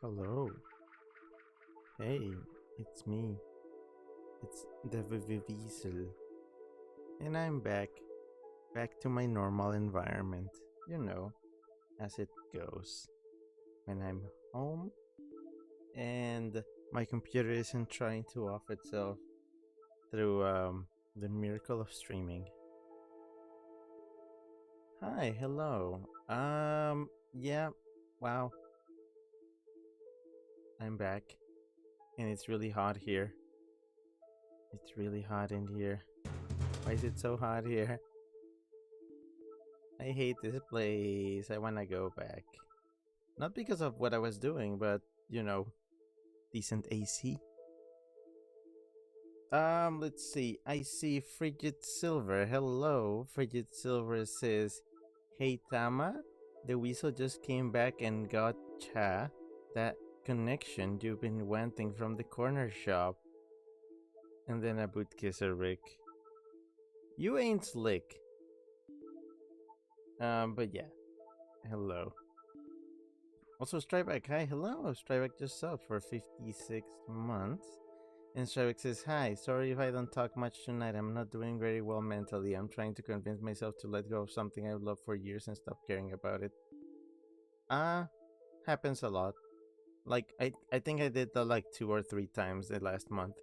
Hello. Hey, it's me. It's the Weasel. And I'm back. Back to my normal environment. You know, as it goes. When I'm home and my computer isn't trying to off itself through the miracle of streaming. Hi, hello. Yeah, wow. I'm back. And it's really hot here. It's really hot in here. Why is it so hot here? I hate this place. I wanna go back. Not because of what I was doing, but decent AC. Let's see. I see Frigid Silver. Hello. Frigid Silver says, "Hey Tama, the weasel just came back and got cha, that connection you've been wanting from the corner shop." And then a boot kisser Rick. You ain't slick. But yeah. Hello. Also, Stryback, hi, hello. Stryback just subbed for 56 months. And Stryback says, hi, sorry if I don't talk much tonight. I'm not doing very well mentally. I'm trying to convince myself to let go of something I've loved for years and stop caring about it. Happens a lot. Like, I think I did that like 2 or 3 times the last month.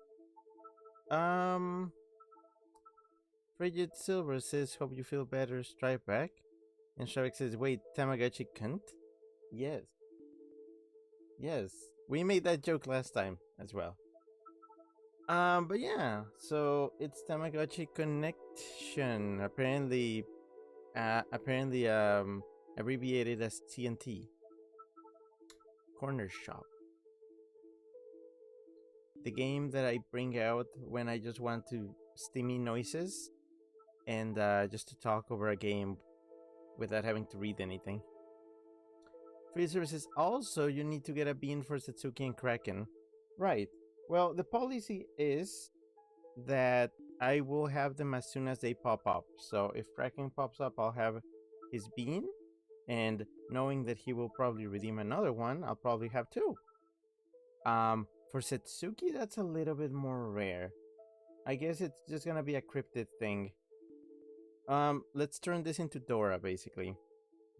Frigid Silver says, hope you feel better, Stryback. And Stryback says, wait, Tamagotchi cunt? Yes. Yes, we made that joke last time as well. But yeah, so it's Tamagotchi connection. Apparently, abbreviated as TNT. Corner Shop. The game that I bring out when I just want to steamy noises and just to talk over a game without having to read anything. Free services. Also, you need to get a bean for Satsuki and Kraken. Right. Well, the policy is that I will have them as soon as they pop up. So if Kraken pops up, I'll have his bean. And knowing that he will probably redeem another one, I'll probably have two. For Satsuki, that's a little bit more rare. I guess it's just gonna be a cryptid thing. Let's turn this into Dora, basically.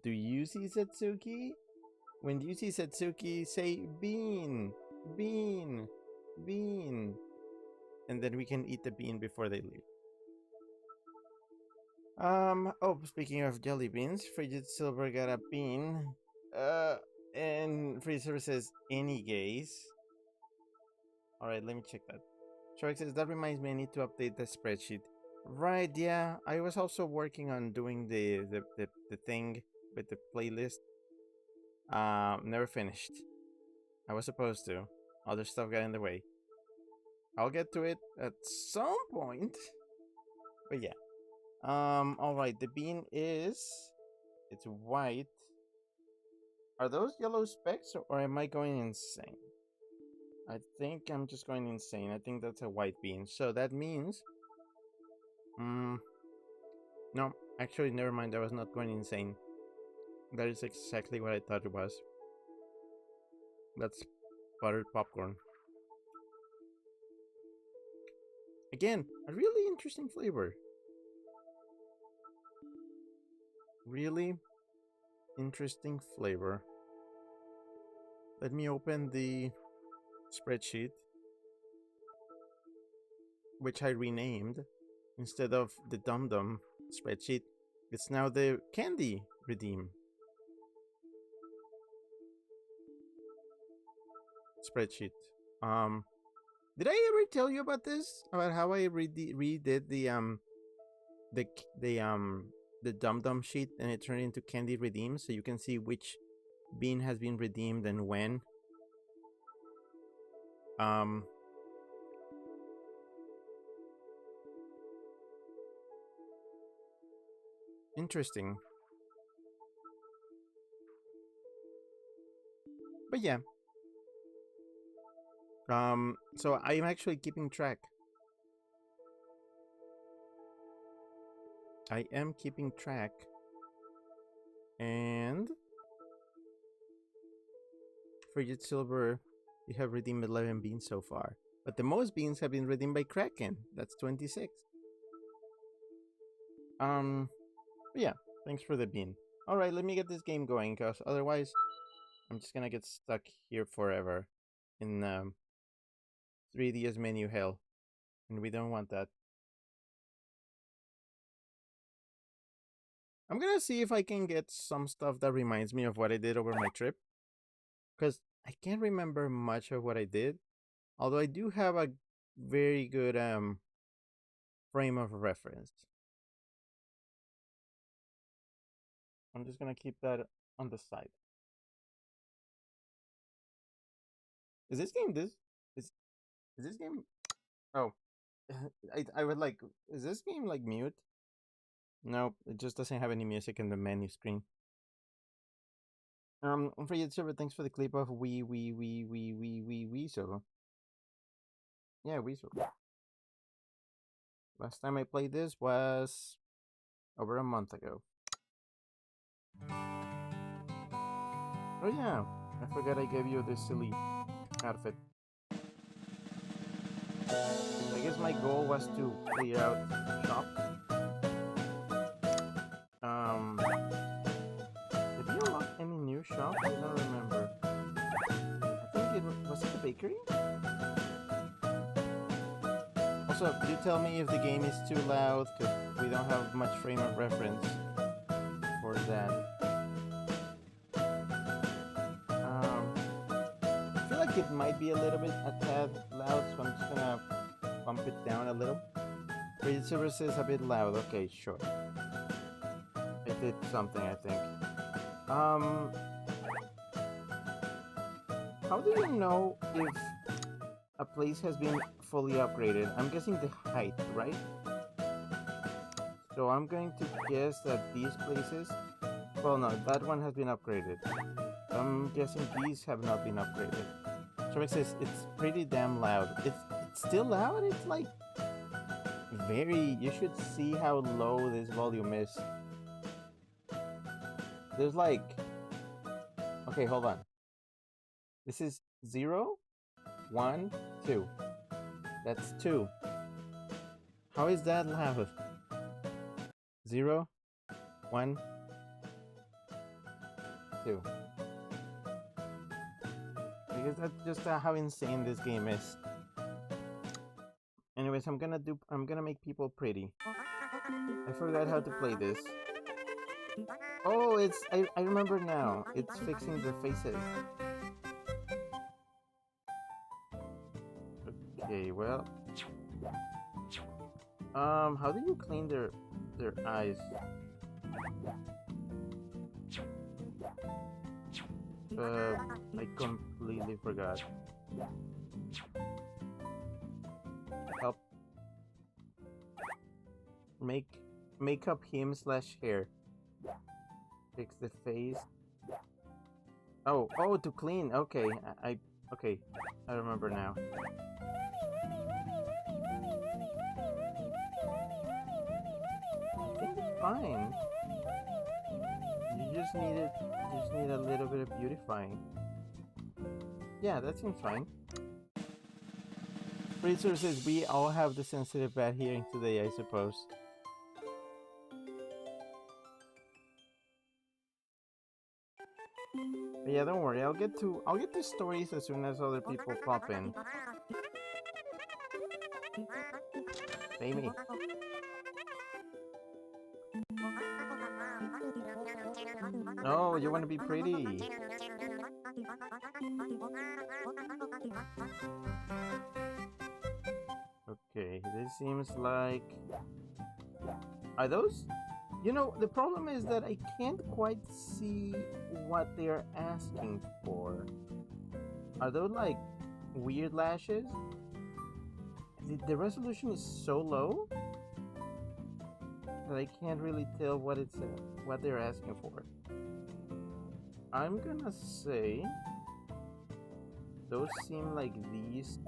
Do you see Satsuki? When you see Satsuki, say bean, bean, bean. And then we can eat the bean before they leave. Oh, speaking of jelly beans, Frigid Silver got a bean. And Frigid Silver says, any gays. Alright, let me check that. Shark says, that reminds me, I need to update the spreadsheet. Right, yeah. I was also working on doing the thing with the playlist. Never finished. I was supposed to. Other stuff got in the way. I'll get to it at some point. But yeah. Alright, the bean is... It's white. Are those yellow specks or am I going insane? I think I'm just going insane. I think that's a white bean. So that means... No, actually, never mind. I was not going insane. That is exactly what I thought it was. That's buttered popcorn. Again, a really interesting flavor. Really interesting flavor. Let me open the spreadsheet, which I renamed. Instead of the Dum Dum spreadsheet, it's now the Candy Redeem spreadsheet. Did I ever tell you about this? About how I redid the Dum Dum sheet and it turned into Candy Redeem, so you can see which bean has been redeemed and when. Interesting. But yeah. So I'm actually keeping track. I am keeping track. And Frigid Silver, you have redeemed 11 beans so far. But the most beans have been redeemed by Kraken. That's 26. Yeah, thanks for the bean. Alright, let me get this game going, because otherwise I'm just gonna get stuck here forever in 3DS menu hell. And we don't want that. I'm gonna see if I can get some stuff that reminds me of what I did over my trip. Because I can't remember much of what I did. Although I do have a very good frame of reference. I'm just gonna keep that on the side. Is this game is this game? Oh, I would like. Is this game like mute? Nope, it just doesn't have any music in the menu screen. Frigid Server, thanks for the clip of Weasel. Yeah, Weasel. Last time I played this was over a month ago. Oh yeah, I forgot I gave you this silly outfit. I guess my goal was to clear out shops. Did you unlock any new shops? I don't remember. I think was it the bakery? Also, do tell me if the game is too loud, because we don't have much frame of reference for that. I feel like it might be a little bit a tad loud, so I'm just gonna bump it down a little. Frigid Silver says a bit loud. Okay, sure. I did something, I think. How do you know if a place has been fully upgraded? I'm guessing the height, right? So I'm going to guess that these places... Well, no, that one has been upgraded. I'm guessing these have not been upgraded. So it says it's pretty damn loud. It's still loud? It's like... very... You should see how low this volume is. There's like... Okay, hold on. This is 0, 1, 2. That's 2. How is that loud? 0, 1, 2. Because that's just how insane this game is. Anyways, I'm gonna make people pretty. I forgot how to play this. Oh, I remember now. It's fixing the faces. Okay, well. How do you clean their eyes? I completely forgot. Help. Make up him / hair. Fix the face. Oh, to clean. Okay, okay. I remember now. I think it's fine. You just need a little bit of beautifying. Yeah, that seems fine. Freezer says we all have the sensitive bad hearing today, I suppose. But yeah, don't worry. I'll get to stories as soon as other people pop in. Pay me. Oh, you want to be pretty. Okay, this seems like... Are those? You know, the problem is that I can't quite see what they're asking for. Are those like weird lashes? The resolution is so low that I can't really tell what they're asking for. I'm gonna say those seem like these.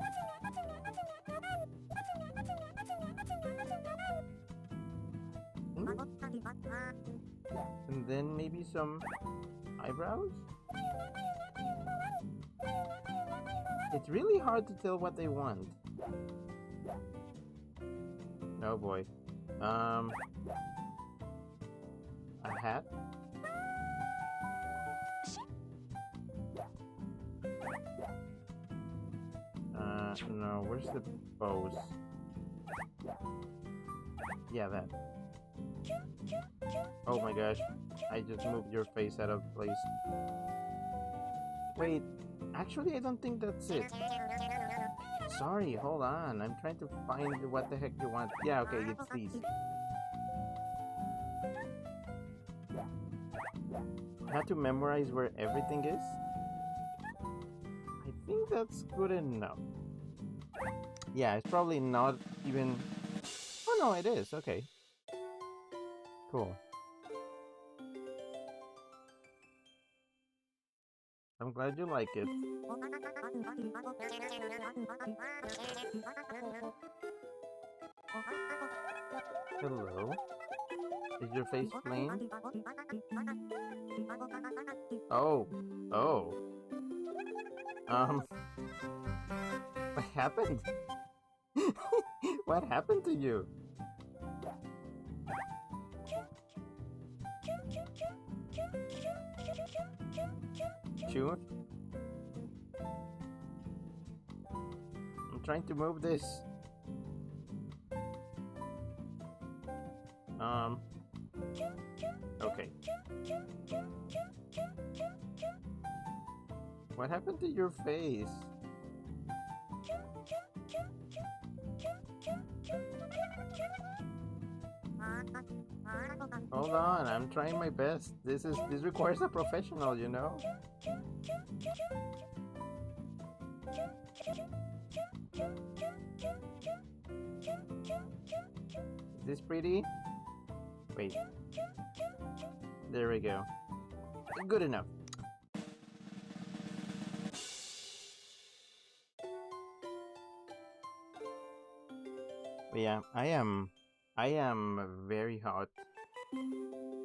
And then maybe some eyebrows? It's really hard to tell what they want. Oh boy. A hat? No, where's the bows? Yeah, that. Oh my gosh, I just moved your face out of place. Wait, actually I don't think that's it. Sorry, hold on, I'm trying to find what the heck you want. Yeah, okay, it's these. I had to memorize where everything is? I think that's good enough. Yeah, it's probably not even... Oh no, it is, okay. Cool. I'm glad you like it. Hello? Is your face plain? Oh. Oh. What happened? What happened to you? Sure. I'm trying to move this. Okay. What happened to your face? Hold on, I'm trying my best. This requires a professional, you know? Is this pretty? Wait. There we go. Good enough. But yeah, I am very hot.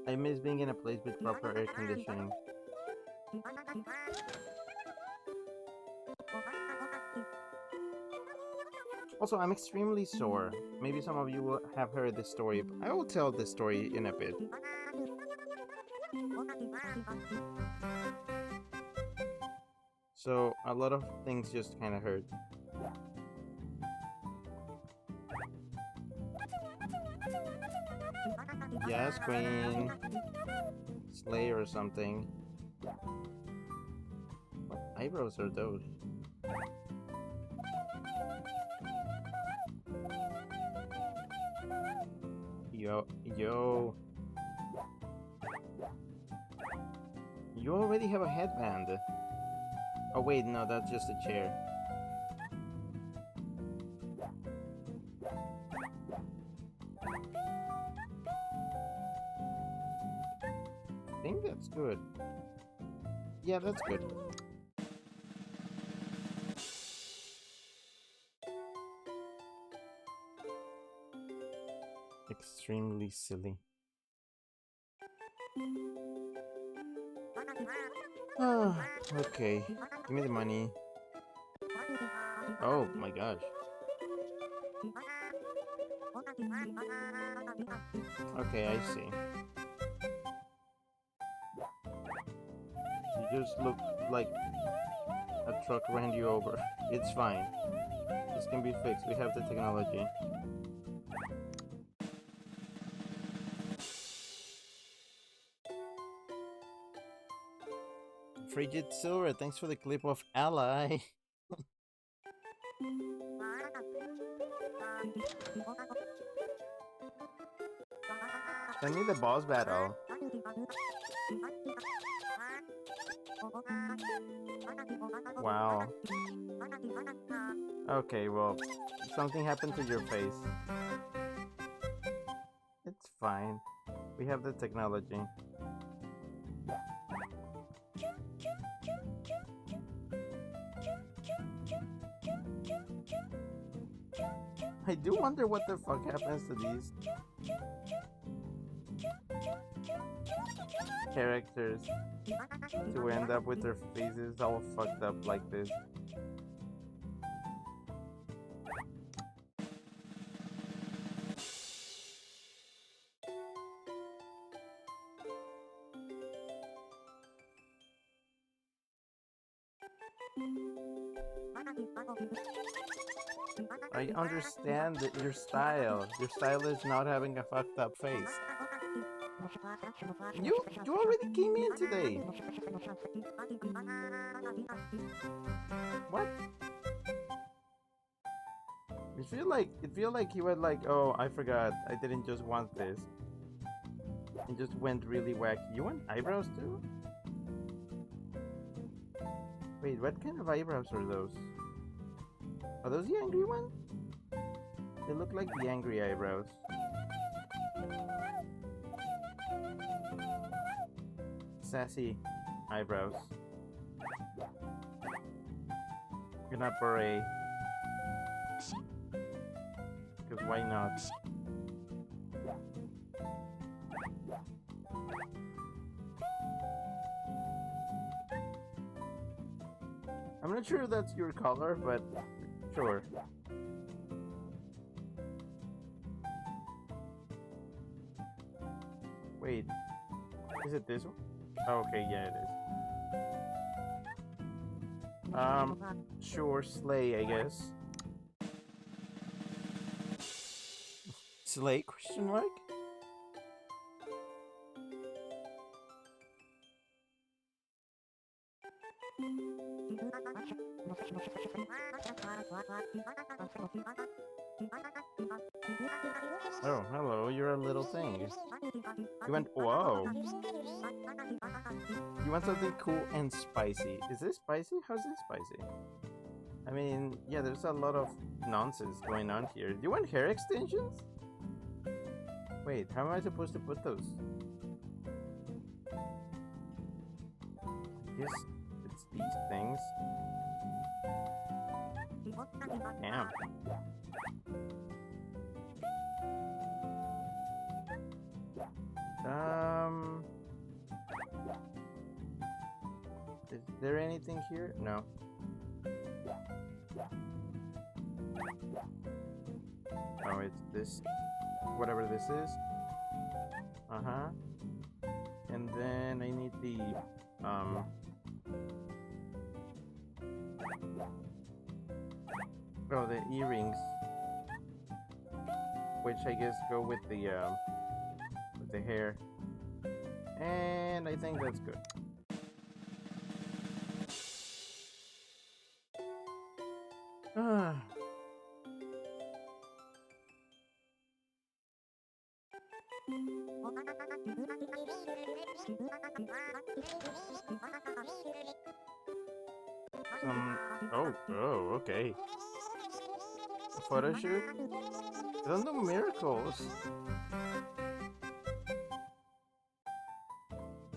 I miss being in a place with proper air conditioning. Also, I'm extremely sore. Maybe some of you will have heard this story. I will tell this story in a bit. So, a lot of things just kind of hurt. Yes, Queen. Slay or something. What eyebrows are those? Yo. You already have a headband. Oh wait, no, that's just a chair. I think that's good. Yeah, that's good. Extremely silly. Oh, okay. Give me the money. Oh my gosh. Okay, I see. You just look like a truck ran you over. It's fine. This can be fixed. We have the technology. Frigid Silver, thanks for the clip of Ally. Send me the boss battle. Wow. Okay, well, something happened to your face. It's fine. We have the technology. I do wonder what the fuck happens to these characters to end up with their faces all fucked up like this. I understand that your style. Your style is not having a fucked up face. You already came in today. What? It feel like he was like, oh, I forgot. I didn't just want this. It just went really wacky. You want eyebrows too? Wait, what kind of eyebrows are those? Are those the angry ones? They look like the angry eyebrows. Sassy eyebrows. You're not beret. Because why not? I'm not sure that's your color, but sure. Wait, is it this one? Oh, okay, yeah, it is. Sure, slay, I guess. Slay, question mark? Oh, hello, you're a little thing. You went, whoa. You want something cool and spicy. Is this spicy? How's this spicy? I mean, yeah, there's a lot of nonsense going on here. Do you want hair extensions? Wait, how am I supposed to put those? I guess it's these things. Damn. Is there anything here? No. Oh, it's this. Whatever this is. Uh-huh. And then I need the, oh, the earrings. Which I guess go with the hair. And I think that's good. Oh, okay. A photo shoot? I don't do miracles.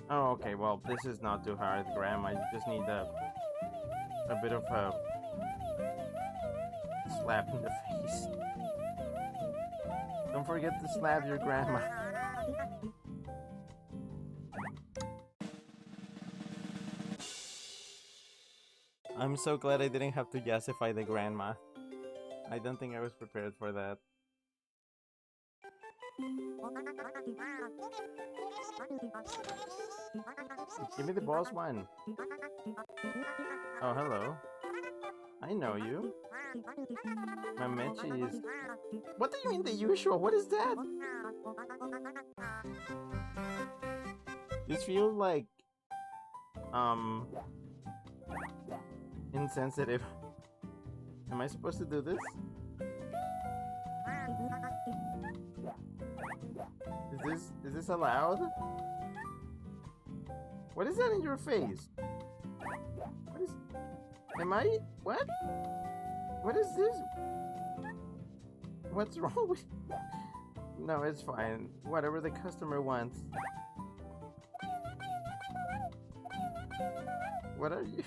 Oh, okay, well, this is not too hard, Graham. I just need a bit of a slap in the face. Don't forget to slap your grandma. I'm so glad I didn't have to justify the grandma. I don't think I was prepared for that. Give me the boss one. Oh, hello. I know you. Mamechi is... What do you mean the usual? What is that? This feels like... insensitive. Am I supposed to do this? Is this allowed? What is that in your face? What is... Am I... What? What is this? What's wrong with... No, it's fine. Whatever the customer wants. What are you...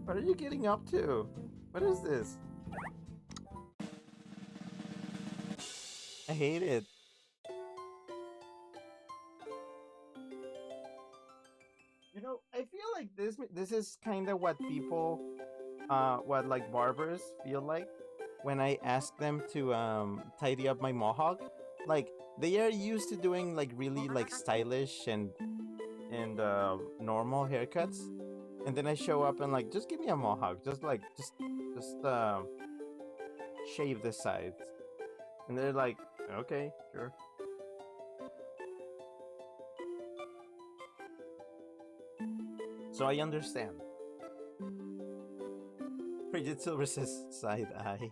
What are you getting up to? What is this? I hate it. You know, I feel like this is kind of what people, what like barbers feel like when I ask them to tidy up my mohawk. Like they are used to doing like really like stylish and normal haircuts, And then I show up and like, just give me a mohawk, just shave the sides. And they're like, okay, sure. So I understand. Frigid Silver says side eye.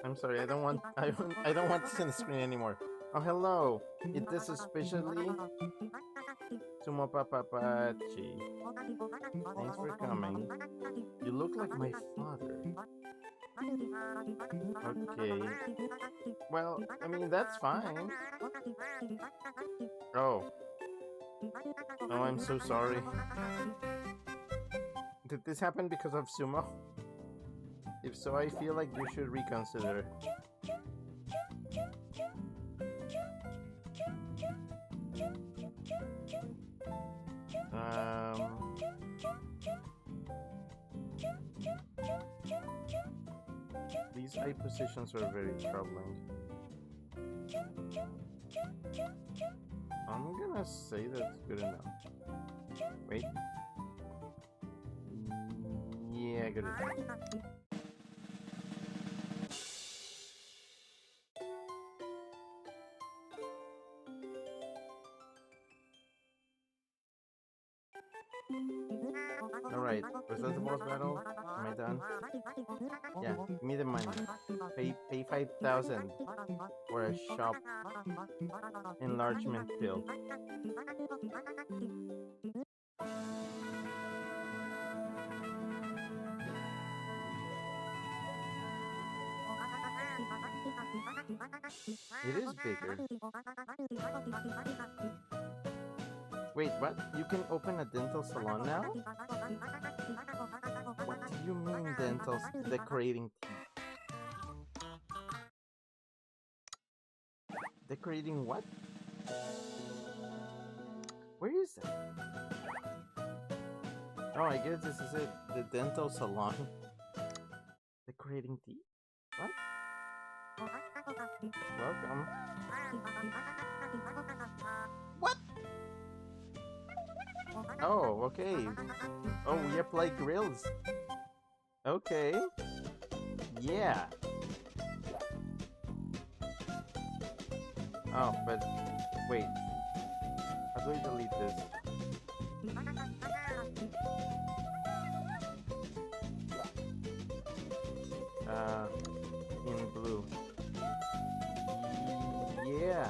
I'm sorry, I don't want this on the screen anymore. Oh, hello. It is especially Sumo Papapachi. Thanks for coming. You look like my father. Okay. Well, I mean, that's fine. Oh. Oh, I'm so sorry. Did this happen because of Sumo? If so, I feel like you should reconsider. These eye positions are very troubling. I'm gonna say that's good enough. Wait. Yeah, good enough. Alright, was that the boss battle? Am I done? Yeah, give me the money. Pay 5,000 for a shop enlargement bill. It is bigger. Wait, what? You can open a dental salon now? What do you mean dental decorating teeth? Decorating what? Where is that? Oh, I guess this is it. The dental salon. Decorating teeth? What? Welcome. What? Oh, okay. Oh, we apply grills. Okay. Yeah. Oh, but wait. How do I delete this? In blue. Yeah.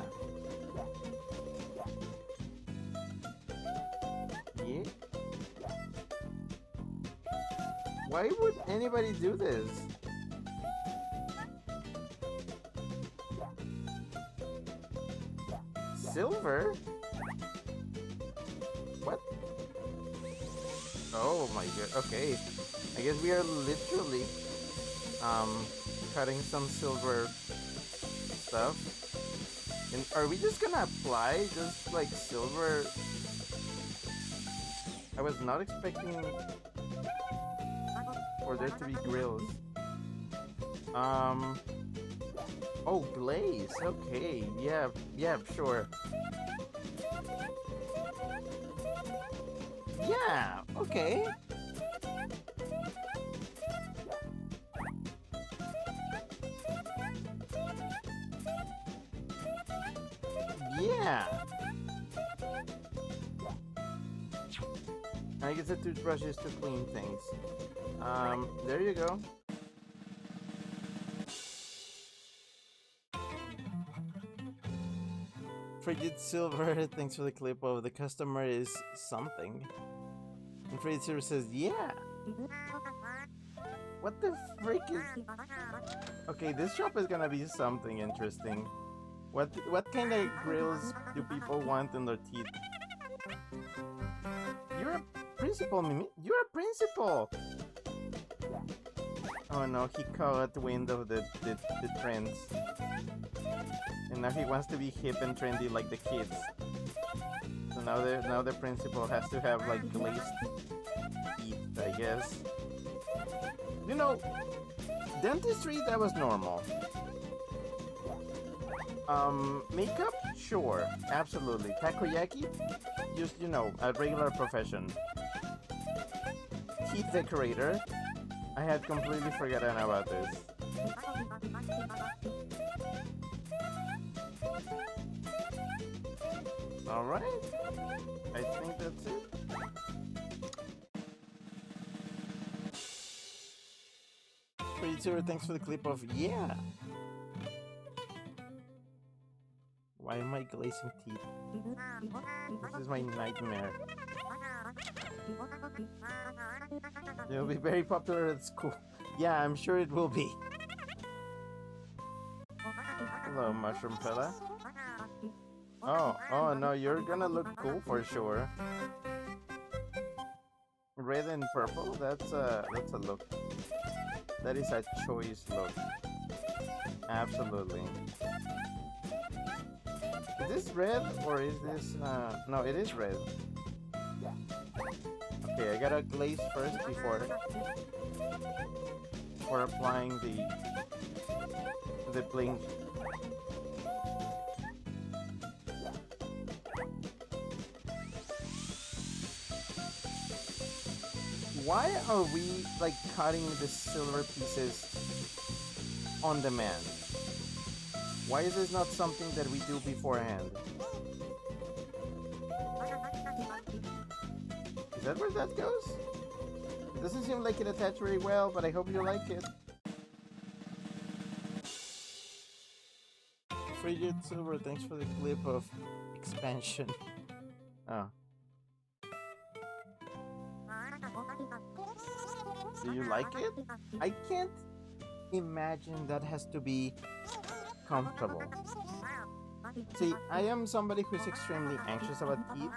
Yeah. Why would anybody do this? Silver? What? Oh my god. Okay. I guess we are literally cutting some silver stuff. And are we just gonna apply just like silver? I was not expecting for there to be grills. Oh, glaze. Okay. Yeah, sure. Yeah, okay. Yeah. I guess the toothbrush is to clean things. There you go. Frigid Silver, thanks for the clip of the customer is something. And Frigid Silver says, yeah. What the frick is... Okay, this shop is gonna be something interesting. What kind of grills do people want in their teeth? You're a principal, Mimi. You're a principal! Oh no, he caught wind of the trends. And now he wants to be hip and trendy like the kids. So now the principal has to have like glazed teeth, I guess. You know, dentistry, that was normal. Makeup? Sure, absolutely. Takoyaki? Just, a regular profession. Teeth decorator? I had completely forgotten about this. Alright. I think that's it. Pretty thanks for the clip of yeah. Why am I glazing teeth? This is my nightmare. It'll be very popular at school. Yeah, I'm sure it will be. Hello, Mushroom Fella. Oh no, you're gonna look cool for sure. Red and purple, that's a look. That is a choice look. Absolutely. Is this red or is this no, it is red. Okay, I gotta glaze first before applying the bling. Why are we like cutting the silver pieces on demand? Why is this not something that we do beforehand? Is that where that goes? It doesn't seem like it attached very well, but I hope you like it. Frigid Silver, thanks for the clip of expansion. Oh. Do you like it? I can't imagine that has to be comfortable. See, I am somebody who's extremely anxious about teeth,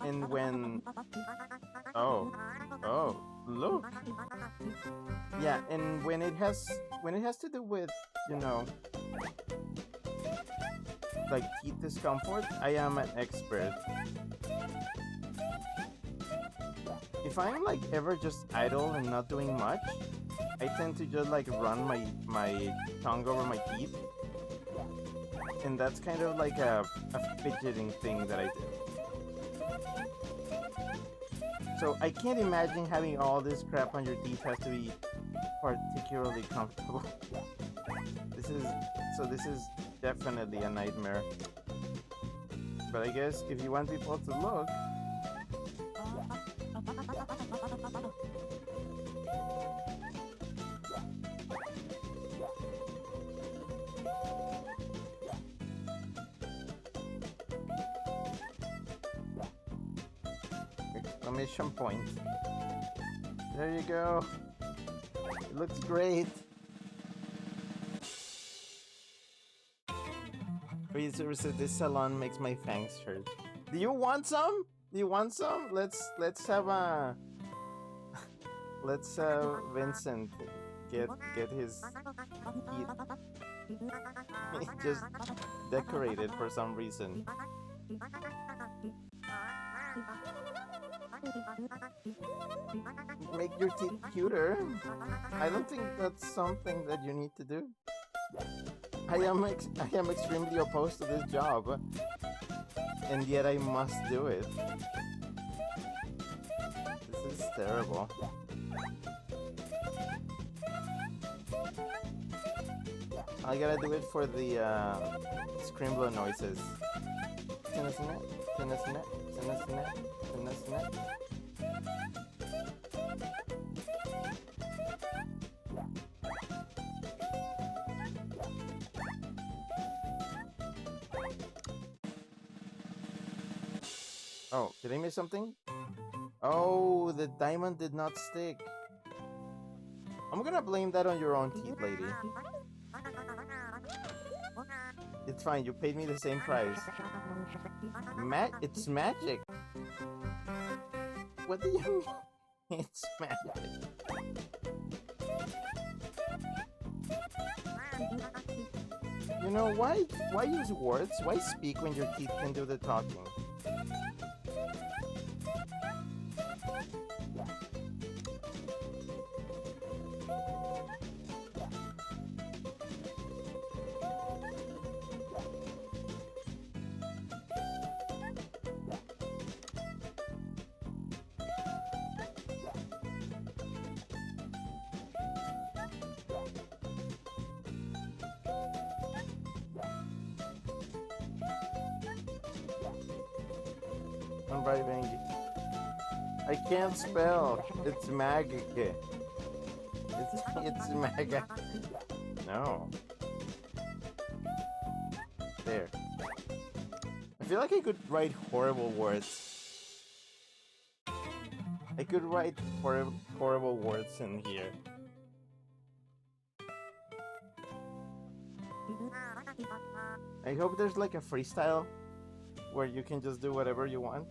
and when... Oh, look. Yeah, and when it has to do with, like teeth discomfort, I am an expert. If I'm like ever just idle and not doing much, I tend to just like run my tongue over my teeth. And that's kind of like a fidgeting thing that I do. So I can't imagine having all this crap on your teeth has to be particularly comfortable. This is definitely a nightmare. But I guess if you want people to look, exclamation point. There you go. It looks great. Freezer says this salon makes my fangs hurt. Do you want some? Do you want some? Let's have a let's Vincent get his teeth just decorated for some reason. Make your teeth cuter? I don't think that's something that you need to do. I am extremely opposed to this job, and yet I must do it. This is terrible. I gotta do it for the scrimble noises. Oh, did I miss something? Oh, the diamond did not stick. I'm gonna blame that on your own teeth, lady. It's fine, you paid me the same price. It's magic. What do you mean? It's magic. You know, why use words? Why speak when your teeth can do the talking? Unbribing. I can't spell. It's magic. It's magic. No. There. I feel like I could write horrible words. I could write horrible words in here. I hope there's like a freestyle where you can just do whatever you want.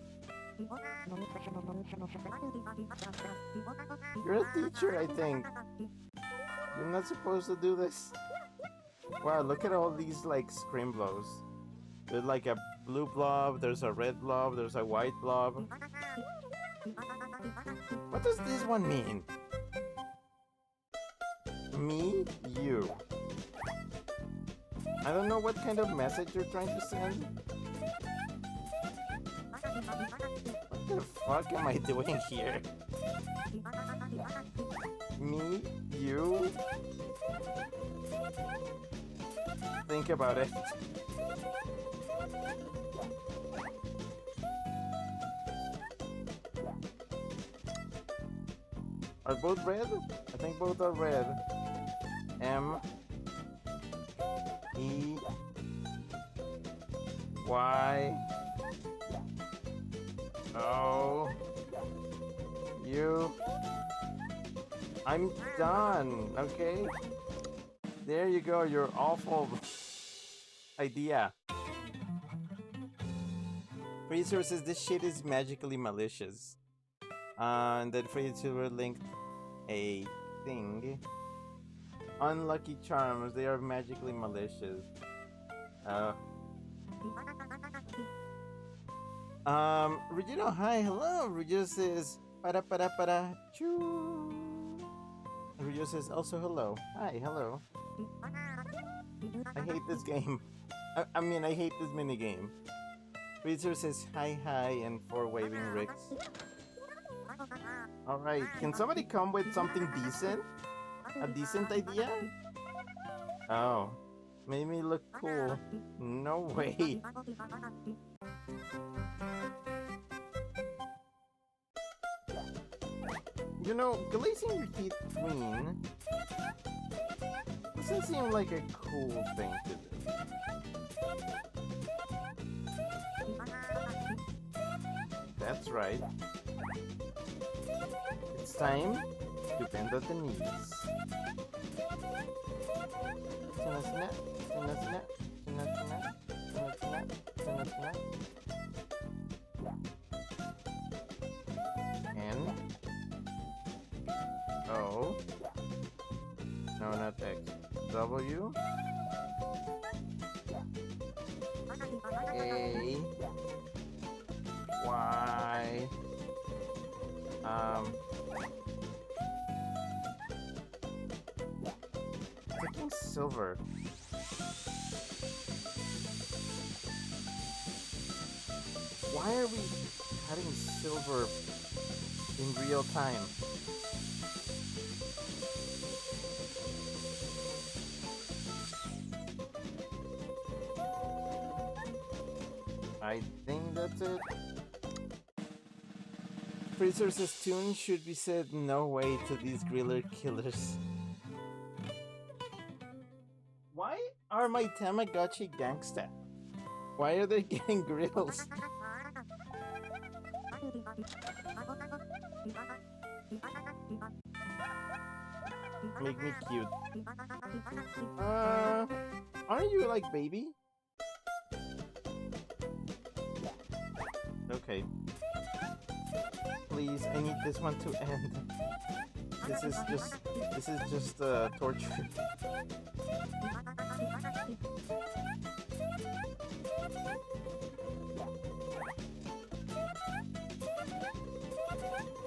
You're a teacher, I think. You're not supposed to do this. Wow, look at all these like scream blows. There's like a blue blob, there's a red blob, there's a white blob. What does this one mean? Me, you. I don't know what kind of message you're trying to send. What the fuck am I doing here? Me, you. Think about it. Are both red? I think both are red. M E Y O U. I'm done, okay? There you go, your awful idea. Freezer says this shit is magically malicious. And then Freezer linked a thing. Unlucky charms, they are magically malicious. Regina, hi, hello. Regina says para choo. Regina says also hello. Hi, hello. I hate this game. I mean, I hate this minigame. Freezer says hi and 4 waving ricks. Alright, can somebody come with something decent? A decent idea? Oh, made me look cool. No way. You know, glazing your teeth green doesn't seem like a cool thing to do. That's right. It's time to bend at the knees. N O. No, not X. W A Y freaking silver. Why are we cutting silver in real time? I think that's it. Freezer says Toon should be said no way to these griller killers. Why are my Tamagotchi gangsta? Why are they getting grills? Make me cute. Aren't you like baby? Okay. Please, I need this one to end. This is just torture.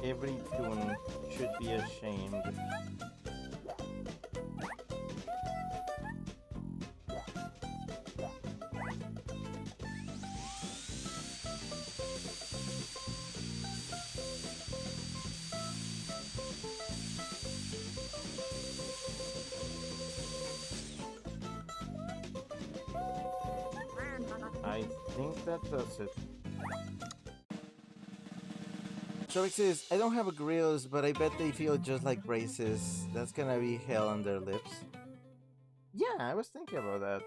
Every Toon should be ashamed. I think that does it. Shark says, I don't have grills, but I bet they feel just like braces. That's gonna be hell on their lips. Yeah, I was thinking about that.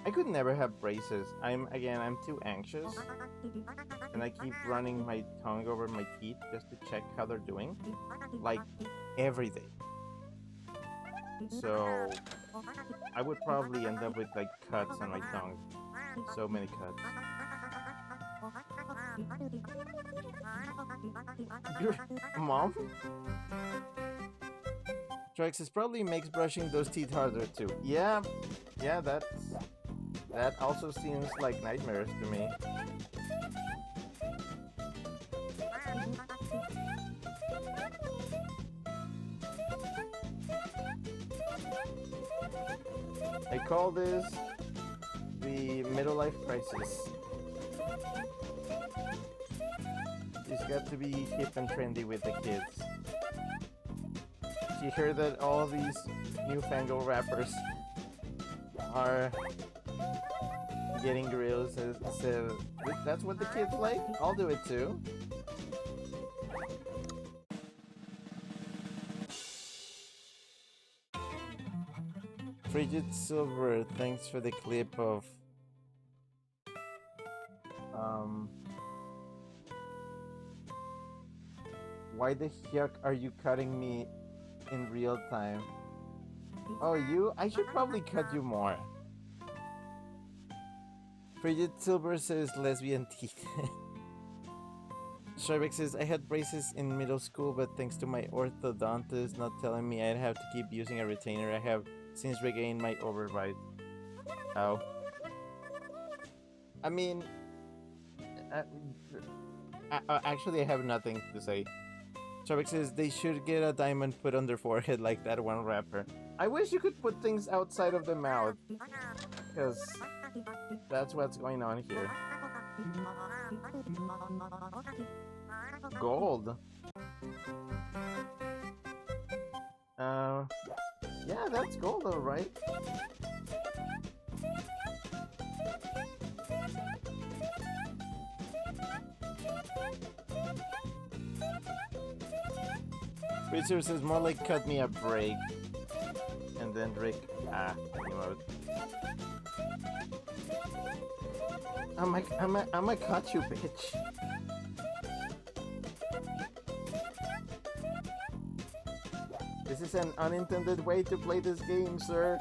I could never have braces. I'm too anxious. And I keep running my tongue over my teeth just to check how they're doing. Like, every day. So, I would probably end up with, like, cuts on my tongue. So many cuts. Your mom? Trixis probably makes brushing those teeth harder too. Yeah, that also seems like nightmares to me. I call this the middle life crisis. She's got to be hip and trendy with the kids. She heard that all these newfangled rappers are getting grills, so that's what the kids like? I'll do it too. Frigid Silver, thanks for the clip of why the heck are you cutting me in real time? Oh, you? I should probably cut you more. Frigid Silver says lesbian teeth. Shrybek says, I had braces in middle school, but thanks to my orthodontist not telling me I'd have to keep using a retainer, I have since regained my overbite. Ow. I mean... actually, I have nothing to say. Shrybek says, they should get a diamond put on their forehead like that one rapper. I wish you could put things outside of the mouth. Because that's what's going on here. Gold. Yeah, that's gold, alright. Richard says more like cut me a break. And then Rick, emote. I'ma cut you, bitch. This is an unintended way to play this game, sir.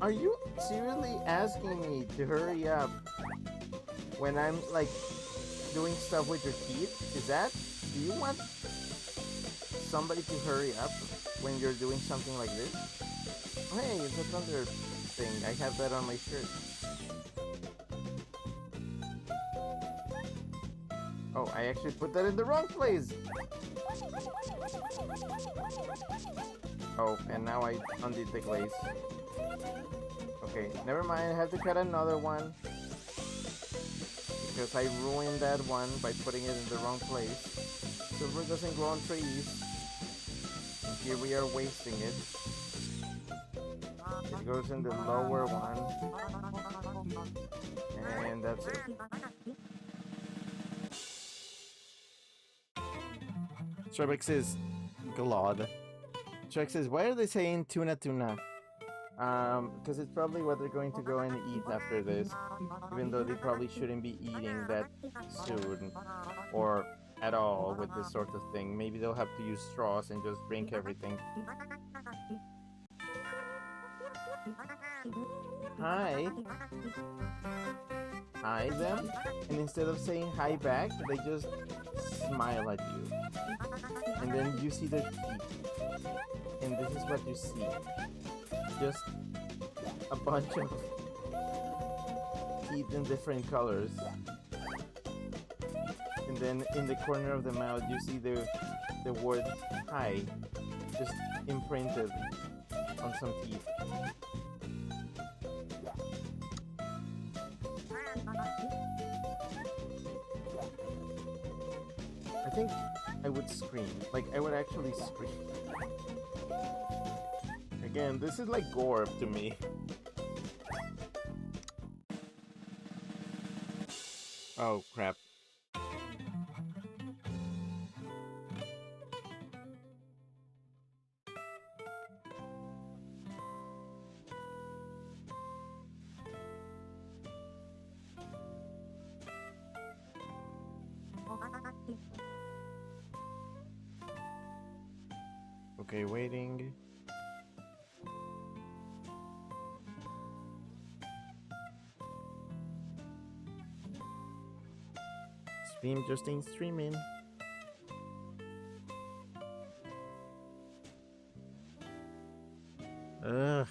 Are you seriously asking me to hurry up when I'm, like, doing stuff with your teeth? Is that... Do you want somebody to hurry up when you're doing something like this? Hey, it's another thing. I have that on my shirt. Oh, I actually put that in the wrong place! Oh, and now I undid the glaze. Okay, never mind, I have to cut another one. Because I ruined that one by putting it in the wrong place. Silver doesn't grow on trees. And here we are wasting it. It goes in the lower one. And that's it. Shrybek says, Glod. Shrek says, why are they saying tuna tuna? Because it's probably what they're going to go and eat after this. Even though they probably shouldn't be eating that soon. Or at all with this sort of thing. Maybe they'll have to use straws and just drink everything. Hi. Hi them. And instead of saying hi back, they just smile at you. And then you see their teeth. And this is what you see. Just a bunch of teeth in different colors. And then in the corner of the mouth you see the word hi just imprinted on some teeth. I think I would scream. Like, I would actually scream. Again, this is like gore to me. Oh, crap. Okay, waiting. Stream just ain't streaming. Ugh.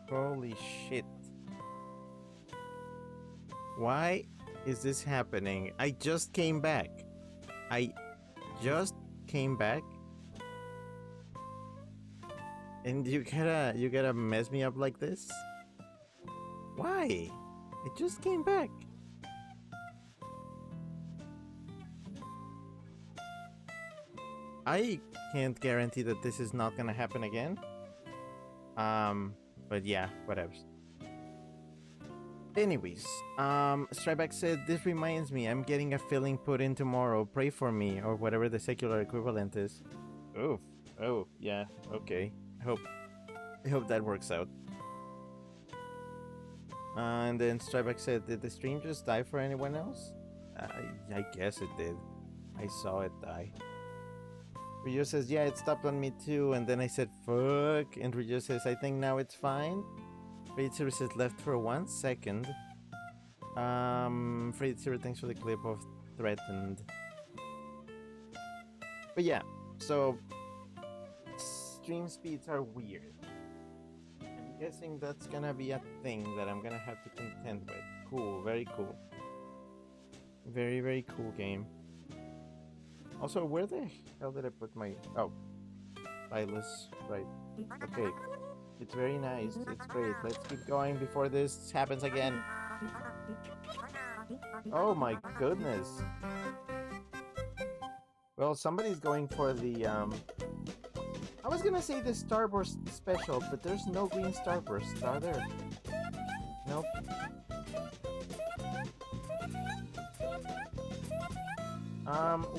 Holy shit. Why is this happening? I just came back. I just came back. And you gotta mess me up like this? Why? I just came back. I can't guarantee that this is not gonna happen again. But yeah, whatever. Anyways, Stryback said, this reminds me, I'm getting a filling put in tomorrow. Pray for me, or whatever the secular equivalent is. Oof. Oh, yeah, okay. I hope that works out. And then Stryback said, did the stream just die for anyone else? I guess it did. I saw it die. Ryu says, yeah, it stopped on me too, and then I said, fuck, and Ryu says, I think now it's fine. Freddy says, left for 1 second. Freddy, thanks for the clip of threatened. But yeah, so stream speeds are weird. I'm guessing that's gonna be a thing that I'm gonna have to contend with. Cool, very cool. Very, very cool game. Also, where the hell did I put my... Oh, stylus, right. Okay, it's very nice, it's great. Let's keep going before this happens again. Oh my goodness. Well, somebody's going for the, I was gonna say the Starburst special, but there's no green Starburst, are there? Nope.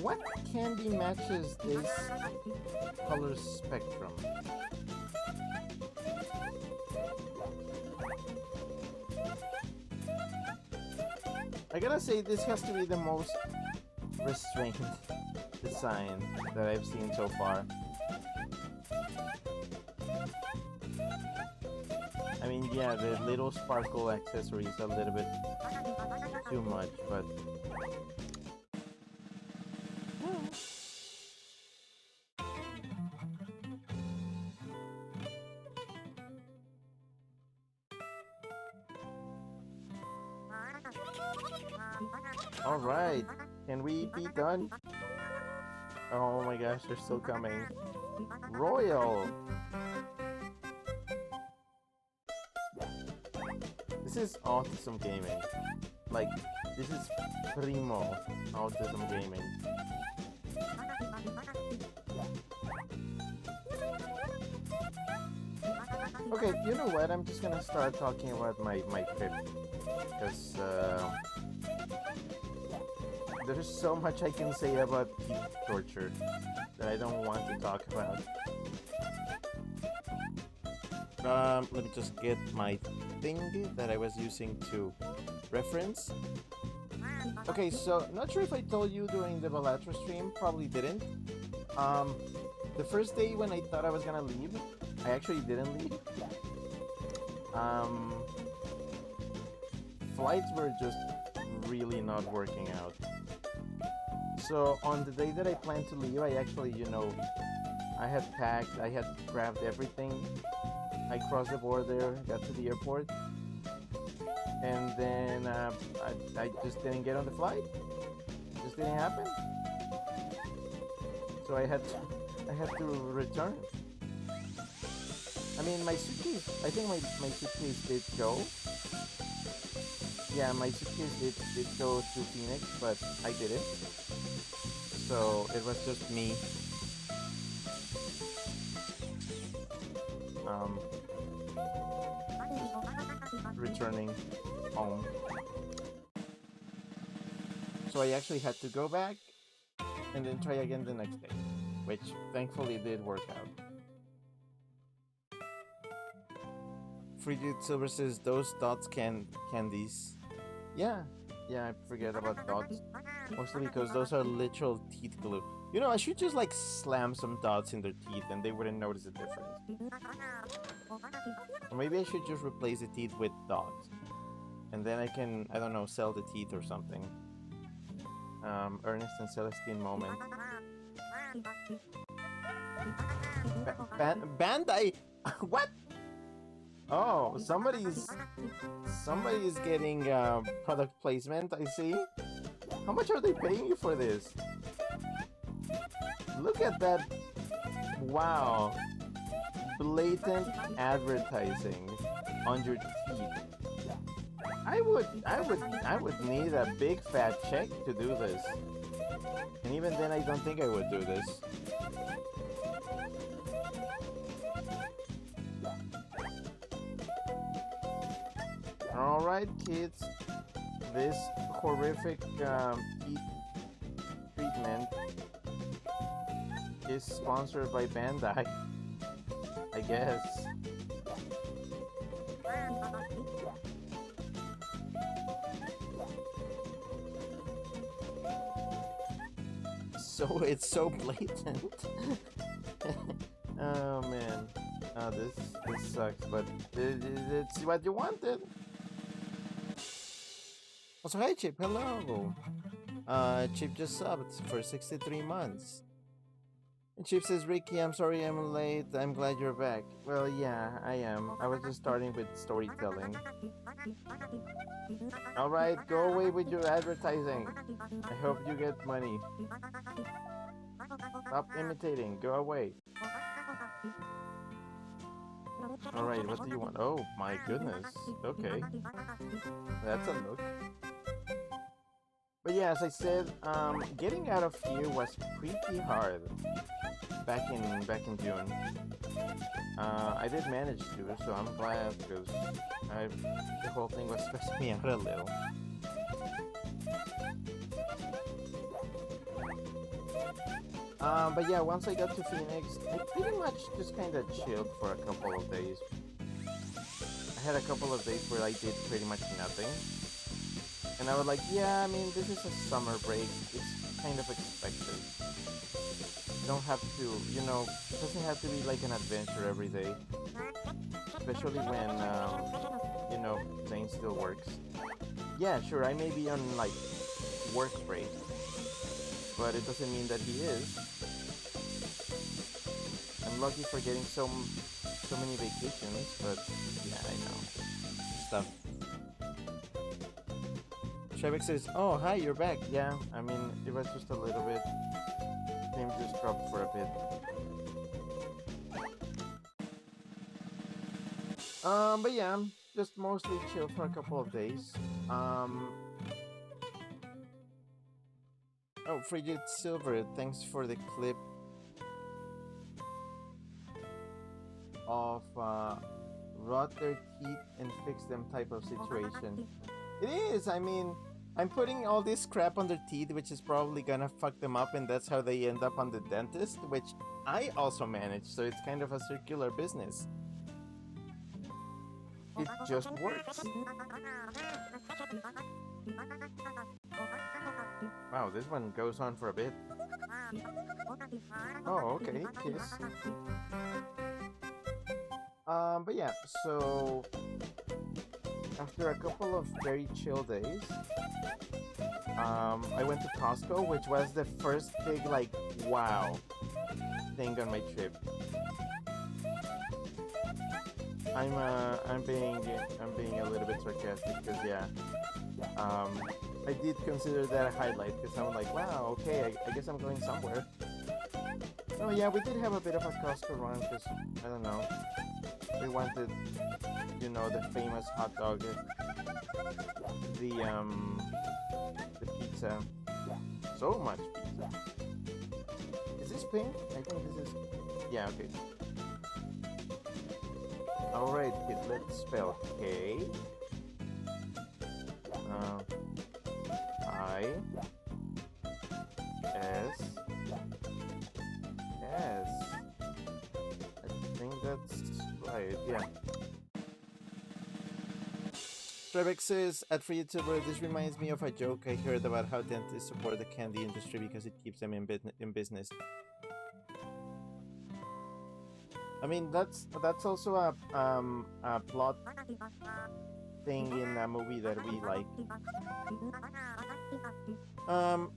What candy matches this color spectrum? I gotta say, this has to be the most restrained design that I've seen so far. I mean, yeah, the little sparkle accessory is a little bit too much, but... Alright, can we be done? Oh my gosh, they're still coming. Royal! This is autism gaming. Like, this is primo autism gaming. Okay, you know what? I'm just gonna start talking about my trip. Because, there's so much I can say about heat torture that I don't want to talk about. Let me just get my thing that I was using to reference. Okay, so not sure if I told you during the Balatro stream, probably didn't. The first day when I thought I was gonna leave, I actually didn't leave. Um, Flights were just really not working out. So on the day that I planned to leave, I actually, I had packed, I had grabbed everything. I crossed the border, got to the airport, and then I just didn't get on the flight. It just didn't happen. So I had to return. I mean, my suitcase, I think my suitcase did go. Yeah, my suitcase did go to Phoenix, but I didn't. So it was just me. Returning home. So I actually had to go back and then try again the next day, which thankfully did work out. Frigid Silver says those dots candies. Yeah, I forget about dots. Mostly because those are literal teeth glue. I should just like slam some dots in their teeth and they wouldn't notice the difference. Or maybe I should just replace the teeth with dots. And then I can, I don't know, sell the teeth or something. Ernest and Celestine moment. Bandai? What? Oh, somebody's getting product placement, I see. How much are they paying you for this? Look at that. Wow. Blatant advertising on your teeth. I would need a big fat check to do this. And even then I don't think I would do this. Alright kids, this horrific teeth treatment is sponsored by Bandai, I guess. So it's so blatant. Oh man. Oh, this sucks, but it's what you wanted. Also, hi Chip, hello. Chip just subbed for 63 months. And Chip says, Ricky, I'm sorry I'm late. I'm glad you're back. Well, yeah, I am. I was just starting with storytelling. Alright, go away with your advertising. I hope you get money. Stop imitating. Go away. Alright, what do you want? Oh, my goodness. Okay. That's a look. But yeah, as I said, getting out of here was pretty hard back in June. I did manage to, so I'm glad because the whole thing was stressing me out a little. But yeah, once I got to Phoenix, I pretty much just kind of chilled for a couple of days. I had a couple of days where I did pretty much nothing. And I was like, yeah, I mean, this is a summer break. It's kind of expected. You don't have to, it doesn't have to be like an adventure every day. Especially when, Zane still works. Yeah, sure, I may be on, like, work break. But it doesn't mean that he is. I'm lucky for getting so many vacations, but yeah, I know. Stuff. Shevik says, oh, hi, you're back. Yeah, I mean, it was just a little bit. Things just dropped for a bit. But yeah, just mostly chill for a couple of days. Oh, Frigid Silver, thanks for the clip of rot their teeth and fix them type of situation. It is, I mean, I'm putting all this crap on their teeth, which is probably gonna fuck them up, and that's how they end up on the dentist, which I also manage, so it's kind of a circular business. It just works. Wow, this one goes on for a bit. Oh, okay, kiss. But yeah, so after a couple of very chill days, I went to Costco, which was the first big like wow thing on my trip. I'm being a little bit sarcastic because yeah, I did consider that a highlight because I'm like, wow, okay, I guess I'm going somewhere. Oh yeah, we did have a bit of a Costco run because I don't know, we wanted, you know, the famous hot dog, the pizza, so much pizza. Is this pink? I think this is, yeah, okay. Alright, kid, let's spell K. I S S. I think that's right, yeah. Trebek says, at Free YouTuber, this reminds me of a joke I heard about how dentists support the candy industry because it keeps them in business. I mean, that's also a plot thing in a movie that we like.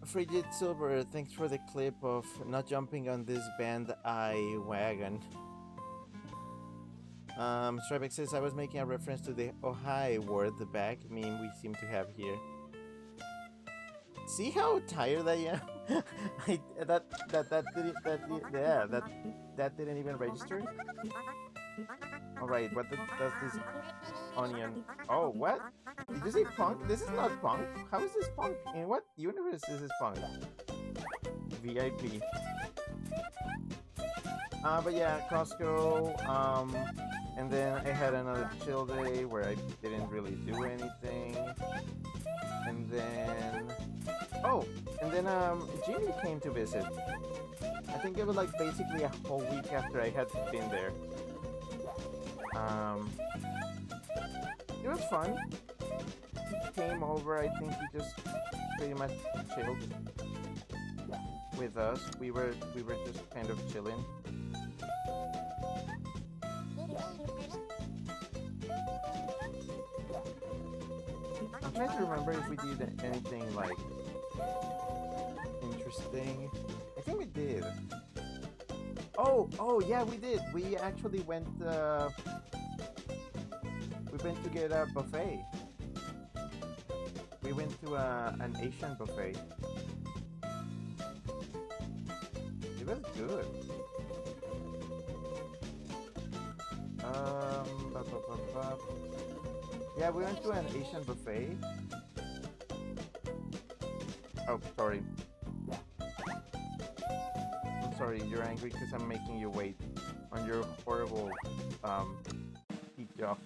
Frigid Silver, thanks for the clip of not jumping on this band I wagon. Strebek says, I was making a reference to the oh hi word, the back meme we seem to have here. See how tired I am? That didn't even register. All right, what does this onion? Oh, what? Did you say punk? This is not punk. How is this punk? In what universe is this punk? VIP. But yeah, Costco. And then I had another chill day where I didn't really do anything. And then, Jimmy came to visit. I think it was like basically a whole week after I had been there. It was fun. He came over. I think he just pretty much chilled with us. We were just kind of chilling. I'm trying to remember if we did anything like interesting. I think we did. Oh yeah, we did. We actually went. We went to get a buffet. We went to an Asian buffet. It was good. Yeah, we went to an Asian buffet. Oh, sorry. I'm sorry, you're angry because I'm making you wait on your horrible heat job.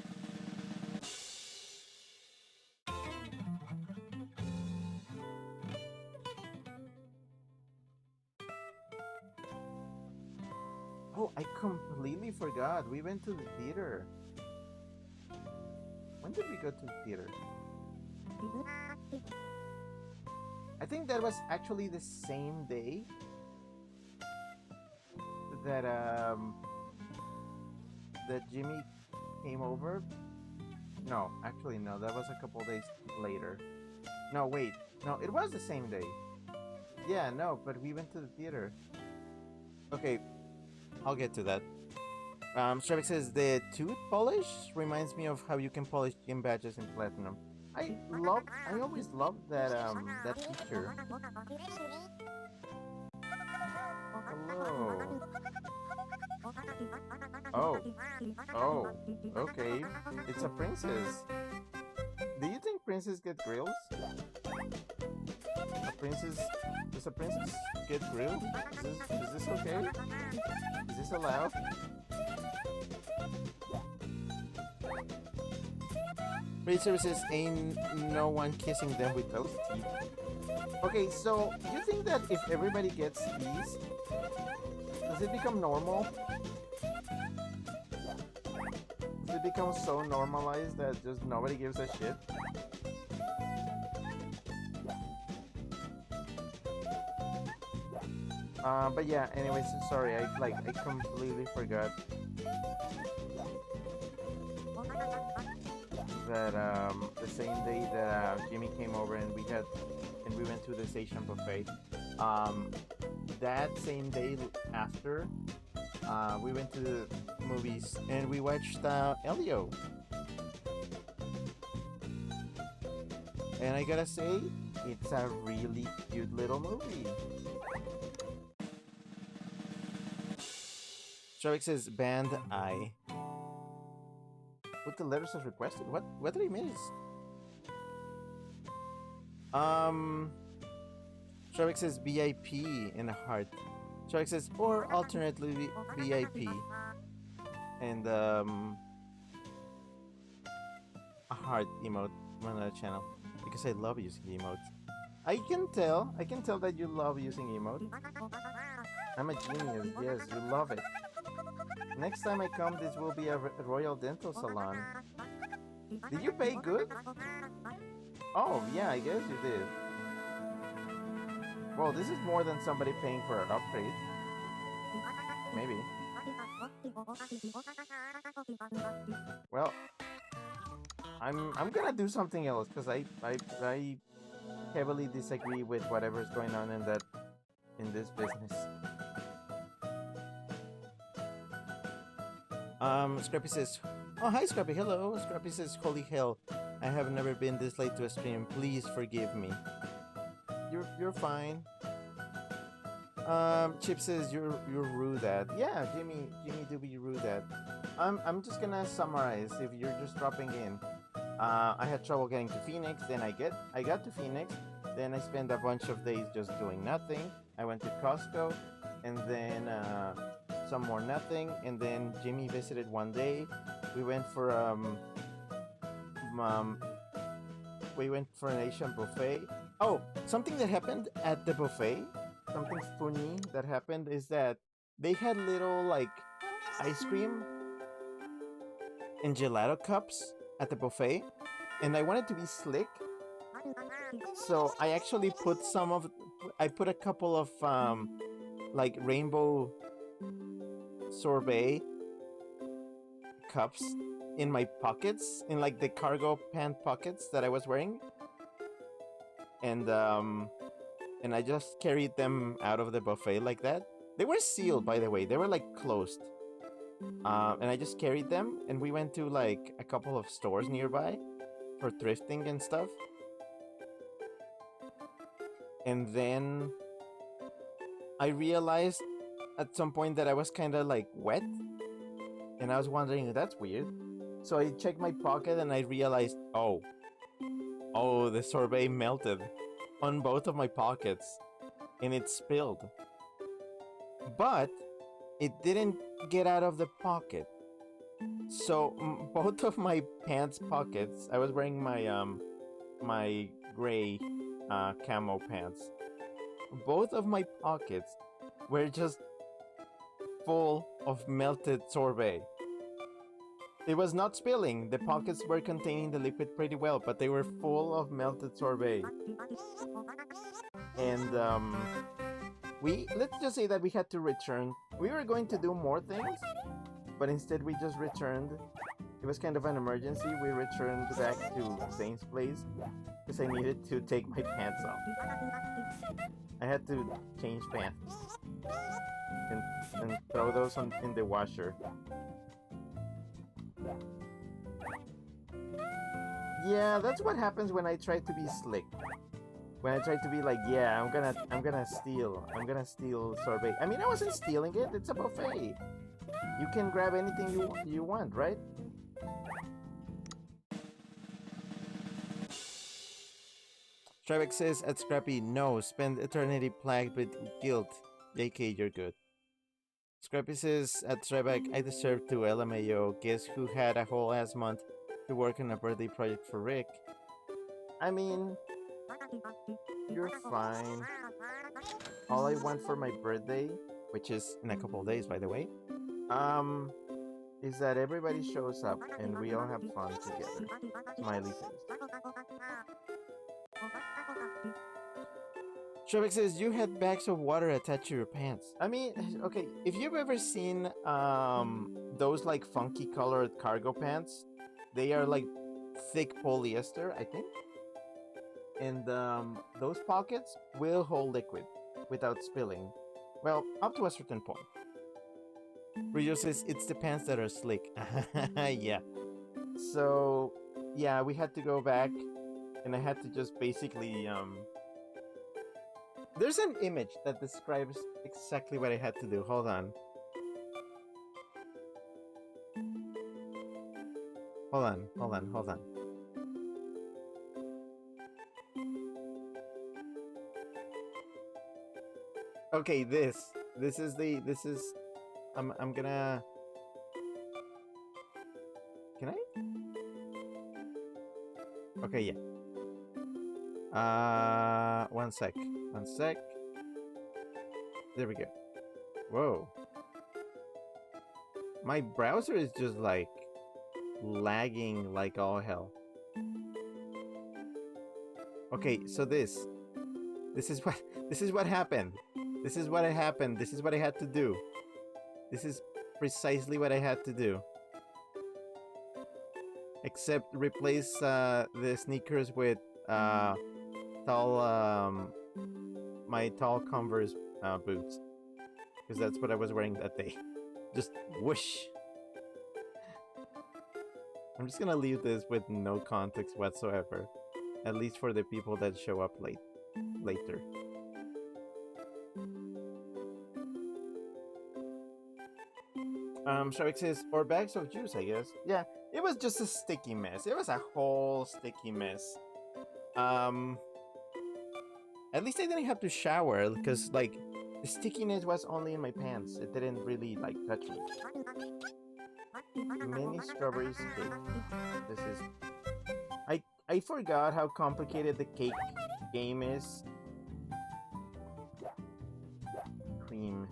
Oh, I completely forgot. We went to the theater. When did we go to the theater? I think that was actually the same day that that Jimmy came over. No, actually no, that was a couple days later. No, wait. No, it was the same day. Yeah, no, but we went to the theater. Okay, I'll get to that. Stravik says the tooth polish reminds me of how you can polish gym badges in Platinum. I always loved that that feature. Hello. Oh, okay. It's a princess. Do you think princes get grills? Does a princess get grilled? Is this okay? Is this allowed? Free services ain't no one kissing them with those teeth. Okay, so you think that if everybody gets these, does it become normal? Does it become so normalized that just nobody gives a shit? But yeah, anyways, sorry, I completely forgot that the same day that Jimmy came over and we went to this Asian buffet. Um, that same day after, we went to the movies and we watched Elio. And I gotta say, it's a really cute little movie. Shavik says band I. Put the letters as requested. What did I miss? Shavik says VIP in a heart. Shavik says or alternately VIP. And a heart emote on another channel. Because I love using emotes. I can tell that you love using emote. I'm a genius, yes, you love it. Next time I come, this will be a Royal Dental Salon. Did you pay good? Oh, yeah, I guess you did. Well, this is more than somebody paying for an upgrade. Maybe. Well, I'm gonna do something else because I heavily disagree with whatever's going on in this business. Scrappy says, "Oh hi Scrappy, hello." Scrappy says, "Holy hell, I have never been this late to a stream. Please forgive me." You're fine. Chip says you're rude at. Yeah, Jimmy do be rude at. I'm just gonna summarize if you're just dropping in. I had trouble getting to Phoenix, then I got to Phoenix, then I spent a bunch of days just doing nothing. I went to Costco, and then some more nothing, and then Jimmy visited one day. We went for an Asian buffet. Oh, something that happened at the buffet, something funny that happened is that they had little like ice cream in gelato cups at the buffet, and I wanted to be slick, so I actually put a couple of like rainbow sorbet cups in my pockets, in like the cargo pant pockets that I was wearing, and I just carried them out of the buffet like that. They were sealed, by the way. They were like closed. And I just carried them, and we went to like a couple of stores nearby for thrifting and stuff. And then I realized at some point that I was kind of like wet, and I was wondering, that's weird. So I checked my pocket and I realized, oh, the sorbet melted on both of my pockets, and it spilled. But it didn't get out of the pocket. So both of my pants pockets, I was wearing my gray camo pants. Both of my pockets were just full of melted sorbet. It was not spilling. The pockets were containing the liquid pretty well, but they were full of melted sorbet. And let's just say that we had to return. We were going to do more things, but instead we just returned. It was kind of an emergency. We returned back to Zane's place because I needed to take my pants off. I had to change pants and throw those in the washer. Yeah, that's what happens when I try to be slick. When I try to be like, yeah, I'm gonna steal sorbet. I mean, I wasn't stealing it. It's a buffet. You can grab anything you want, right? Tribex says at Scrappy, no, spend eternity plagued with guilt. JK, you're good. Scrappy says at Tribex, I deserve to LMAO. Guess who had a whole ass month to work on a birthday project for Rick? I mean, you're fine. All I want for my birthday, which is in a couple of days, by the way, is that everybody shows up and we all have fun together. Smiley face. Trebek says you had bags of water attached to your pants. I mean, okay, if you've ever seen those like funky colored cargo pants, they are like thick polyester, I think. And those pockets will hold liquid without spilling. Well, up to a certain point. Rio says it's the pants that are slick. Yeah. So, yeah, we had to go back, and I had to just basically There's an image that describes exactly what I had to do. Hold on. Hold on. Okay, this is I'm gonna Can I? Okay, yeah. One sec. One sec. There we go. Whoa. My browser is just like lagging like all hell. Okay, so this is what happened. This is what happened. This is what I had to do. This is precisely what I had to do. Except replace the sneakers with tall my tall Converse boots, because that's what I was wearing that day. Just whoosh. I'm just gonna leave this with no context whatsoever, at least for the people that show up later. Shark says, or bags of juice, I guess. Yeah, it was just a sticky mess. It was a whole sticky mess. At least I didn't have to shower, because like the stickiness was only in my pants. It didn't really like touch me. Mini strawberries cake. This is I forgot how complicated the cake game is. Cream.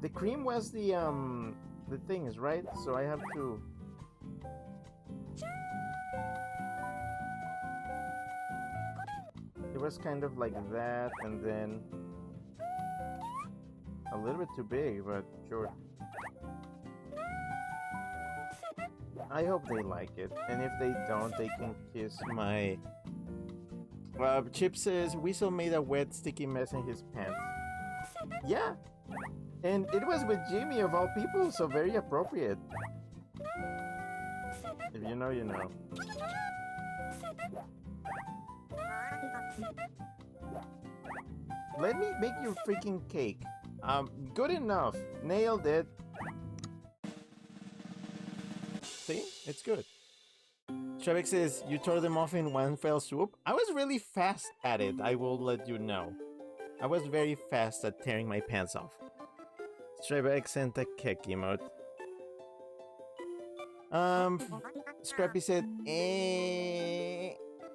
The cream was the things, right? So I have to It was kind of like that, and then a little bit too big, but sure. I hope they like it, and if they don't, they can kiss my... Chip says Weasel made a wet, sticky mess in his pants. Yeah, and it was with Jimmy of all people, so very appropriate. If you know, you know. Let me make your freaking cake. Good enough. Nailed it. See? It's good. Trebek says, you tore them off in one fell swoop? I was really fast at it, I will let you know. I was very fast at tearing my pants off. Trebek sent a kick emote. Scrappy said, eh.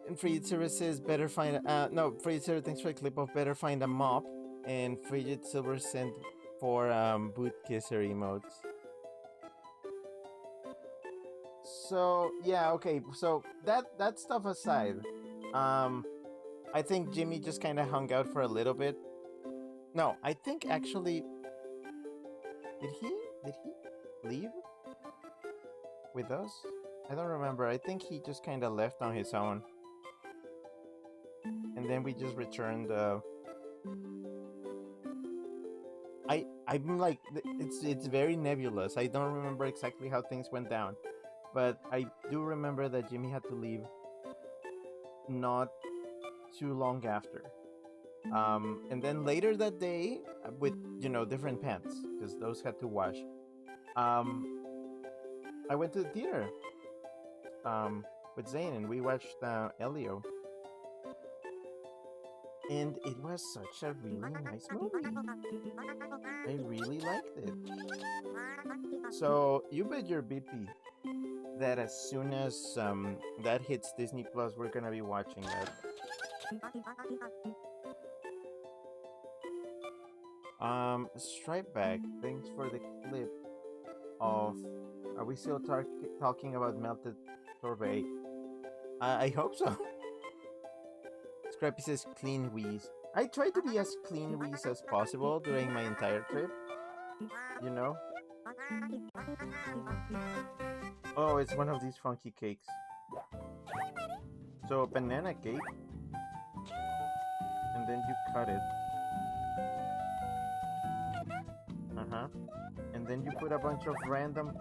And Frigid Silver says, better find no, Frigid Silver, thanks for the clip of better find a mop. And Frigid Silver sent for boot kisser emotes. So yeah, okay. So that stuff aside, I think Jimmy just kind of hung out for a little bit. No, I think actually, did he leave with us? I don't remember. I think he just kind of left on his own, and then we just returned. I'm like, it's very nebulous. I don't remember exactly how things went down. But I do remember that Jimmy had to leave not too long after. And then later that day, with, different pants, because those had to wash, I went to the theater with Zane, and we watched Elio. And it was such a really nice movie. I really liked it. So, you bet your BP that as soon as that hits Disney Plus, we're gonna be watching that. Stripeback, thanks for the clip of... Are we still talking about melted sorbet? I hope so. Scrappy says clean wheeze. I try to be as clean wheeze as possible during my entire trip. You know? Oh, it's one of these funky cakes. So, banana cake. And then you cut it. Uh-huh. And then you put a bunch of random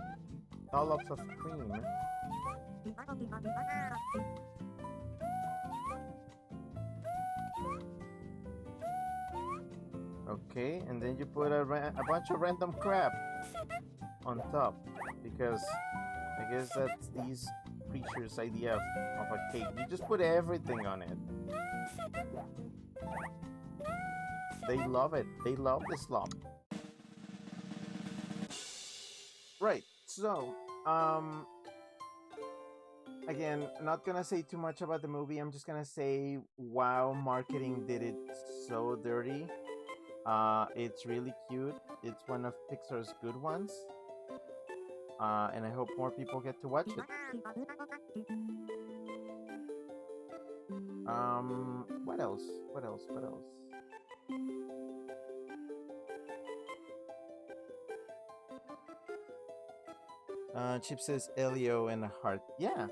dollops of cream. Okay, and then you put a bunch of random crap on top. Because I guess that's these creatures' idea of a cake. You just put everything on it. They love it. They love the slop. Right, so, again, not gonna say too much about the movie. I'm just gonna say, wow, marketing did it so dirty. It's really cute. It's one of Pixar's good ones. And I hope more people get to watch it. What else? What else? What else? Chip says Elio and a heart. Yeah,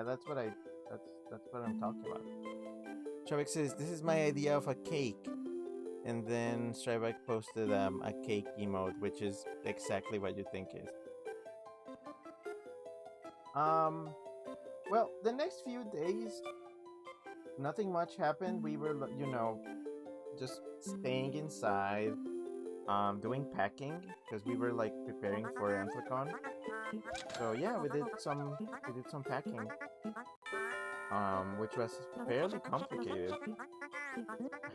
that's what I'm talking about. Shavik says this is my idea of a cake, and then Strybek posted a cake emote, which is exactly what you think is. Well, the next few days, nothing much happened. We were, just staying inside, doing packing because we were like preparing for Anthrocon. So yeah, we did some packing, which was fairly complicated.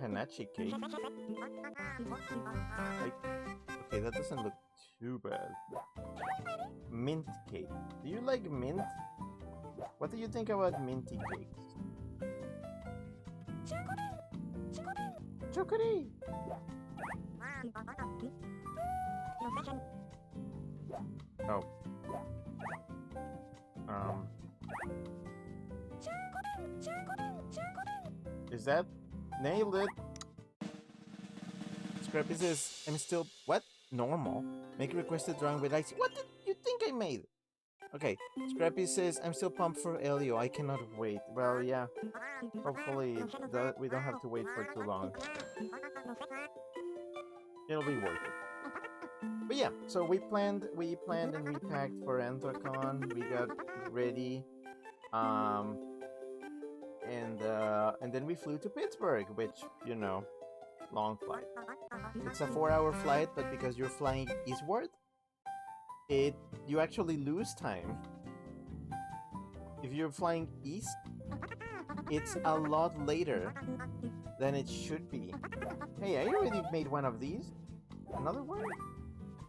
Hanachi cake. Okay, that doesn't look too bad. Mint cake. Do you like mint? What do you think about minty cakes? Chocolate! Oh. Is that? Nailed it! Scrappy says, I'm still... What? Normal? Make requested drawing with ice. What did you think I made? Okay, Scrappy says, I'm still pumped for Elio. I cannot wait. Well, yeah. Hopefully, we don't have to wait for too long. It'll be worth it. But yeah, so we planned and we packed for Anthrocon. We got ready. And then we flew to Pittsburgh, which, long flight. It's a 4-hour flight, but because you're flying eastward, you actually lose time. If you're flying east, it's a lot later than it should be. Hey, I already made one of these. Another one?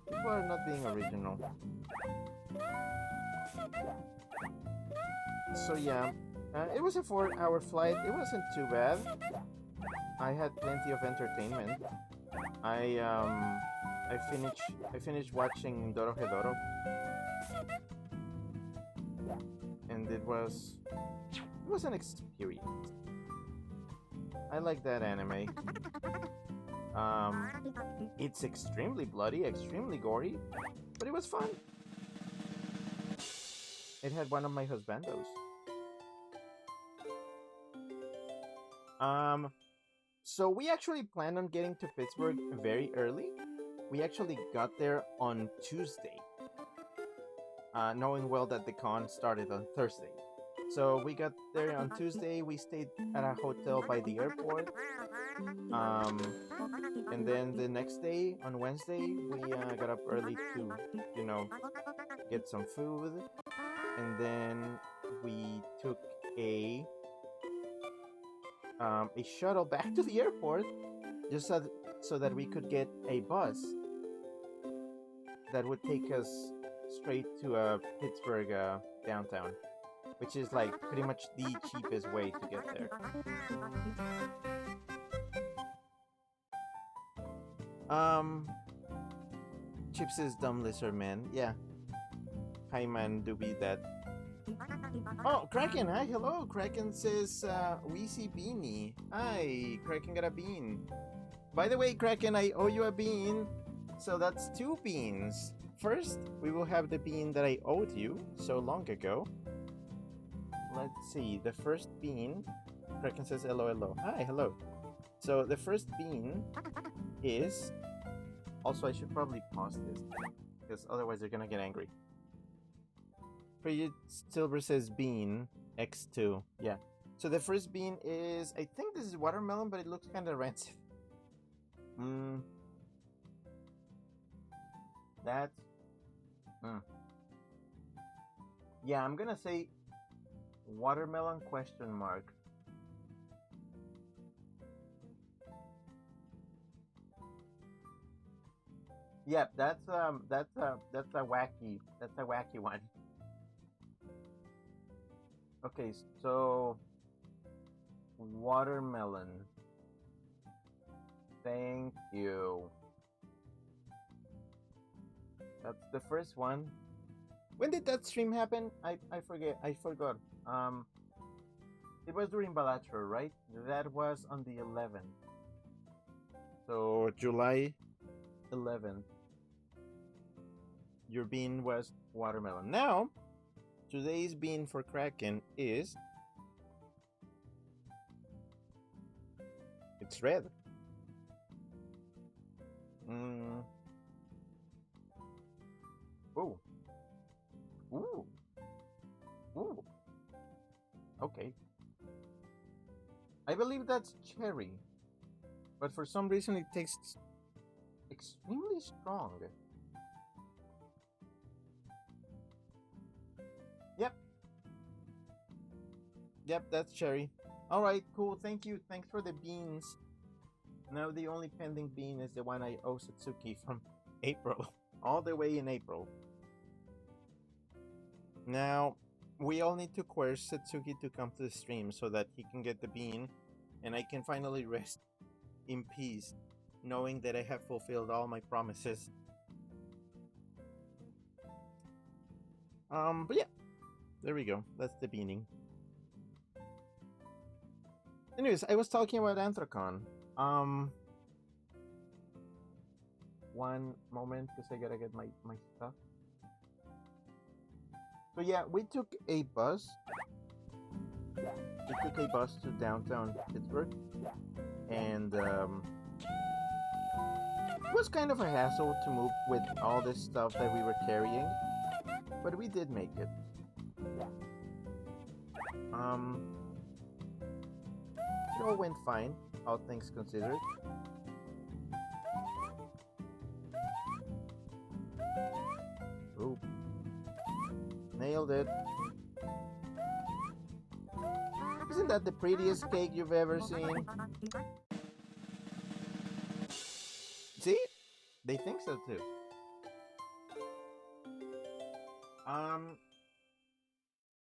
People are not being original. So yeah, it was a 4-hour flight. It wasn't too bad. I had plenty of entertainment. I finished watching Dorohedoro, and it was an experience. I like that anime. It's extremely bloody, extremely gory, but it was fun. It had one of my husbandos. So we actually planned on getting to Pittsburgh very early. We actually got there on Tuesday, knowing well that the con started on Thursday. So we got there on Tuesday. We stayed at a hotel by the airport. And then the next day, on Wednesday, we got up early to, get some food. And then we took a shuttle back to the airport, just so that we could get a bus that would take us straight to Pittsburgh downtown, which is like pretty much the cheapest way to get there. Chips is dumb lizard man. Yeah. Hi man, do be that. Oh, Kraken, hi, hello. Kraken says, we see Beanie. Hi, Kraken got a bean. By the way, Kraken, I owe you a bean. So that's 2 beans. First, we will have the bean that I owed you so long ago. Let's see, the first bean. Kraken says hello, hello. Hi, hello. So the first bean is... Also, I should probably pause this, because otherwise they're gonna get angry. Frigid Silver says bean, X2. Yeah. So the first bean is... I think this is watermelon, but it looks kind of rancid. That's... Yeah, I'm gonna say watermelon question mark. Yep, that's a wacky one. Okay, so watermelon. Thank you. That's the first one. When did that stream happen? I forgot. It was during Balatro, right? That was on the 11th. So July 11th. Your bean was watermelon. Now, today's bean for Kraken is... It's red. Ooh. Ooh. Ooh. Okay. I believe that's cherry. But for some reason it tastes extremely strong. Yep. Yep, that's cherry. Alright, cool. Thank you. Thanks for the beans. Now the only pending bean is the one I owe Satsuki from April. All the way in April. Now, we all need to coerce Satsuki to come to the stream so that he can get the bean and I can finally rest in peace, knowing that I have fulfilled all my promises. But yeah, there we go. That's the beaning. Anyways, I was talking about Anthrocon. One moment, because I gotta get my stuff. So yeah, we took a bus. We took a bus to downtown Pittsburgh, and it was kind of a hassle to move with all this stuff that we were carrying, but we did make it. It all went fine, all things considered. Ooh. Nailed it. Isn't that the prettiest cake you've ever seen? See? They think so too.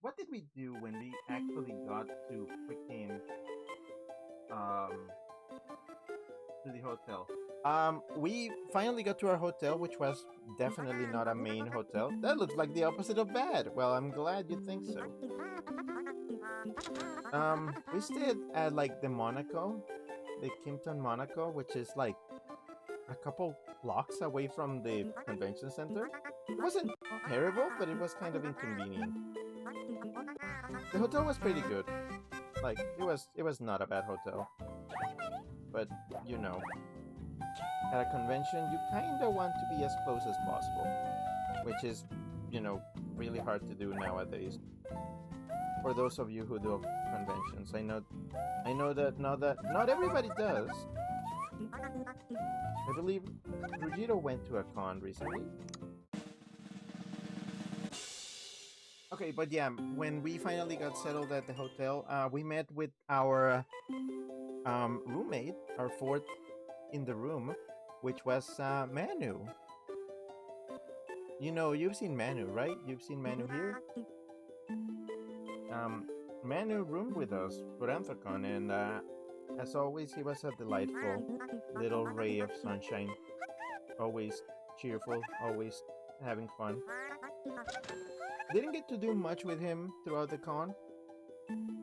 What did we do when we actually got to freaking to the hotel? We finally got to our hotel, which was definitely not a main hotel. That looks like the opposite of bad. Well, I'm glad you think so. We stayed at like the Monaco, the Kimpton Monaco, which is like a couple blocks away from the convention center. It wasn't terrible, but it was kind of inconvenient. The hotel was pretty good. Like it was not a bad hotel. But you know, at a convention you kinda want to be as close as possible. Which is, you know, really hard to do nowadays. For those of you who do conventions. I know that not everybody does. I believe Rugito went to a con recently. Okay, but yeah, when we finally got settled at the hotel, we met with our roommate, our fourth in the room, which was Manu. You know, you've seen Manu, right? You've seen Manu here? Manu roomed with us for Anthrocon, and as always, he was a delightful little ray of sunshine. Always cheerful, always having fun. Didn't get to do much with him throughout the con,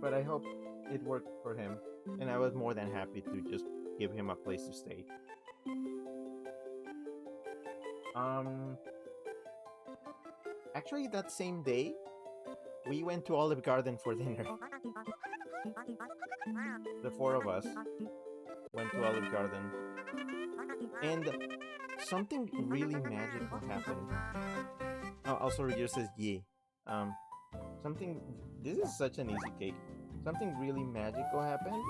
but I hope it worked for him, and I was more than happy to just give him a place to stay. Um, Actually, that same day, we went to Olive Garden for dinner. The four of us went to Olive Garden, and something really magical happened. Oh, also, Roger says, yeah. Um, something. This is such an easy cake. Something really magical happened.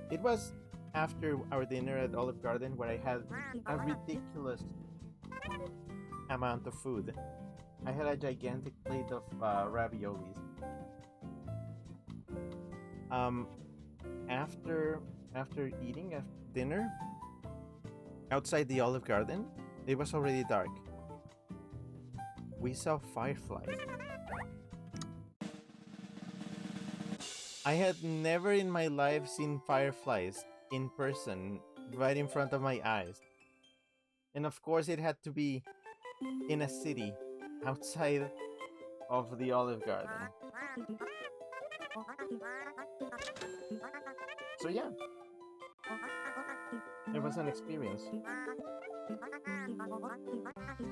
It was after our dinner at Olive Garden where I had a ridiculous amount of food. I had a gigantic plate of raviolis. Um, after eating after dinner, outside the Olive Garden, it was already dark. We saw fireflies. I had never in my life seen fireflies in person, right in front of my eyes. And of course, it had to be in a city outside of the Olive Garden. So yeah, it was an experience.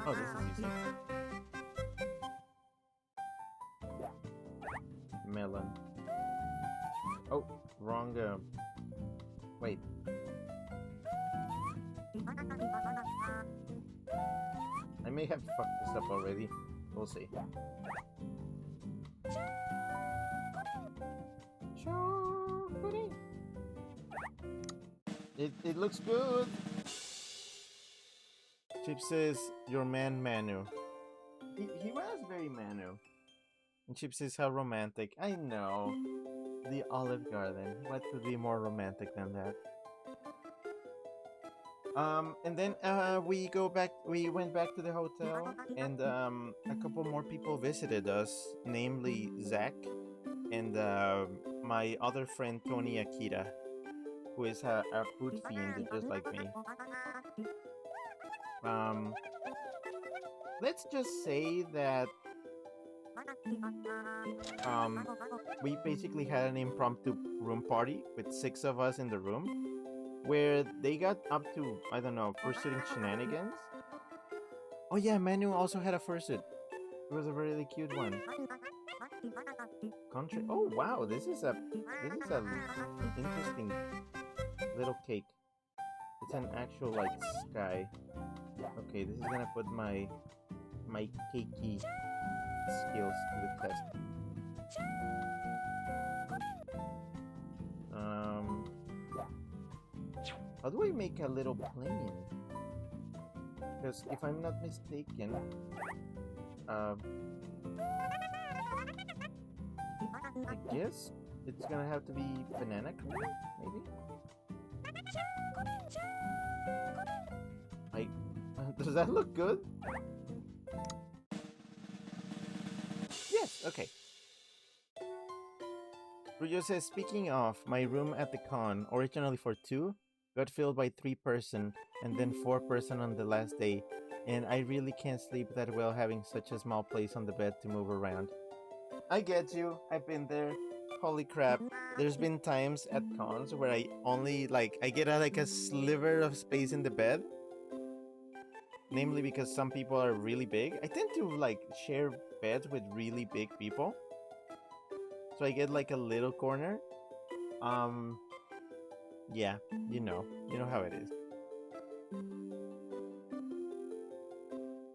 Oh, this is easy. Melon. Oh, wrong. Wait. I may have fucked this up already. We'll see. It looks good. Chip says, your man Manu. He was very Manu. And Chip says, how romantic. I know. The Olive Garden. What could be more romantic than that? And then we went back to the hotel, and a couple more people visited us, namely Zach and my other friend Tony Akira, who is a food fiend just like me. Let's just say that we basically had an impromptu room party with 6 of us in the room, where they got up to, I don't know, fursuiting shenanigans. Oh yeah, Manu also had a fursuit. It was a really cute one. Country. Oh wow, this is a interesting little cake. It's an actual like sky. Okay, this is gonna put my cakey skills to the test. How do I make a little plane? Because if I'm not mistaken, I guess it's gonna have to be banana cream, maybe? Does that look good? Yes, okay. Rujo says, speaking of, my room at the con, originally for 2, got filled by 3 person, and then 4 person on the last day, and I really can't sleep that well having such a small place on the bed to move around. I get you, I've been there. Holy crap, there's been times at cons where I only, I get a sliver of space in the bed. Namely because some people are really big. I tend to, share beds with really big people. So I get, a little corner. Yeah, you know how it is.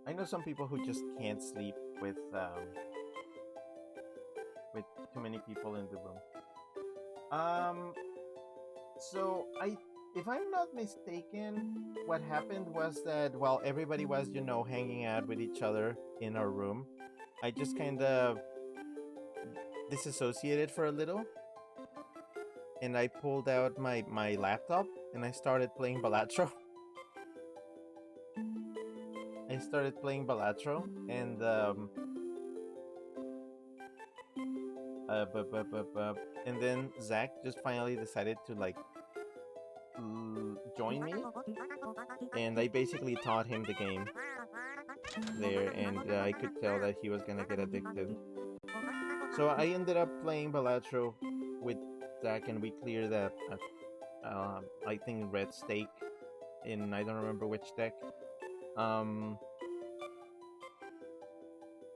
I know some people who just can't sleep with too many people in the room. So if I'm not mistaken, what happened was that while everybody was, hanging out with each other in our room, I just kind of disassociated for a little. And I pulled out my laptop and I started playing Balatro. And and then Zach just finally decided to join me, and I basically taught him the game. there, and I could tell that he was gonna get addicted. So I ended up playing Balatro with Zach, and we cleared that. I think red stake in I don't remember which deck. Um,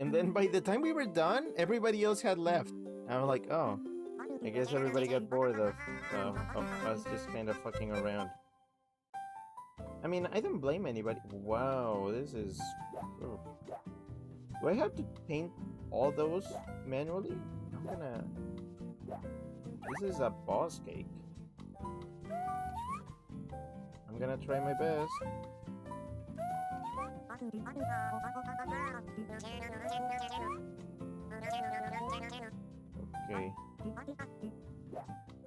and then by the time we were done, everybody else had left. I was like, oh, I guess everybody got bored of us just kind of fucking around. I mean, I don't blame anybody. Wow, this is... Oh. Do I have to paint all those manually? I'm gonna... This is a boss cake. I'm gonna try my best. Okay.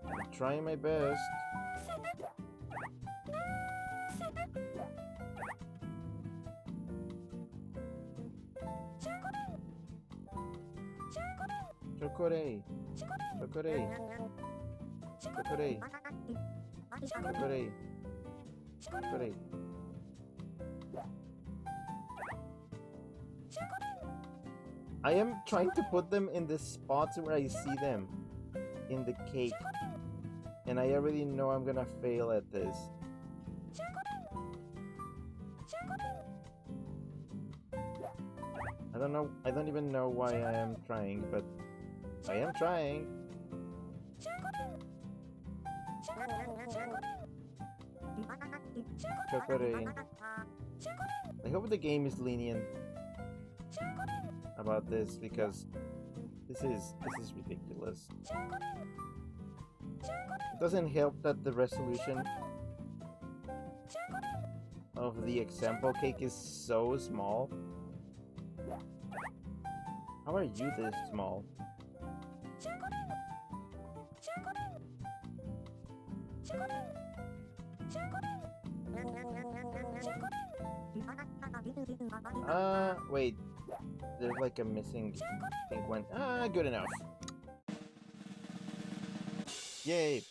I'm trying my best. Chocolate. Chocolate. Chocolate. Chocolate. Chocolate. I am trying to put them in the spots where I see them in the cake, and I already know I'm gonna fail at this. I don't know. I don't even know why I am trying, but I am trying. Chocolate. I hope the game is lenient about this, because this is ridiculous. It doesn't help that the resolution of the example cake is so small. How are you this small? Wait. There's like a missing pink one. Good enough. Yay.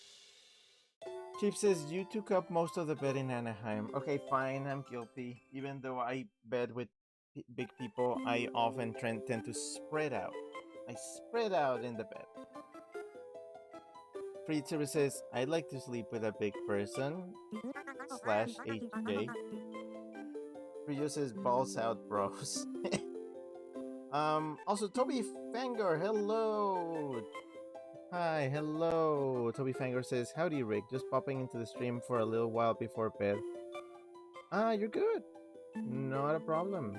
Chief says, you took up most of the bed in Anaheim. Okay, fine, I'm guilty. Even though I bed with big people, I often tend to spread out. I spread out in the bed. Friedzer says, I'd like to sleep with a big person. / HJ. Friedzer says, balls out, bros. Also, Toby Fangor, hello! Hi, hello! Toby Fangor says, howdy, Rick. Just popping into the stream for a little while before bed. You're good. Not a problem.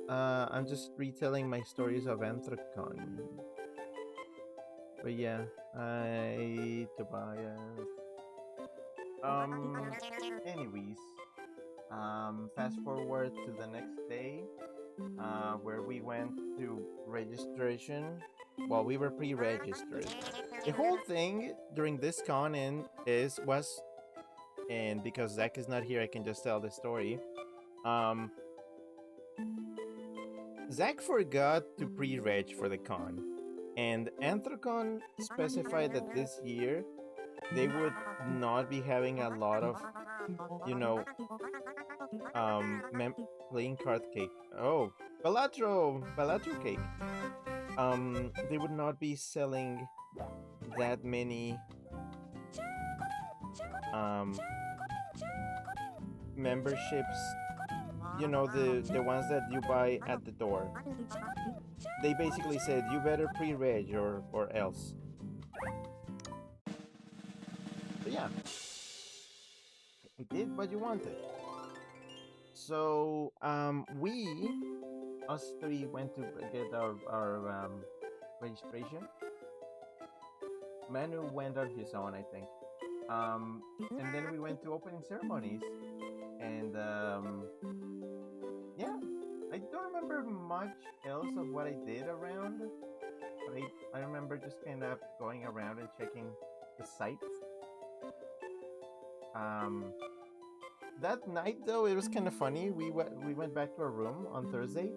I'm just retelling my stories of Anthrocon. But yeah, Tobias. Anyways. Fast forward to the next day, where we went to registration. Well, we were pre-registered. The whole thing during this con was, and because Zach is not here, I can just tell the story. Zach forgot to pre-reg for the con, and Anthrocon specified that this year they would not be having a lot of, playing card cake. Oh, Balatro cake. They would not be selling that many memberships. The ones that you buy at the door. They basically said you better pre-reg or else. But yeah, I did what you wanted. So us three went to get our registration. Manu went on his own, I think. And then we went to opening ceremonies, and yeah, I don't remember much else of what I did around, but I remember just kind of going around and checking the sites. That night though, it was kind of funny. We went back to our room on Thursday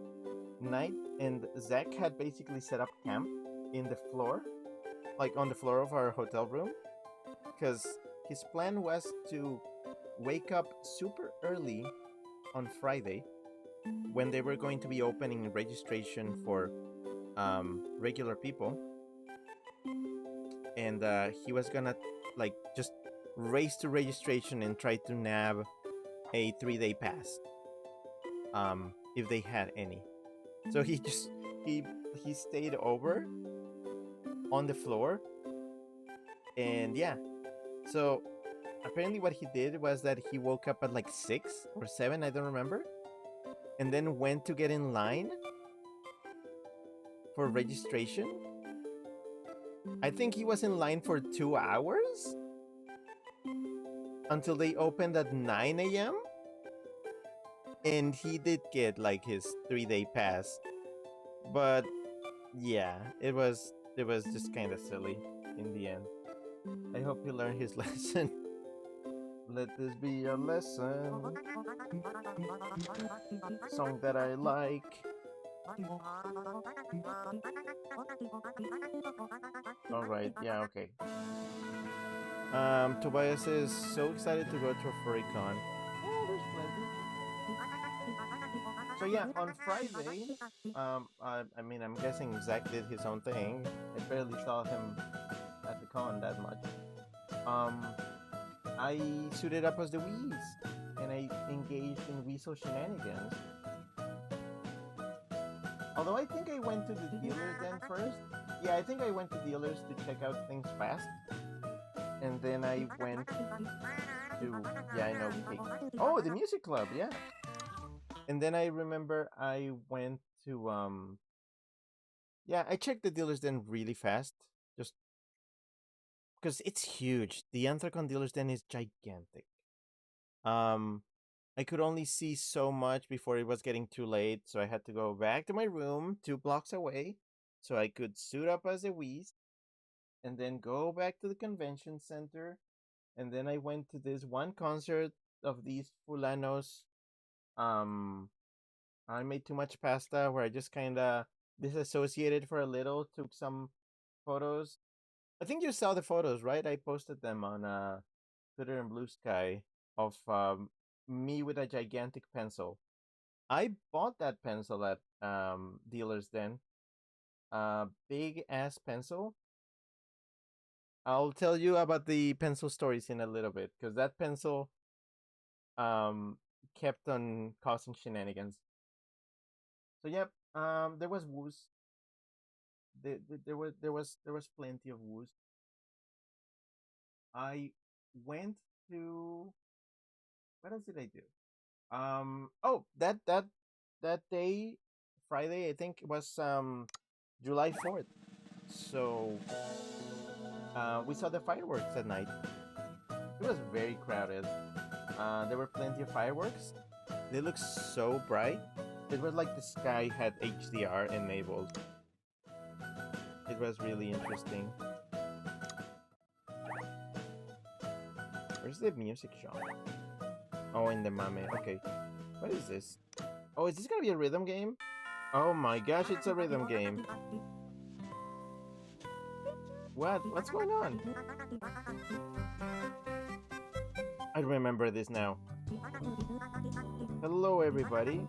night, and Zach had basically set up camp in the floor, like on the floor of our hotel room, because his plan was to wake up super early on Friday when they were going to be opening registration for regular people, and he was gonna like just race to registration and try to nab a 3-day pass, if they had any. So he he stayed over on the floor, and yeah. So apparently, what he did was that he woke up at like 6 or 7, I don't remember, and then went to get in line for registration. I think he was in line for 2 hours until they opened at 9 a.m. And he did get like his 3-day pass. But yeah, it was just kind of silly in the end. I hope he learned his lesson. Let this be a lesson. Song that I like. Alright, yeah, okay. Tobias is so excited to go to a furry con. Oh, there's plenty. So yeah, on Friday, I mean, I'm guessing Zach did his own thing. I barely saw him at the con that much. I suited up as the Wheeze, and I engaged in Weasel shenanigans. Although I think I went to the dealer then first. Yeah, I think I went to dealers to check out things fast. And then I went to, yeah, I know. Oh, the music club, yeah. And then I remember I went to, yeah, I checked the dealers den really fast. Just because it's huge. The Anthracon dealers den is gigantic. I could only see so much before it was getting too late, so I had to go back to my room 2 blocks away so I could suit up as a Wheeze, and then go back to the convention center. And then I went to this one concert of these fulanos. I made too much pasta where I just kind of disassociated for a little, took some photos. I think you saw the photos, right? I posted them on Twitter and Blue Sky of me with a gigantic pencil. I bought that pencil at dealers den. Big ass pencil. I'll tell you about the pencil stories in a little bit, because that pencil kept on causing shenanigans. So yep, there was woos. There was plenty of woos. I went to, what else did I do? Oh, that day, Friday, I think it was July 4th. So we saw the fireworks at night. It was very crowded. There were plenty of fireworks. They looked so bright. It was like the sky had HDR enabled. It was really interesting. Where's the music shop? Oh, in the Mame. Okay. What is this? Oh, is this gonna be a rhythm game? Oh my gosh, it's a rhythm game. What? What's going on? I remember this now. Hello, everybody.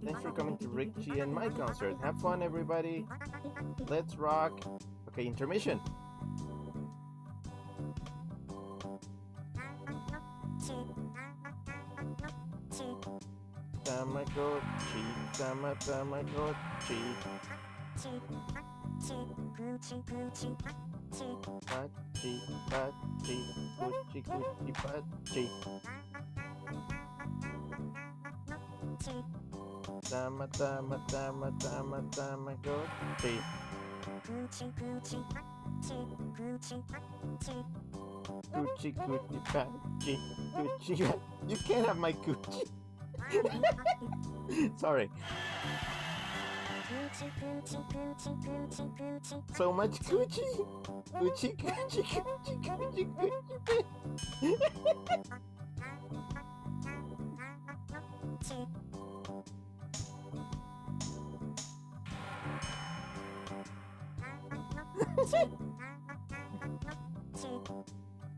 Thanks for coming to Rick G and my concert. Have fun, everybody. Let's rock. Okay, intermission. Tamagotchi, Tamagotchi. Pachi, pachi, Gucci, Gucci, pachi. Tama, tama, tama, tama, Tamagotchi. Gucci, Gucci, pachi, Gucci. You can't have my Gucci. Sorry. So much Gucci. Gucci, Gucci, Gucci, Gucci, Gucci.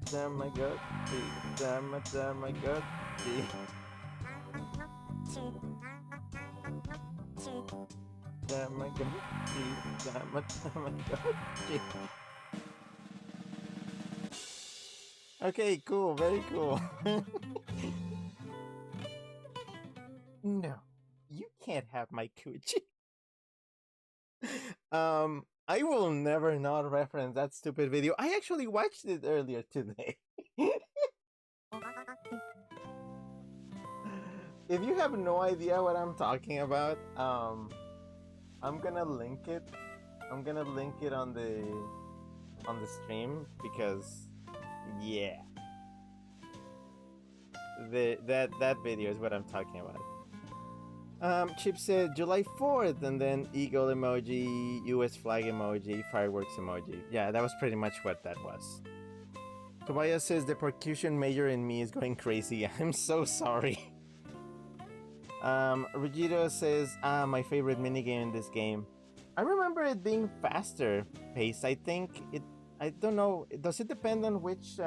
Tamagotchi, Tamagotchi. Tamagotchi, Tamagotchi. Okay, cool, very cool. No, you can't have my coochie. I will never not reference that stupid video. I actually watched it earlier today. If you have no idea what I'm talking about, I'm gonna link it. I'm gonna link it on the stream because yeah, that video is what I'm talking about. Chip said July 4th, and then eagle emoji, US flag emoji, fireworks emoji. Yeah, that was pretty much what that was. Tobias says the percussion major in me is going crazy. I'm so sorry. Ruggiero says, my favorite minigame in this game. I remember it being faster paced. I think it. I don't know. Does it depend on which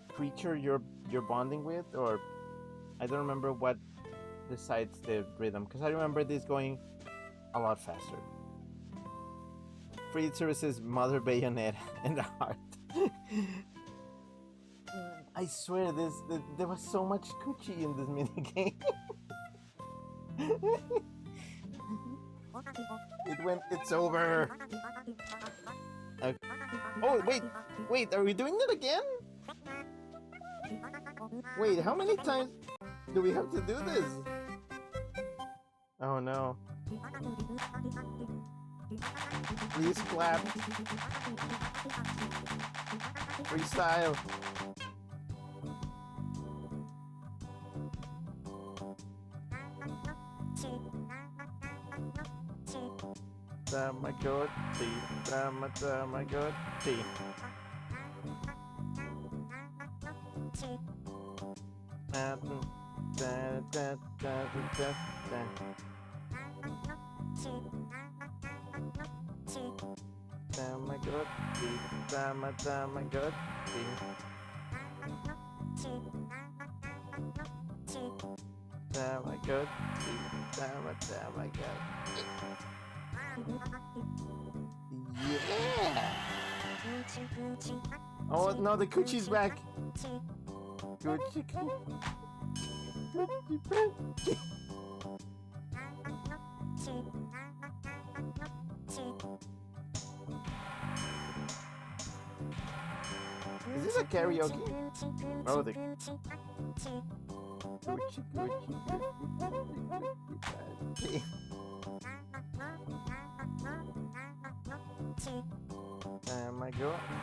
creature you're bonding with, or I don't remember what decides the rhythm, because I remember this going a lot faster. Free services, Mother Bayonet, and the heart. I swear, there was so much coochie in this minigame. It's over. Oh, wait, are we doing it again? Wait, how many times do we have to do this? Oh no. Please clap. Freestyle. Tamagotchi, Tamagotchi. Tamagotchi, Tamagotchi. Tamagotchi, Tamagotchi. Yeah! Oh no, the coochie's back! Coochie, coochie. Is this a karaoke? Oh, the coochie, coochie, coochie.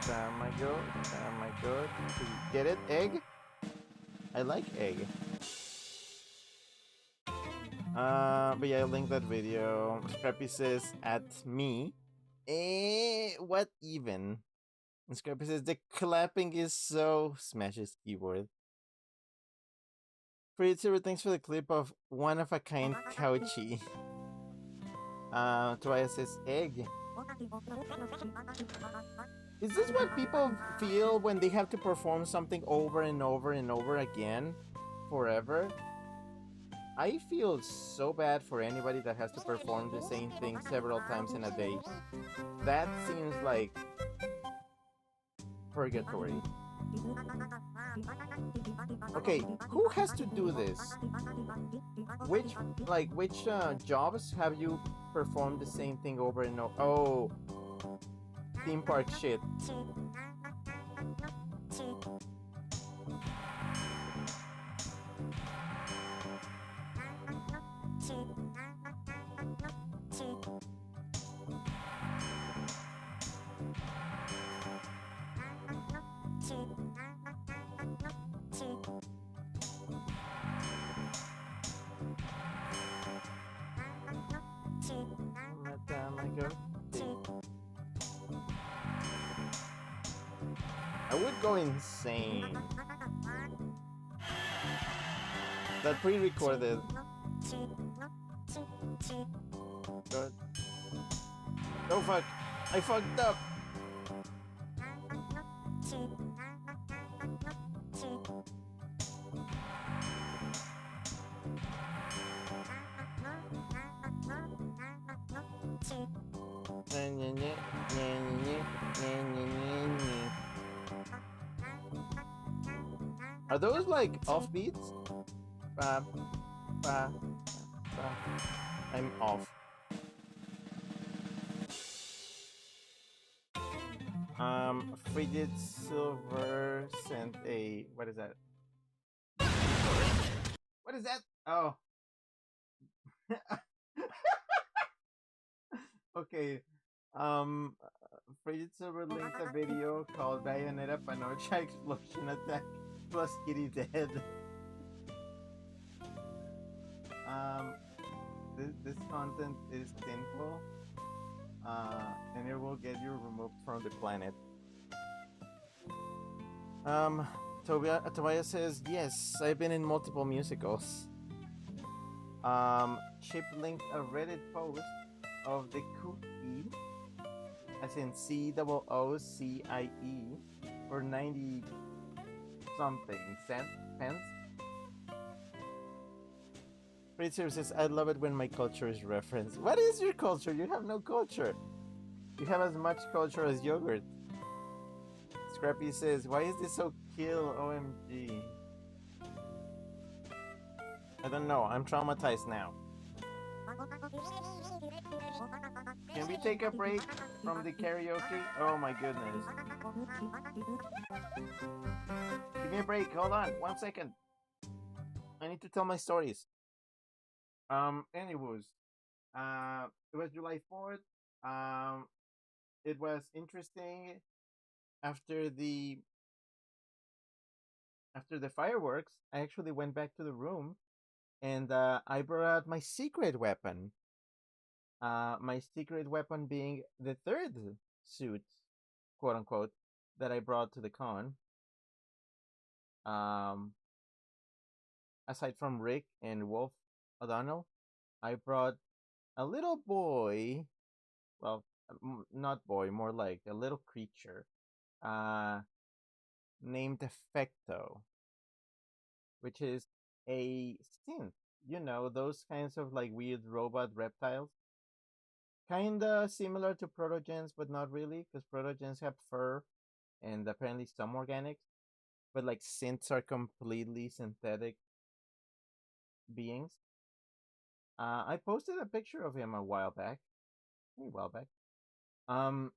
Tamagotchi. Get it? Egg? I like egg. But yeah, I'll link that video. Scrappy says at me. What even? And Scrappy says the clapping is so smashes keyboard. Fritzer, thanks for the clip of one of a kind couchy. Tobias says egg. Is this what people feel when they have to perform something over and over and over again? Forever? I feel so bad for anybody that has to perform the same thing several times in a day. That seems like purgatory. Okay, who has to do this? Which jobs have you performed the same thing over and over? Oh, theme park shit. I would go insane. That pre-recorded. Good. Oh fuck! I fucked up! Are those like offbeats? Ba, ba, ba. I'm off. Frigid Silver sent a, what is that? What is that? Oh. Okay. Um, Frigid Silver linked a video called Bayonetta Panocha Explosion Attack plus Kitty Dead. Um, this content is sinful, and it will get you removed from the planet. Um, Tobias says, yes, I've been in multiple musicals. Chip linked a Reddit post of the cookie, as in COOCIE, for 90 something pence. Pretty says, I love it when my culture is referenced. What is your culture? You have no culture. You have as much culture as yogurt. Scrappy says, why is this so kill? OMG. I don't know. I'm traumatized now. Can we take a break from the karaoke? Oh my goodness. Give me a break. Hold on. 1 second. I need to tell my stories. Anyways, it was July 4th. It was interesting after the fireworks. I actually went back to the room and I brought out my secret weapon. My secret weapon being the third suit, quote unquote, that I brought to the con. Aside from Rick and Wolf O'Donnell, I brought a little boy. Well, not boy, more like a little creature, uh, named Effecto, which is a synth. You know, those kinds of like weird robot reptiles. Kinda similar to protogens, but not really, because protogens have fur and apparently some organics. But like synths are completely synthetic beings. I posted a picture of him a while back. Um,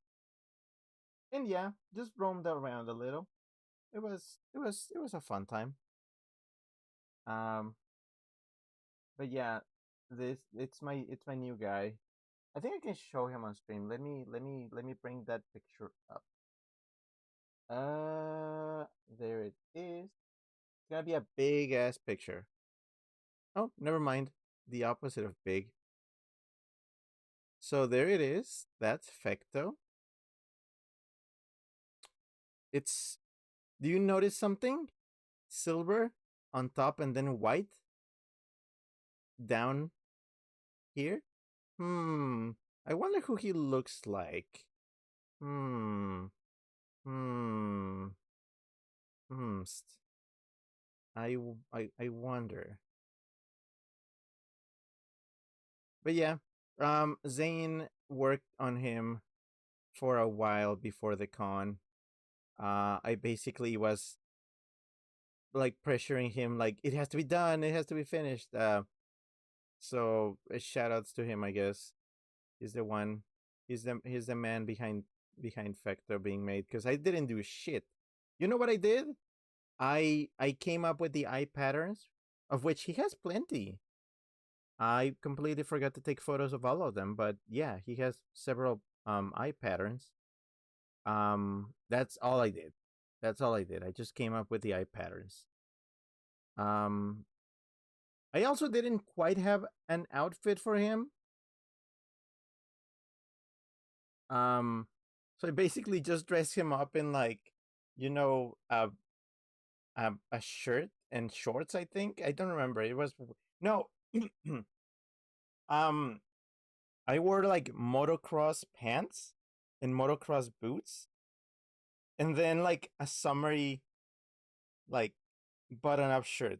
and yeah, just roamed around a little. It was a fun time. Um, but yeah, this it's my new guy. I think I can show him on stream. Let me bring that picture up. There it is. It's gonna be a big ass picture. Oh, never mind. The opposite of big. So there it is. That's Fecto. It's. Do you notice something? Silver on top and then white down here. I wonder who he looks like. Hmm. Hmm. Hmm. I wonder. But yeah, Zane worked on him for a while before the con. I basically was like pressuring him, like it has to be done, it has to be finished. So shout outs to him, I guess. He's the one. He's the man behind Factor being made, because I didn't do shit. You know what I did? I came up with the eye patterns, of which he has plenty. I completely forgot to take photos of all of them, but yeah, he has several eye patterns. That's all I did. That's all I did. I just came up with the eye patterns. Um, I also didn't quite have an outfit for him. Um, so I basically just dressed him up in like, you know, a shirt and shorts. I think I don't remember. It was no. um, I wore like motocross pants and motocross boots, and then like a summery like button-up shirt.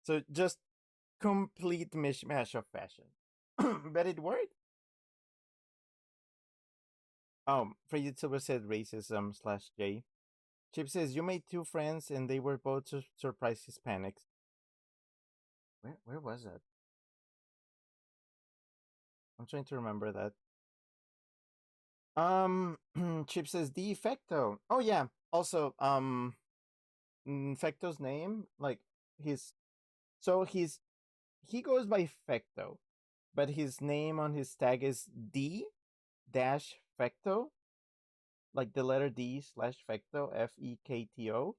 So just complete mishmash of fashion. But it worked. Frigid Silver said racism slash J. Chip says you made two friends and they were both surprised Hispanics. Where was that? I'm trying to remember that. Chip says de facto. Oh yeah. Also, Fecto's name, like his, so he goes by Fecto, but his name on his tag is D dash Fecto, like the letter D slash Fecto, Fekto.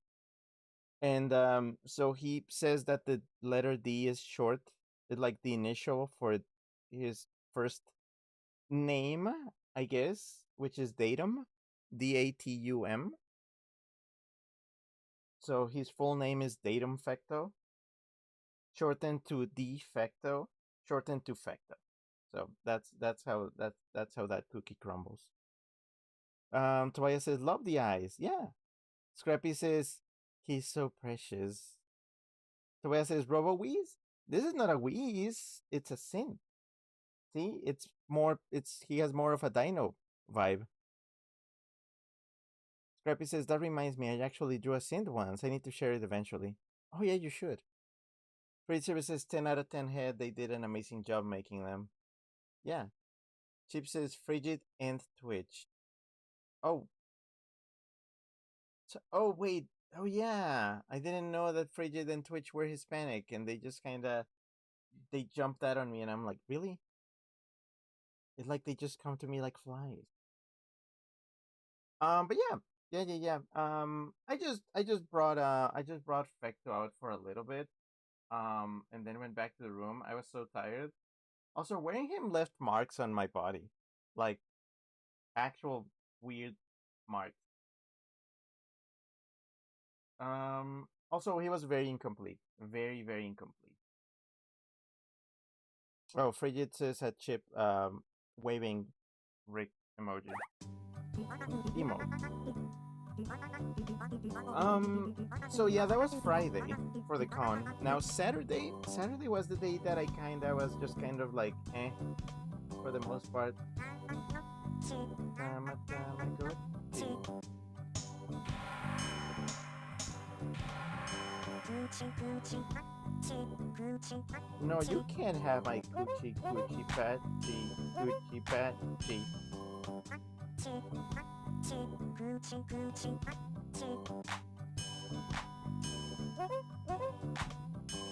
And so he says that the letter D is short, like the initial for his first name, I guess, which is Datum, Datum. So his full name is Datum Fecto, shortened to de facto, shortened to Fecto. So that's how that cookie crumbles. Tobias says, "Love the eyes." Yeah. Scrappy says, "He's so precious." Tobias says, "Robo wheeze." This is not a wheeze. It's a sin. See, it's more. It's he has more of a dino vibe. Scrappy says, "That reminds me. I actually drew a synth once. I need to share it eventually." Oh yeah, you should. Freight Services 10 out of 10 head. They did an amazing job making them. Yeah. Chip says Frigid and Twitch. Oh. Oh, wait. Oh, yeah. I didn't know that Frigid and Twitch were Hispanic, and they just kind of they jumped that on me, and I'm like, really? It's like they just come to me like flies. But yeah, yeah. I just brought Fecto out for a little bit. And then went back to the room. I was so tired. Also, wearing him left marks on my body, like actual weird marks. Also, he was very incomplete, very incomplete. Oh, Frigid says a chip waving Rick emoji. Emo. So yeah, that was Friday for the con. Now Saturday was the day that I kinda was just kind of like for the most part. No, you can't have my coochie patchy.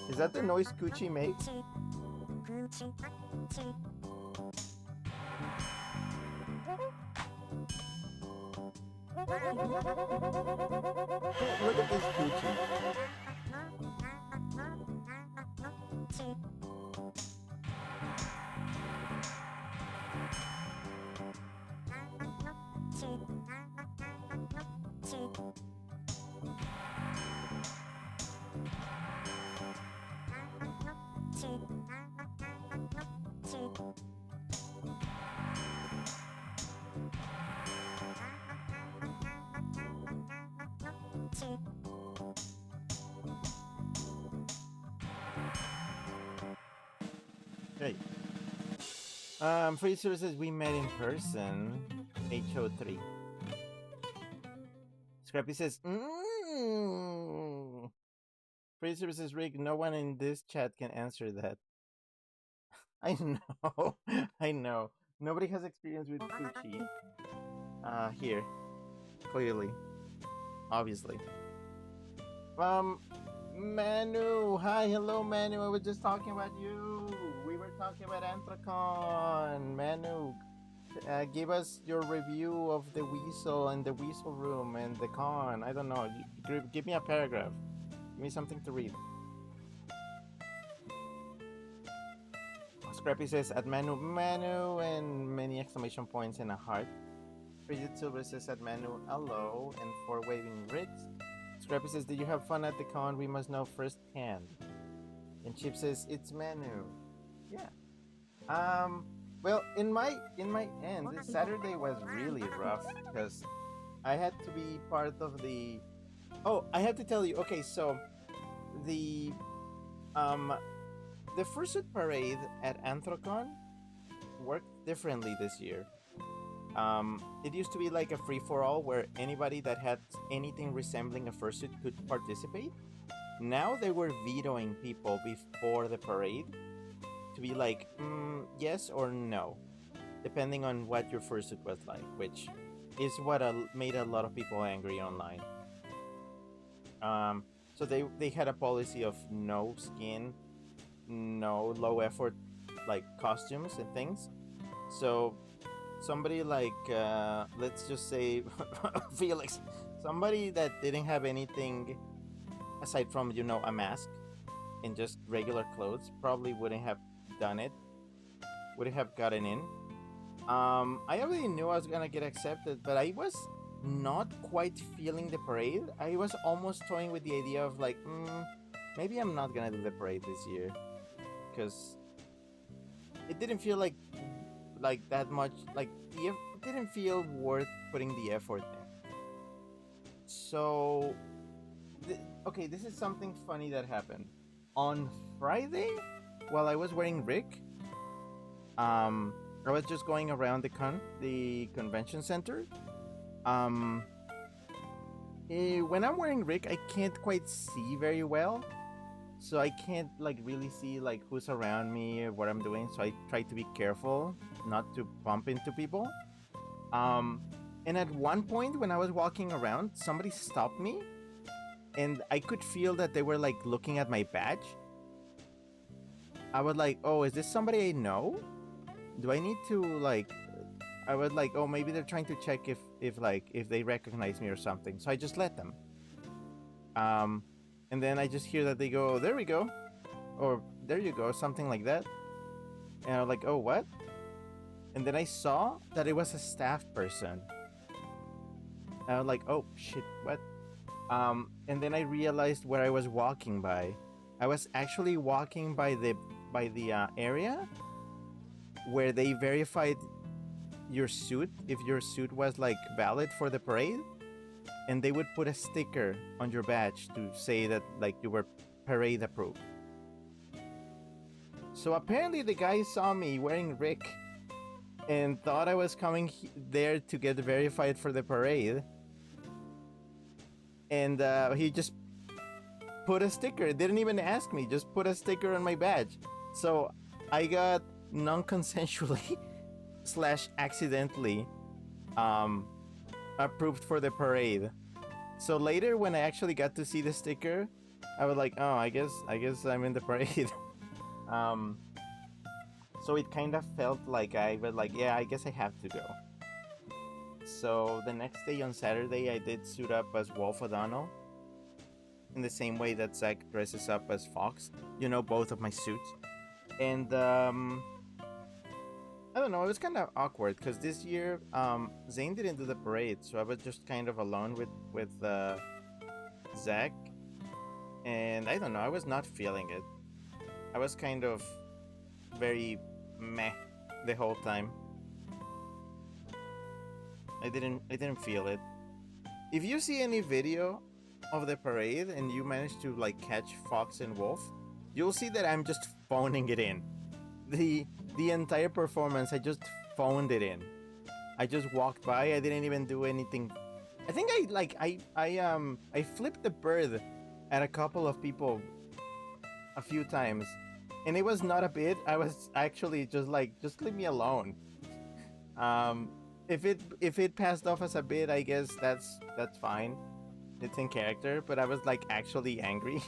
Is that the noise coochie makes? Look at this coochie. Right. Free services we met in person. HO3. Scrappy says, Free services Rick, no one in this chat can answer that. I know. I know. Nobody has experience with coochie. Here. Clearly. Obviously. Manu. Hi, hello, Manu. I was just talking about you. We were talking about Anthrocon. Manu, give us your review of the Weasel and the Weasel Room and the con. I don't know. Give me a paragraph. Give me something to read. Scrappy says at Manu, and many exclamation points and a heart. Frigid Silver says at Manu, hello, and 4 waving Ricks. Scrappy says, did you have fun at the con? We must know firsthand. And Chip says, it's Manu. Yeah. Well, in my end, this Saturday was really rough because I had to be part of the. Oh, I have to tell you. Okay, so the fursuit parade at Anthrocon worked differently this year. It used to be like a free for all where anybody that had anything resembling a fursuit could participate. Now they were vetoing people before the parade to be like, yes or no, depending on what your fursuit was like, which is what made a lot of people angry online. So they had a policy of no skin, no low effort like costumes and things. So somebody like let's just say Felix, somebody that didn't have anything aside from a mask and just regular clothes probably wouldn't have done it, wouldn't have gotten in. I already knew I was gonna get accepted, but I was not quite feeling the parade. I was almost toying with the idea of like, maybe I'm not gonna do the parade this year, because it didn't feel like that much. Like it didn't feel worth putting the effort in. So, okay, this is something funny that happened on Friday while I was wearing Rick. I was just going around the convention center. When I'm wearing Rick, I can't quite see very well, so I can't like really see like who's around me or what I'm doing. So I try to be careful not to bump into people. And at one point when I was walking around, somebody stopped me, and I could feel that they were like looking at my badge. I was like, "Oh, is this somebody I know? Do I need to like?" I was like, "Oh, maybe they're trying to check if they recognize me or something." So I just let them. And then I just hear that they go, "Oh, there we go," or "There you go," something like that. And I was like, "Oh, what?" And then I saw that it was a staff person. I was like, "Oh shit, what?" And then I realized where I was walking by. I was actually walking by the area where they verified your suit, if your suit was like valid for the parade, and they would put a sticker on your badge to say that like you were parade approved. So apparently the guy saw me wearing Rick and thought I was coming there to get verified for the parade, and he just put a sticker. Didn't even ask me, just put a sticker on my badge. So I got non-consensually / accidentally approved for the parade. So later when I actually got to see the sticker, I was like, oh, I guess I'm in the parade. So it kind of felt like I was like, yeah, I guess I have to go. So the next day on Saturday, I did suit up as Wolf O'Donnell in the same way that Zach dresses up as Fox. Both of my suits. And I don't know, it was kind of awkward because this year Zane didn't do the parade, so I was just kind of alone with Zach, and I don't know, I was not feeling it. I was kind of very meh the whole time. I didn't feel it. If you see any video of the parade and you manage to like catch Fox and Wolf, you'll see that I'm just phoning it in. The entire performance, I just phoned it in. I just walked by. I didn't even do anything. I think I flipped the bird at a couple of people a few times, and it was not a bit. I was actually just like, just leave me alone. If it passed off as a bit, I guess that's fine. It's in character, but I was like actually angry.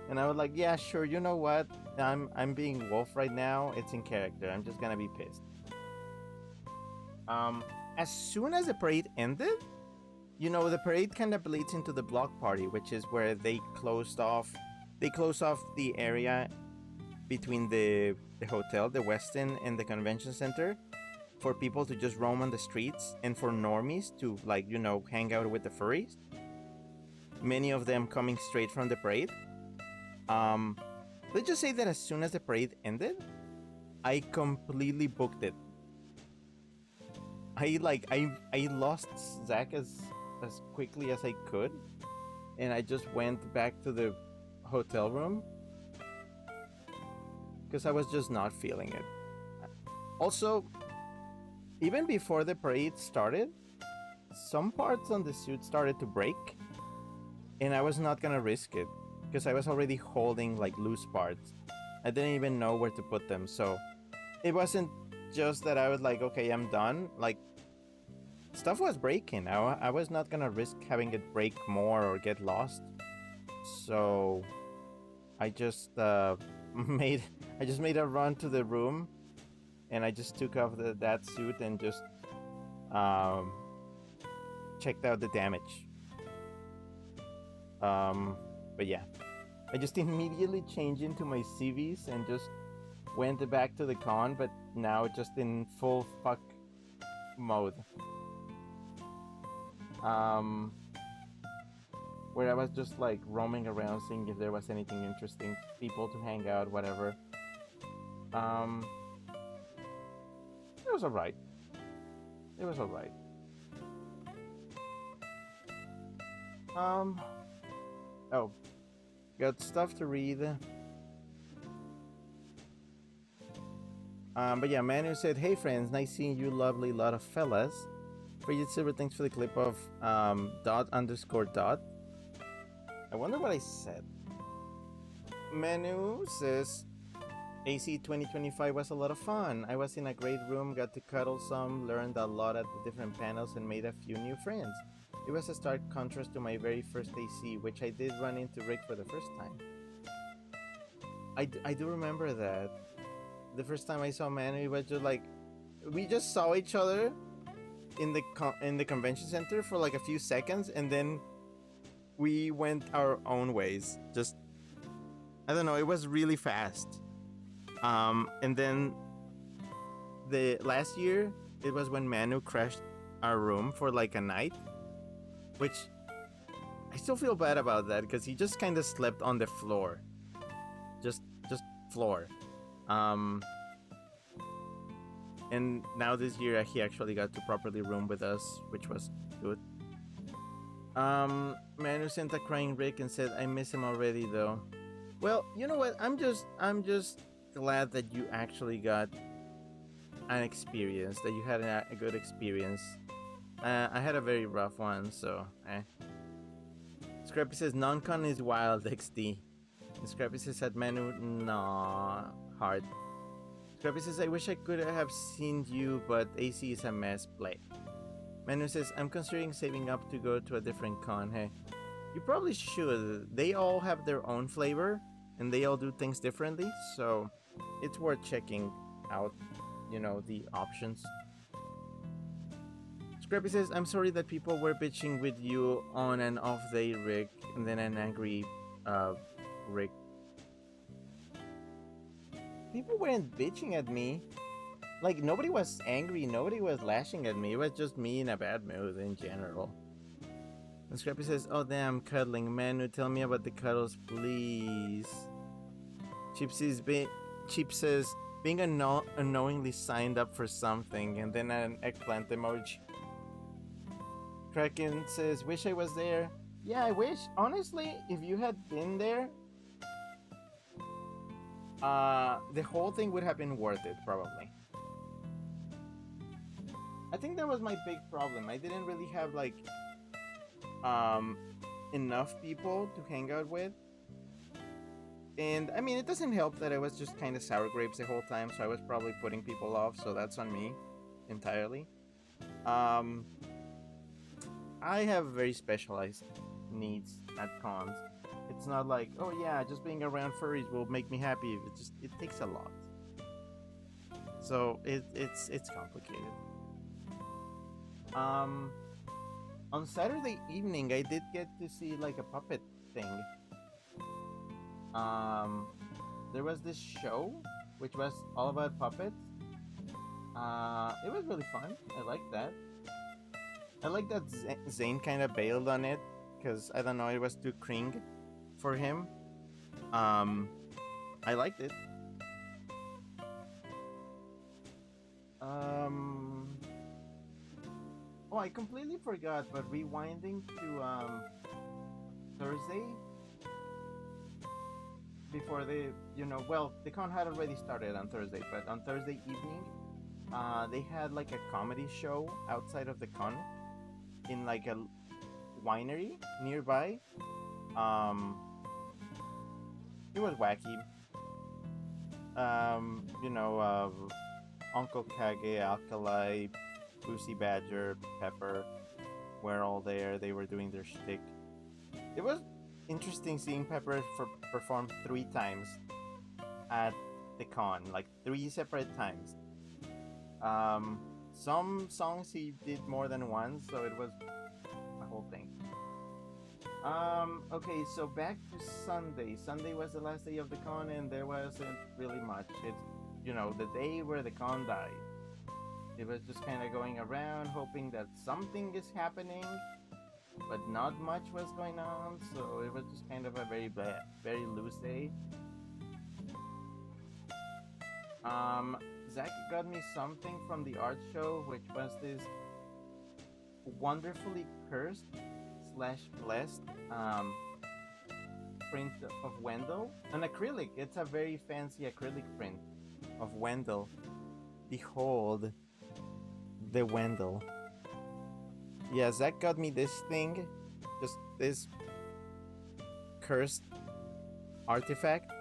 And I was like, yeah, sure, you know what? I'm being Wolf right now. It's in character. I'm just gonna be pissed. As soon as the parade ended, the parade kind of bleeds into the block party, which is where they closed off the area between the hotel, the Westin, and the convention center for people to just roam on the streets and for normies to hang out with the furries. Many of them coming straight from the parade. Let's just say that as soon as the parade ended, I completely booked it. I lost Zach as quickly as I could, and I just went back to the hotel room because I was just not feeling it. Also, even before the parade started, some parts on the suit started to break, and I was not gonna risk it because I was already holding like loose parts. I didn't even know where to put them, so it wasn't just that I was like, okay, I'm done. Like, stuff was breaking. I was not gonna risk having it break more or get lost. So I just made I just made a run to the room, and I just took off that suit and just um, checked out the damage. But yeah, I just immediately changed into my CVs and just went back to the con, but now just in full fuck mode. Um, where I was just like roaming around, seeing if there was anything interesting, people to hang out, whatever. Um, it was alright. It was alright. Oh, got stuff to read. But yeah, Manu said, "Hey friends, nice seeing you, lovely lot of fellas." Frigid Silver, thanks for the clip of dot_dot. I wonder what I said. Manu says, AC 2025 was a lot of fun. I was in a great room, got to cuddle some, learned a lot at the different panels, and made a few new friends. It was a stark contrast to my very first AC, which I did run into Rick for the first time. I do remember that. The first time I saw Manu, it was just like, we just saw each other in the convention center for like a few seconds, and then we went our own ways. Just, I don't know, it was really fast. And then the last year, it was when Manu crashed our room for like a night, which I still feel bad about that because he just kind of slept on the floor, just floor. And now this year he actually got to properly room with us, which was good. Manu sent a crying Rick and said, "I miss him already though." Well, you know what? I'm just glad that you actually got an experience, that you had a good experience. I had a very rough one, so Scrappy says, "Non-con is wild, XD." And Scrappy says, "At Manu, nah, hard." Scrappy says, "I wish I could have seen you, but AC is a mess, play." Manu says, "I'm considering saving up to go to a different con." Hey, you probably should. They all have their own flavor, and they all do things differently, so it's worth checking out, the options. Scrappy says, "I'm sorry that people were bitching with you on an off day, Rick," and then an angry Rick. People weren't bitching at me. Like, nobody was angry, nobody was lashing at me. It was just me in a bad mood in general. And Scrappy says, "Oh damn, cuddling. Manu, tell me about the cuddles, please." Chip says, being unknowingly signed up for something, and then an eggplant emoji. Kraken says, "Wish I was there." Yeah, I wish. Honestly, if you had been there, the whole thing would have been worth it, probably. I think that was my big problem. I didn't really have, like, enough people to hang out with. And, I mean, it doesn't help that I was just kind of sour grapes the whole time, so I was probably putting people off, so that's on me entirely. I have very specialized needs at cons. It's not like, oh yeah, just being around furries will make me happy. It takes a lot. So it's complicated. On Saturday evening, I did get to see like a puppet thing. There was this show which was all about puppets. It was really fun. I like that. I like that Zane kind of bailed on it because I don't know, it was too cring for him. I liked it. Oh, I completely forgot, but rewinding to Thursday before the con had already started on Thursday, but on Thursday evening they had like a comedy show outside of the con in like a winery nearby. Um, it was wacky. You know, Uncle Kage, Alkali, Lucy Badger, Pepper were all there. They were doing their shtick. It was interesting seeing Pepper perform 3 times at the con, like 3 separate times. Um, some songs he did more than once, so it was a whole thing. Okay, so back to Sunday. Sunday was the last day of the con, and there wasn't really much. It's, you know, the day where the con died. It was just kind of going around, hoping that something is happening, but not much was going on, so it was just kind of a very bad, very loose day. Zach got me something from the art show, which was this wonderfully cursed slash blessed print of Wendell. An acrylic. It's a very fancy acrylic print of Wendell. Behold the Wendell. Yeah, Zach got me this thing. Just this cursed artifact.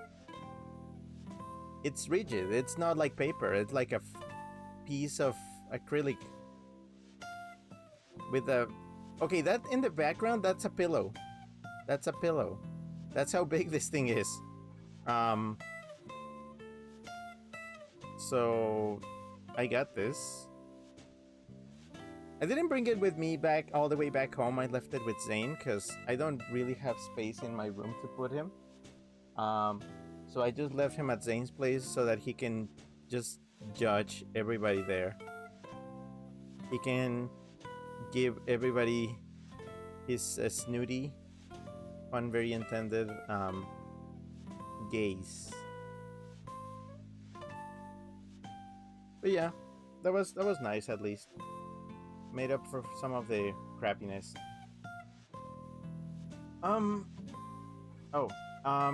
It's rigid. It's not like paper. It's like a piece of acrylic with a... Okay, that in the background, that's a pillow. That's a pillow. That's how big this thing is. So I got this. I didn't bring it with me back all the way back home. I left it with Zane because I don't really have space in my room to put him. So I just left him at Zane's place so that he can just judge everybody there. He can give everybody his snooty, fun, very intended gaze. But yeah, that was nice at least. Made up for some of the crappiness.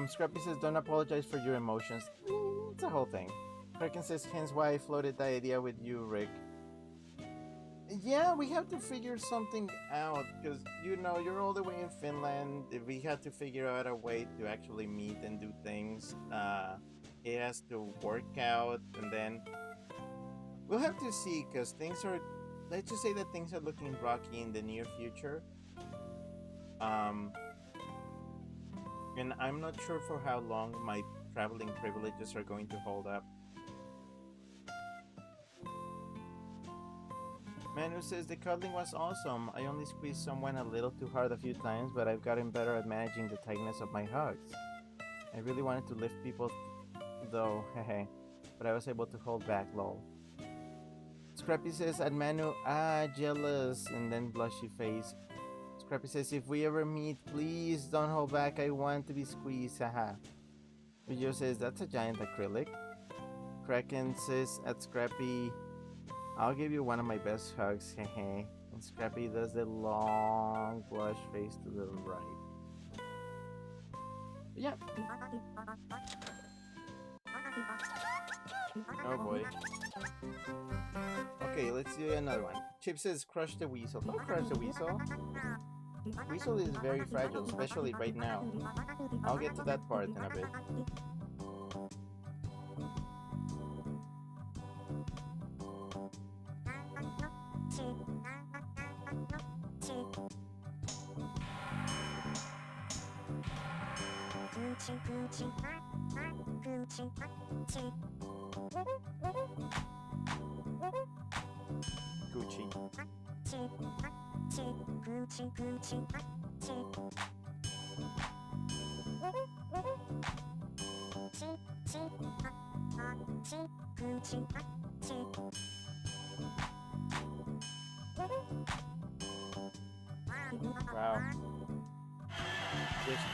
Scrappy says, don't apologize for your emotions. It's a whole thing. Kraken says, hence why I floated the idea with you, Rick. Yeah, we have to figure something out, because, you know, you're all the way in Finland. We have to figure out a way to actually meet and do things. It has to work out, and then we'll have to see, because things are... Let's just say that things are looking rocky in the near future. And I'm not sure for how long my traveling privileges are going to hold up. Manu says, the cuddling was awesome. I only squeezed someone a little too hard a few times, but I've gotten better at managing the tightness of my hugs. I really wanted to lift people though, hehe, but I was able to hold back, lol. Scrappy says, at Manu, jealous, and then blushy face. Scrappy says, if we ever meet, please don't hold back, I want to be squeezed, haha. Video says, that's a giant acrylic. Kraken says, at Scrappy, I'll give you one of my best hugs, hehe. And Scrappy does the long blush face to the right. Yeah. Oh boy. Okay, let's do another one. Chip says, crush the weasel. Don't crush the weasel. Weasel is very fragile, especially right now. I'll get to that part in a bit. Gucci. Wow. Just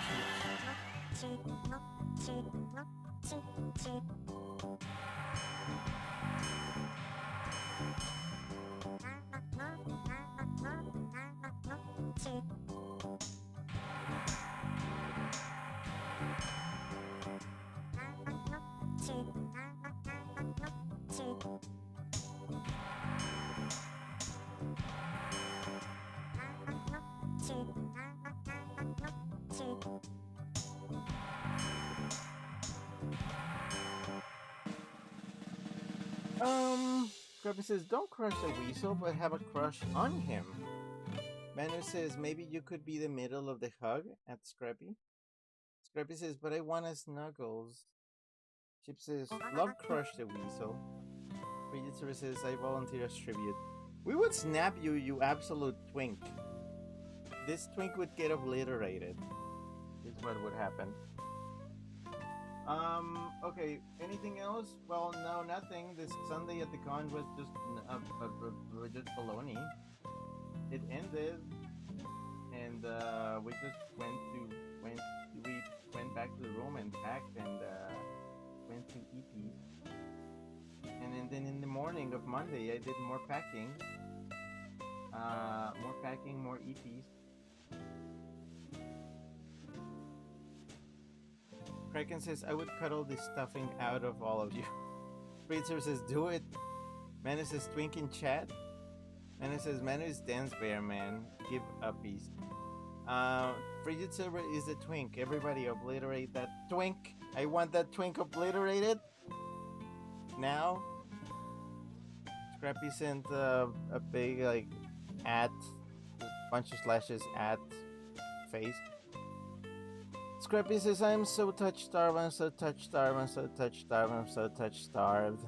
Um, Scrappy says, don't crush the weasel, but have a crush on him. Manu says, maybe you could be the middle of the hug at Scrappy. Scrappy says, but I want a snuggles. Chip says, love crush the weasel. Frigid says, I volunteer as tribute. We would snap you, you absolute twink. This twink would get obliterated. Is what would happen. Okay, anything else? Well, no, nothing. This Sunday at the con was just baloney. It ended, and we just we went back to the room and packed and went to EP. And then in the morning of Monday, I did more packing, more EPs. Kraken says, I would cuddle the stuffing out of all of you. Freezer says, do it. Manu says, twink in chat. Manu says, Manu is dance bear, man. Give uppies. Frigid Silver is a twink. Everybody obliterate that twink. I want that twink obliterated. Now. Scrappy sent a big, like, at, bunch of slashes at face. Scrappy says, I'm so touch-starved, I'm so touch-starved, I'm so touch-starved, I'm so touch-starved.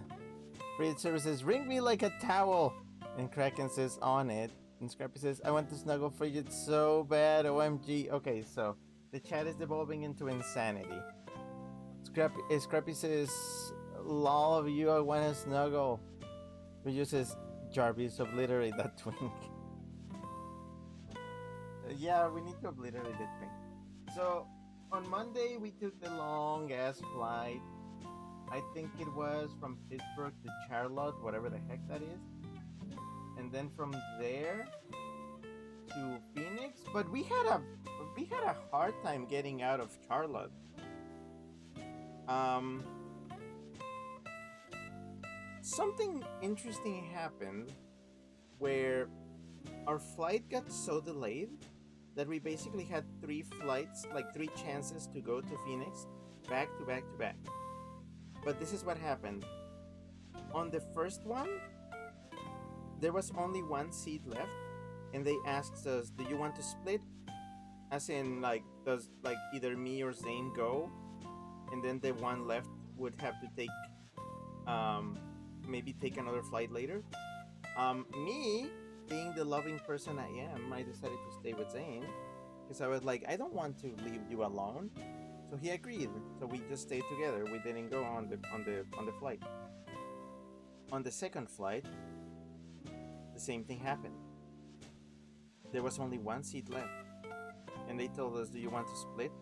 Frigid Silver says, ring me like a towel. And Kraken says, on it. And Scrappy says, I want to snuggle Frigid so bad, OMG. Okay, so the chat is devolving into insanity. Scrappy says, lol of you, I want to snuggle. Frigid says, Jarvis, obliterate that twink. Yeah, we need to obliterate that twink. So, on Monday, we took the long-ass flight. I think it was from Pittsburgh to Charlotte, whatever the heck that is. And then from there to Phoenix. But we had a hard time getting out of Charlotte. Something interesting happened where our flight got so delayed that we basically had 3 flights, like 3 chances to go to Phoenix, back to back to back. But this is what happened. On the first one, there was only 1 seat left, and they asked us, do you want to split? As in, like, does, like, either me or Zane go? And then the one left would have to take, maybe take another flight later. Me, being the loving person I am, I decided to stay with Zane because I was like, I don't want to leave you alone. So he agreed. So we just stayed together. We didn't go on the flight. On the second flight, the same thing happened. There was only 1 seat left, and they told us, "Do you want to split?"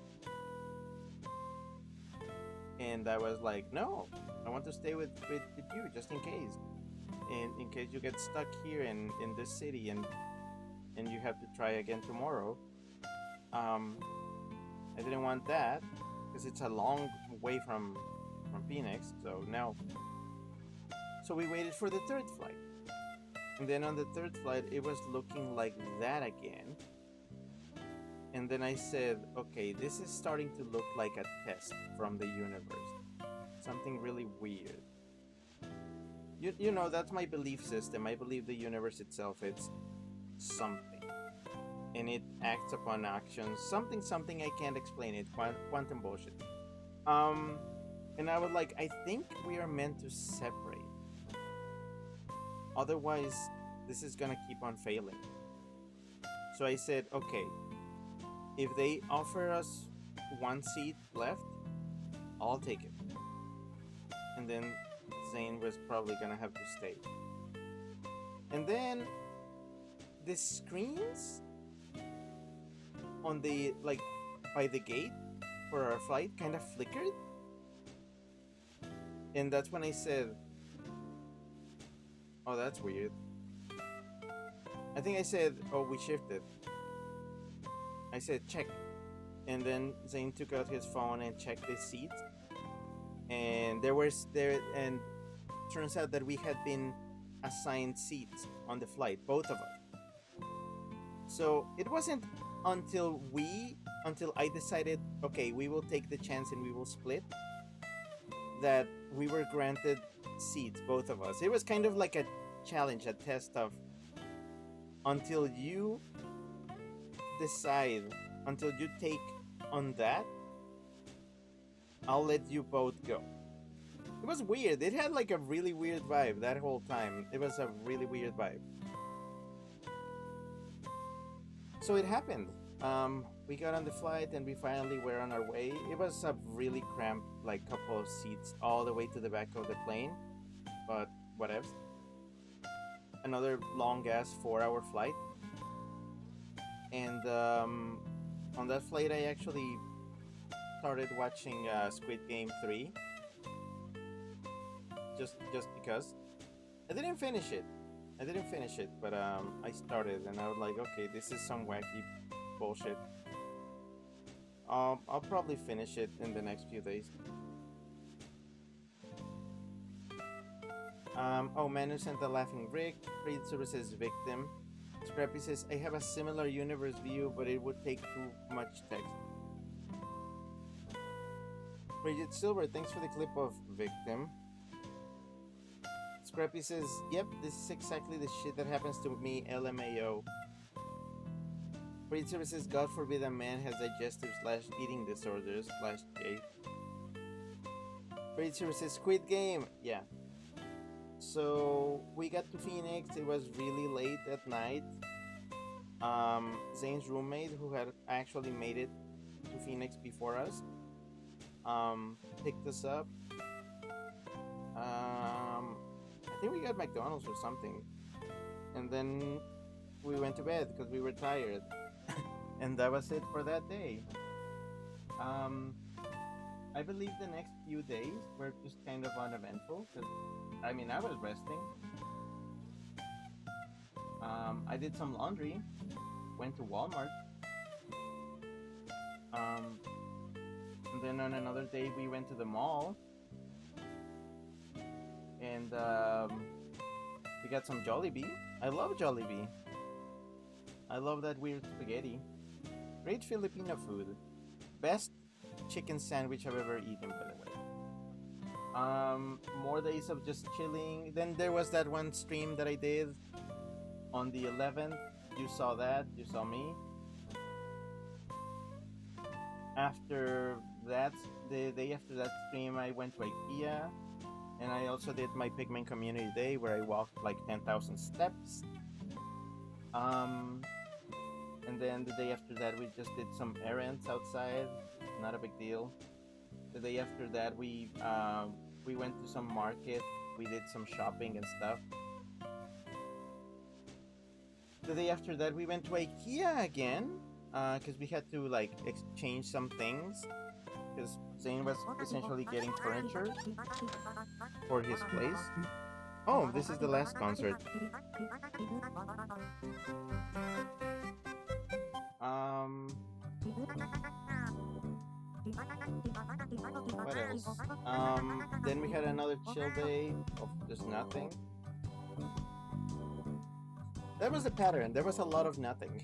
And I was like, "No, I want to stay with you just in case." And in case you get stuck here in this city and you have to try again tomorrow. I didn't want that because it's a long way from Phoenix. So now, so we waited for the third flight, and then on the third flight it was looking like that again. And then I said, okay, this is starting to look like a test from the universe. Something really weird. You know, that's my belief system. I believe the universe itself is something. And it acts upon actions. Something I can't explain it. Quantum bullshit. And I was like, I think we are meant to separate. Otherwise, this is gonna keep on failing. So I said, okay, if they offer us 1 seat left, I'll take it. And then Zane was probably gonna have to stay. And then the screens on the, like, by the gate for our flight kind of flickered. And that's when I said, oh, that's weird. I think I said, oh, we shifted. I said, check. And then Zane took out his phone and checked the seats. And and turns out that we had been assigned seats on the flight, both of us. So it wasn't until I decided, okay, we will take the chance and we will split, that we were granted seats, both of us. It was kind of like a challenge, a test of until you decide, until you take on that, I'll let you both go. It was weird. It had like a really weird vibe that whole time. It was a really weird vibe. So it happened. We got on the flight and we finally were on our way. It was a really cramped, like couple of seats all the way to the back of the plane, but whatever. Another long ass 4 hour flight, and on that flight I actually started watching Squid Game 3 just because. I didn't finish it. But I started and I was like, okay, this is some wacky bullshit. I'll probably finish it in the next few days. Oh, Manu sent a laughing Rick. Read Services Victim. Scrappy says, I have a similar universe view, but it would take too much text. Bridget Silver, thanks for the clip of Victim. Scrappy says, yep, this is exactly the shit that happens to me, LMAO. Bridget Silver says, God forbid a man has digestive / eating disorders / J. Bridget Silver says, Squid Game. Yeah. So we got to Phoenix. It was really late at night. Zane's roommate, who had actually made it to Phoenix before us, picked us up. I think we got McDonald's or something, and then we went to bed because we were tired, and that was it for that day. I believe the next few days were just kind of uneventful because, I mean, I was resting. I did some laundry, went to Walmart, and then on another day we went to the mall, and we got some Jollibee. I love Jollibee. I love that weird spaghetti. Great Filipino food. Best chicken sandwich I've ever eaten, by the way. More days of just chilling. Then there was that one stream that I did on the 11th. You saw that. You saw me. After that, the day after that stream, I went to IKEA. And I also did my Pigman Community Day where I walked like 10,000 steps. And then the day after that, we just did some errands outside. Not a big deal. The day after that, we went to some market. We did some shopping and stuff. The day after that, we went to IKEA again because we had to like exchange some things. Because Zane was essentially getting furniture for his place. Oh, this is the last concert. What else? Then we had another chill day of just nothing. That was the pattern. There was a lot of nothing.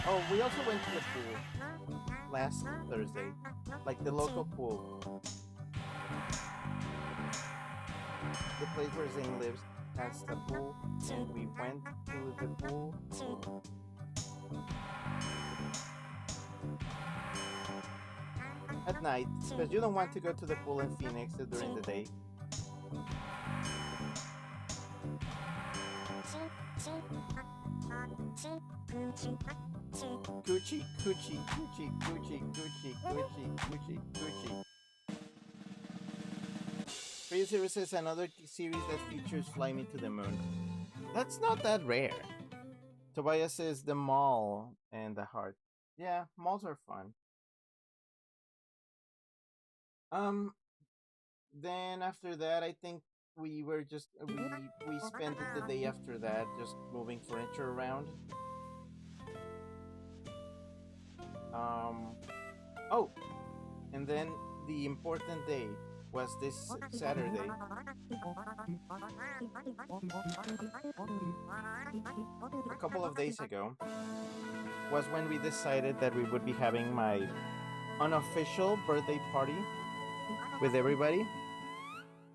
Oh, we also went to the pool last Thursday, like the local pool. The place where Zane lives has a pool, and we went to the pool. At night, because you don't want to go to the pool in Phoenix during the day. Coochie, coochie, coochie, coochie, coochie, coochie, coochie, coochie. Free Series is another series that features Fly Me to the Moon. That's not that rare. Tobias says The Mall and The Heart. Yeah, malls are fun. Um. Then after that, I think we were just we spent the day after that just moving furniture around. Um. Oh, and then the important day was this Saturday. A couple of days ago was when we decided that we would be having my unofficial birthday party with everybody.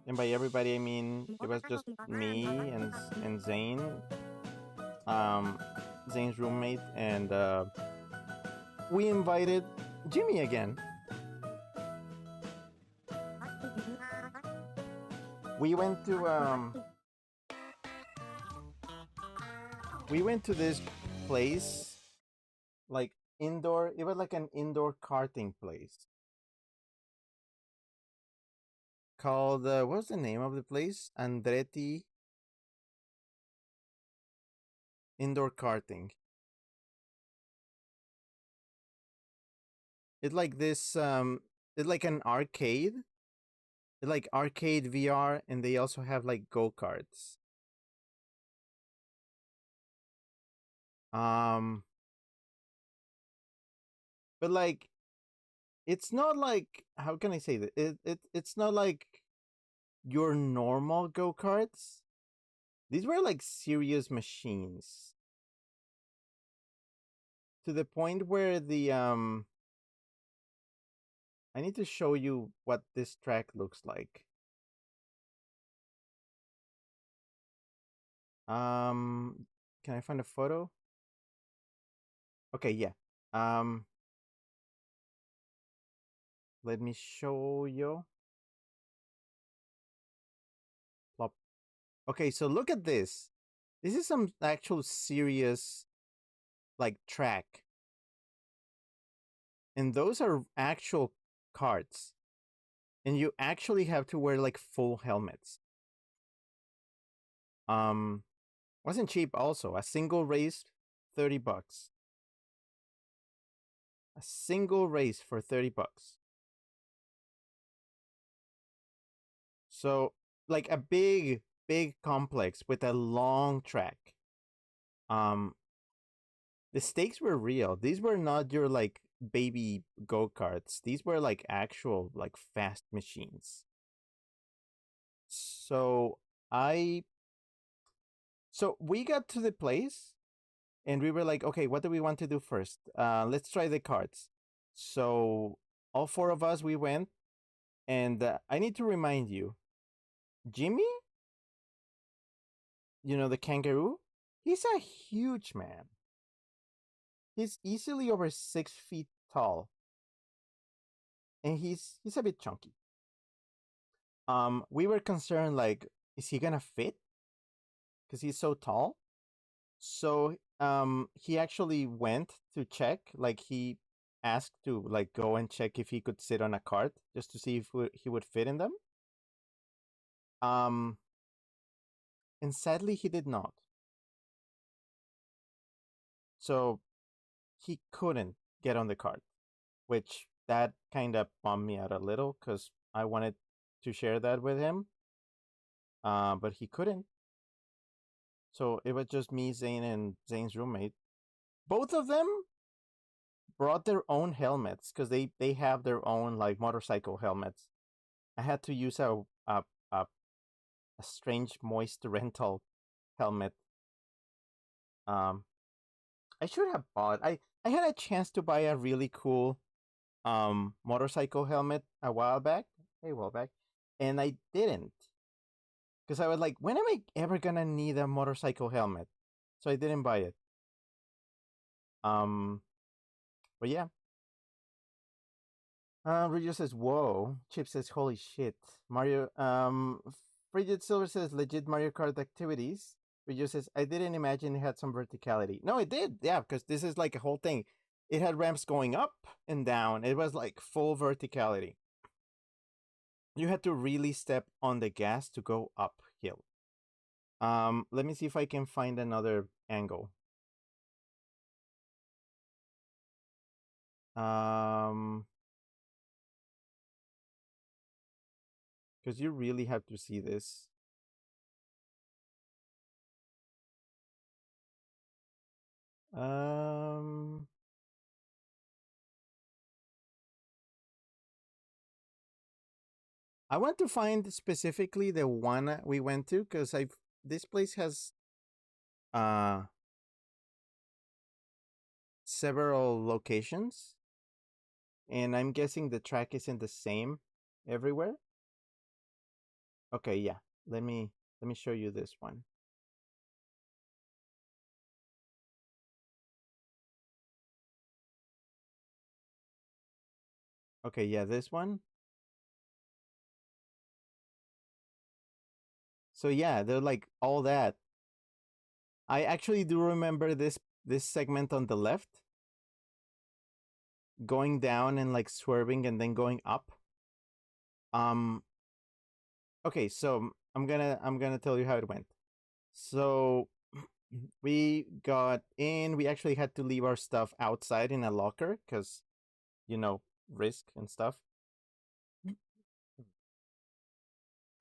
And by everybody, I mean it was just me and Zane, um, Zane's roommate, and we invited Jimmy again. We went to this place, like indoor. It was like an indoor karting place called what's the name of the place? Andretti Indoor Karting. It's like this. It's like an arcade. It's like arcade VR, and they also have like go karts. Um, but like it's not like, how can I say that? It's not like your normal go karts. These were like serious machines to the point where the I need to show you what this track looks like. Um, can I find a photo? Okay, yeah. Um, let me show you. Plop. Okay, so look at this. This is some actual serious like track. And those are actual carts. And you actually have to wear like full helmets. Um, wasn't cheap also. A single race, $30. A single race for $30. So like a big complex with a long track. Um, the stakes were real. These were not your like baby go-karts. These were like actual like fast machines. So I so we got to the place and we were like, okay, what do we want to do first? Let's try the carts. So all four of us we went, and I need to remind you, Jimmy, you know the kangaroo, he's a huge man. He's easily over 6 feet tall, and he's a bit chunky. We were concerned like, is he gonna fit? Because he's so tall. So he actually went to check, like he asked to like go and check if he could sit on a cart just to see if he would fit in them. Um, and sadly he did not. So he couldn't get on the cart, which that kind of bummed me out a little because I wanted to share that with him. But he couldn't. So it was just me, Zane, and Zane's roommate. Both of them brought their own helmets because they have their own like motorcycle helmets. I had to use a, a strange moist rental helmet. Um, I should have bought. I had a chance to buy a really cool motorcycle helmet a while back, and I didn't because I was like, when am I ever gonna need a motorcycle helmet? So I didn't buy it. Um, but yeah. Rio says, "Whoa." Chip says, "Holy shit." Mario. Frigid Silver says, "Legit Mario Kart activities." Rio says, "I didn't imagine it had some verticality." No, it did. Yeah, because this is like a whole thing. It had ramps going up and down. It was like full verticality. You had to really step on the gas to go uphill. Let me see if I can find another angle. Um, because you really have to see this. Um, I want to find specifically the one we went to because I've this place has uh several locations, and I'm guessing the track isn't the same everywhere. Okay, yeah. Let me show you this one. Okay, yeah, this one. So yeah, they're like all that. I actually do remember this segment on the left going down and like swerving and then going up. Um okay, so I'm gonna tell you how it went. So we got in, we actually had to leave our stuff outside in a locker because you know, risk and stuff.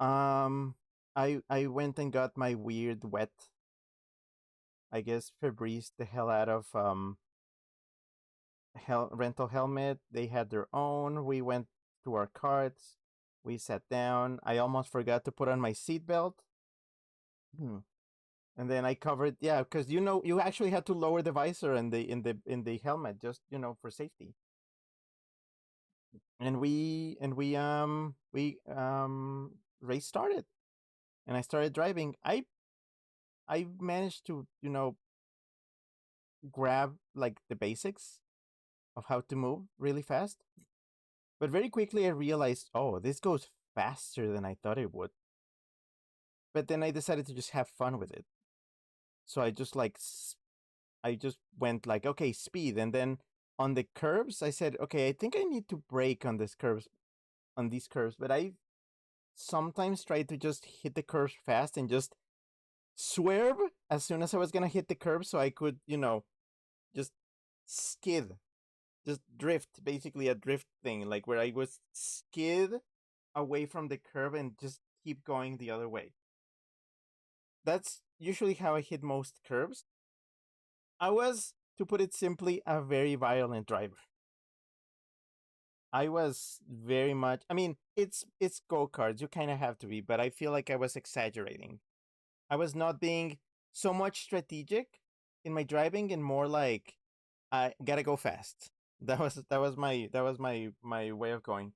Um I went and got my weird wet, I guess Febreze the hell out of rental helmet. They had their own. We went to our carts. We sat down. I almost forgot to put on my seatbelt. Hmm. And then I covered, yeah, because you know you actually had to lower the visor in the helmet just for safety. And we race started, and I started driving. I managed to grab like the basics of how to move really fast. But very quickly I realized, oh, this goes faster than I thought it would. But then I decided to just have fun with it. So I just went like, okay, speed, and then on the curves I said, okay, I think I need to brake on these curves, but I sometimes try to just hit the curves fast and just swerve as soon as I was gonna hit the curve so I could, just skid, just drift, basically a drift thing, like where I was skid away from the curve and just keep going the other way. That's usually how I hit most curves. I was, to put it simply, a very violent driver. I was very much. I mean, it's go karts. You kind of have to be, but I feel like I was exaggerating. I was not being so much strategic in my driving, and more like I gotta go fast. That was my way of going.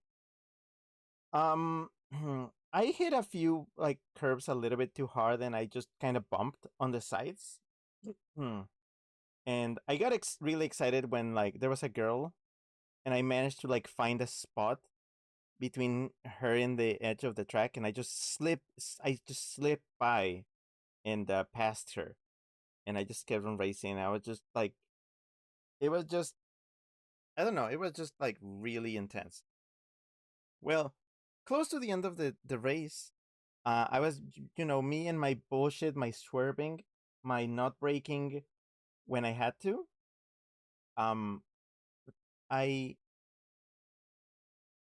Um, I hit a few like curves a little bit too hard, and I just kind of bumped on the sides. Hmm. And I got really excited when like there was a girl, and I managed to like find a spot between her and the edge of the track, and I just slipped by and passed her, and I just kept on racing. I was just like, it was just, I don't know, it was just like really intense. Well, close to the end of the race, I was, me and my bullshit, my swerving, my not braking when I had to. Um, I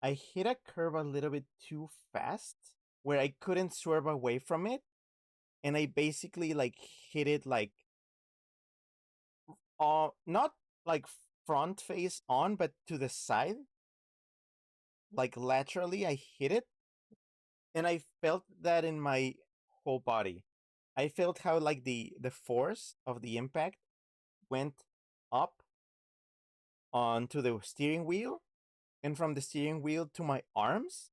I hit a curve a little bit too fast where I couldn't swerve away from it, and I basically like hit it like not like front face on, but to the side, like laterally. I hit it, and I felt that in my whole body. I felt how like the force of the impact went up onto the steering wheel, and from the steering wheel to my arms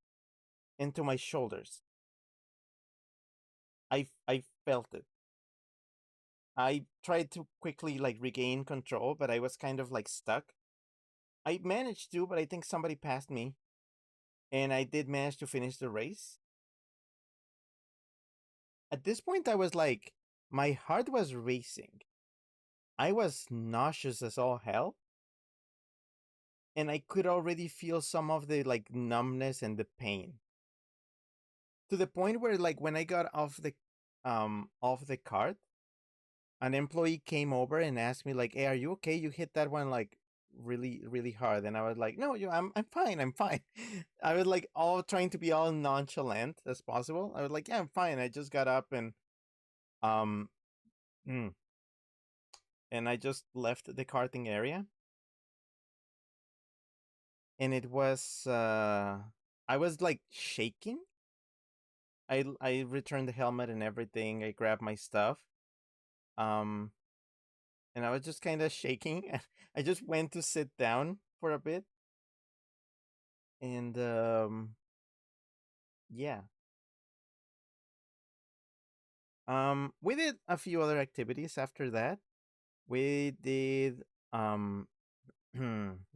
and to my shoulders. I felt it. I tried to quickly like regain control, but I was kind of like stuck. I managed to, but I think somebody passed me, and I did manage to finish the race. At this point, I was like, my heart was racing. I was nauseous as all hell, and I could already feel some of the like numbness and the pain. To the point where like when I got off the cart, an employee came over and asked me like, "Hey, are you okay? You hit that one like really hard, and I was like, no, I'm fine, I'm fine. I was like all trying to be all nonchalant as possible. I was like, yeah, I'm fine. I just got up um mm, and I just left the karting area, and it was I was like shaking. I returned the helmet and everything. I grabbed my stuff. Um and I was just kind of shaking. I just went to sit down for a bit, and yeah. We did a few other activities after that. We did what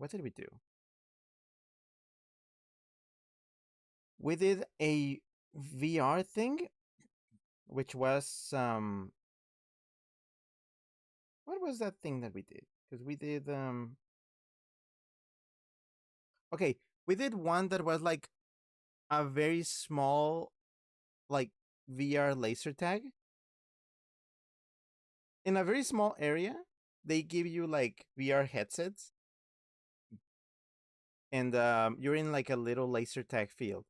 did we do? We did a VR thing, which was what was that thing that we did? Because we did okay, we did one that was like a very small like VR laser tag in a very small area. They give you like VR headsets, and you're in like a little laser tag field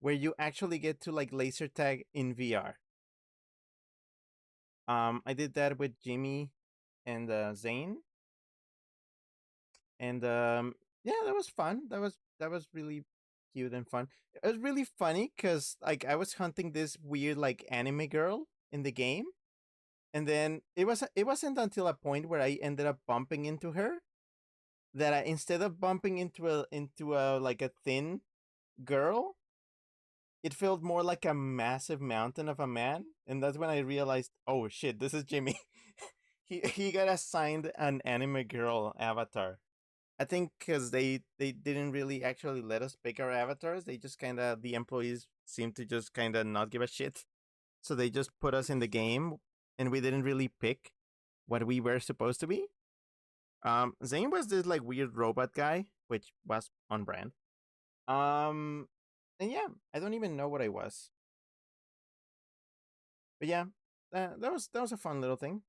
where you actually get to like laser tag in VR. I did that with Jimmy and Zane, and yeah, that was fun. That was really cute and fun. It was really funny because like I was hunting this weird like anime girl in the game, and then it wasn't until a point where I ended up bumping into her that I, instead of bumping into a like a thin girl, it felt more like a massive mountain of a man, and that's when I realized, oh shit, this is Jimmy. He got assigned an anime girl avatar. I think because they didn't really actually let us pick our avatars. They just kind of, the employees seemed to just kind of not give a shit, so they just put us in the game, and we didn't really pick what we were supposed to be. Zane was this like weird robot guy, which was on brand. Um, and yeah, I don't even know what I was, but yeah, that was a fun little thing.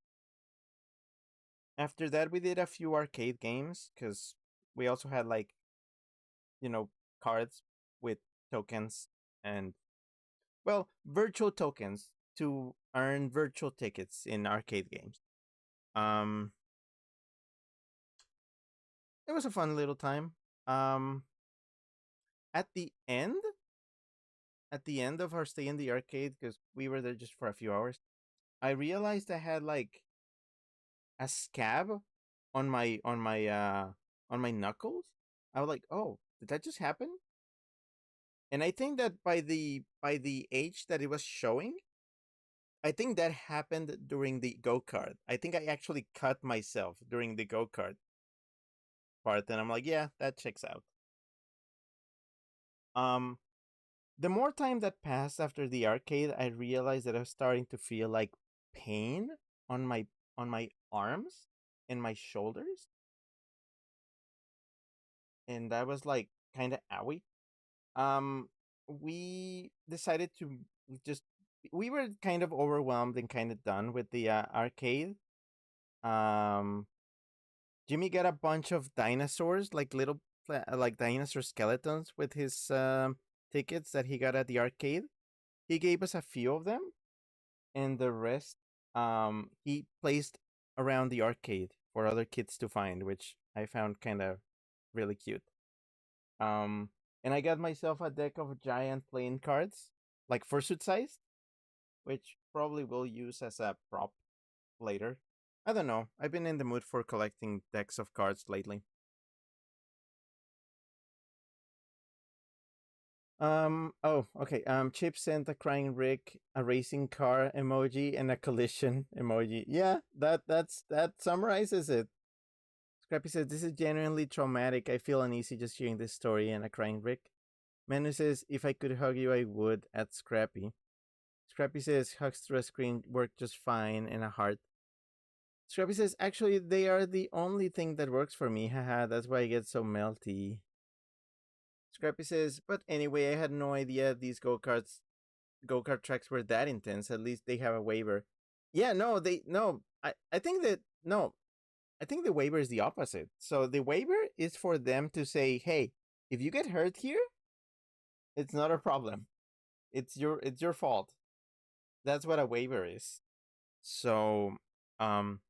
After that, we did a few arcade games because we also had like, you know, cards with tokens and, well, virtual tokens to earn virtual tickets in arcade games. Um, it was a fun little time. Um, at the end, at the end of our stay in the arcade, because we were there just for a few hours, I realized I had like a scab on my knuckles. I was like, oh, did that just happen? And I think that by the age that it was showing, I think that happened during the go kart. I think I actually cut myself during the go kart part, and I'm like, yeah, that checks out. Um, the more time that passed after the arcade, I realized that I was starting to feel like pain on my arms and my shoulders, and that was like kind of owie. Um, we decided to just, we were kind of overwhelmed and kind of done with the arcade. Um, Jimmy got a bunch of dinosaurs, like little like dinosaur skeletons with his tickets that he got at the arcade. He gave us a few of them, and the rest he placed around the arcade for other kids to find, which I found kind of really cute. Um, and I got myself a deck of giant playing cards, like fursuit sized, which probably will use as a prop later. I don't know. I've been in the mood for collecting decks of cards lately. Oh, okay. Chip sent a crying Rick, a racing car emoji, and a collision emoji. Yeah, that summarizes it. Scrappy says, this is genuinely traumatic. I feel uneasy just hearing this story, and a crying Rick. Manu says, if I could hug you, I would, at Scrappy. Scrappy says, hugs through a screen work just fine, and a heart. Scrappy says, actually, they are the only thing that works for me. Haha, that's why I get so melty. Scrappy says, but anyway, I had no idea these go kart tracks were that intense. At least they have a waiver. Yeah, no, they no. I think that no. I think the waiver is the opposite. So the waiver is for them to say, "Hey, if you get hurt here, it's not a problem. It's your fault." That's what a waiver is. So, um,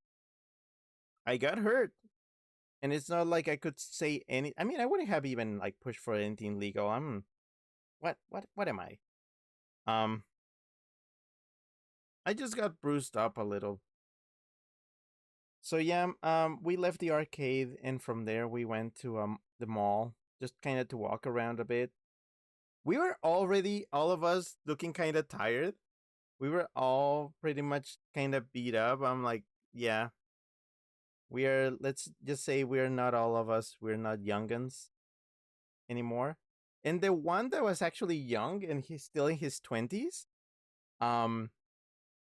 I got hurt, and it's not like I could say any. I mean, I wouldn't have even like pushed for anything legal. What am I? Um, I just got bruised up a little. So yeah, we left the arcade, and from there we went to the mall, just kind of to walk around a bit. We were already all of us looking kind of tired. We were all pretty much kind of beat up. I'm like, yeah, we are. Let's just say we're not all of us. We're not younguns anymore. And the one that was actually young and he's still in his 20s, um,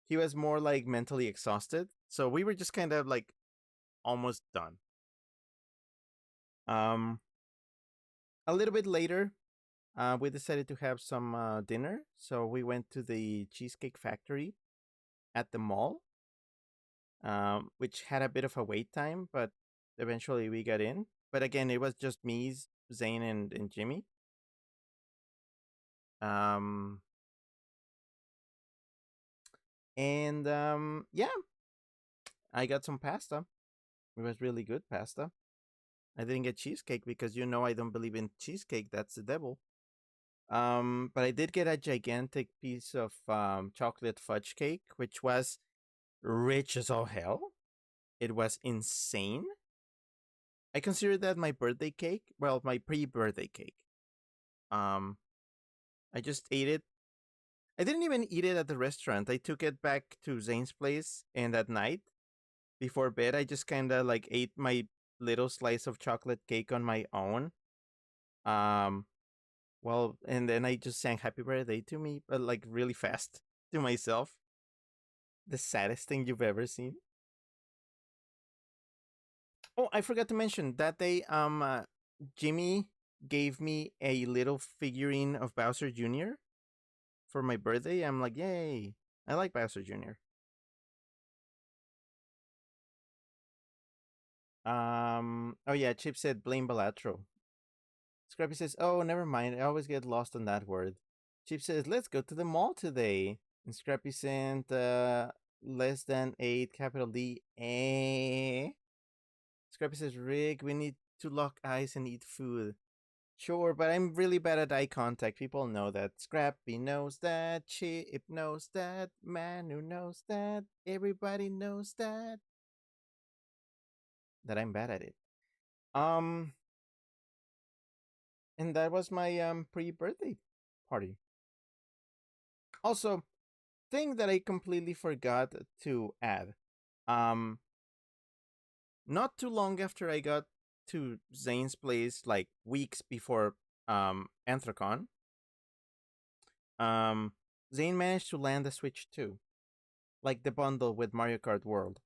he was more like mentally exhausted. So we were just kind of like almost done. Um, a little bit later, we decided to have some dinner. So we went to the Cheesecake Factory at the mall, which had a bit of a wait time, but eventually we got in. But again, it was just me, Zane, and Jimmy. Um, and yeah, I got some pasta. It was really good pasta. I didn't get cheesecake because I don't believe in cheesecake. That's the devil. But I did get a gigantic piece of chocolate fudge cake, which was rich as all hell. It was insane. I consider that my birthday cake. Well, my pre-birthday cake. Um, I just ate it. I didn't even eat it at the restaurant. I took it back to Zane's place, and at night before bed, I just kind of like ate my little slice of chocolate cake on my own. Um, well, and then I just sang "Happy Birthday" to me, but like really fast to myself. The saddest thing you've ever seen. Oh, I forgot to mention that day. Jimmy gave me a little figurine of Bowser Jr. for my birthday. I'm like, yay! I like Bowser Jr. Oh yeah, Chip said blame Balatro. Scrappy says, oh, never mind. I always get lost on that word. Chip says, let's go to the mall today. And Scrappy sent less than 8, capital D. Scrappy says, Rick, we need to lock eyes and eat food. Sure, but I'm really bad at eye contact. People know that. Scrappy knows that. Chip knows that. Manu knows that. Everybody knows that. That I'm bad at it. Um, and that was my pre-birthday party. Also, thing that I completely forgot to add. Um, not too long after I got to Zane's place, like weeks before Anthrocon, um, Zane managed to land a Switch 2, like the bundle with Mario Kart World.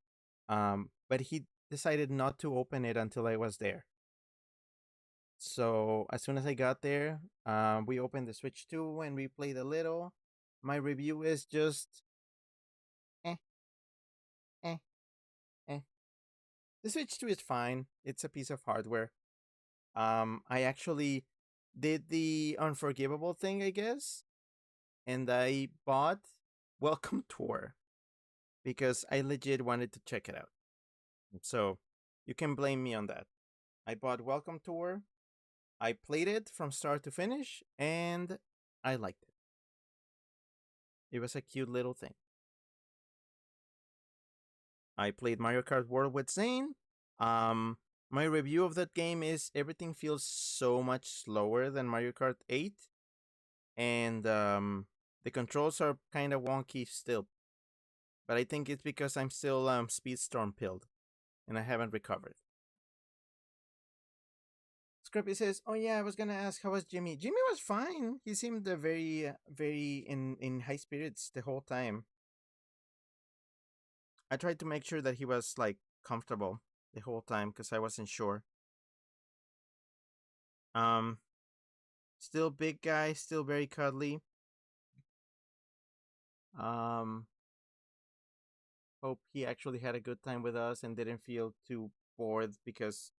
But he decided not to open it until I was there. So as soon as I got there, we opened the Switch 2 and we played a little. My review is just eh, eh, eh. The Switch 2 is fine. It's a piece of hardware. I actually did the unforgivable thing, I guess, and I bought Welcome Tour because I legit wanted to check it out. So you can blame me on that. I bought Welcome Tour. I played it from start to finish, and I liked it. It was a cute little thing. I played Mario Kart World with Zane. Um, my review of that game is everything feels so much slower than Mario Kart 8, and the controls are kind of wonky still. But I think it's because I'm still Speedstorm pilled, and I haven't recovered. Scrappy says, "Oh yeah, I was gonna ask how was Jimmy. Jimmy was fine. He seemed very in high spirits the whole time. I tried to make sure that he was like comfortable the whole time because I wasn't sure. Um, Still big guy, still very cuddly. Um, Hope he actually had a good time with us and didn't feel too bored because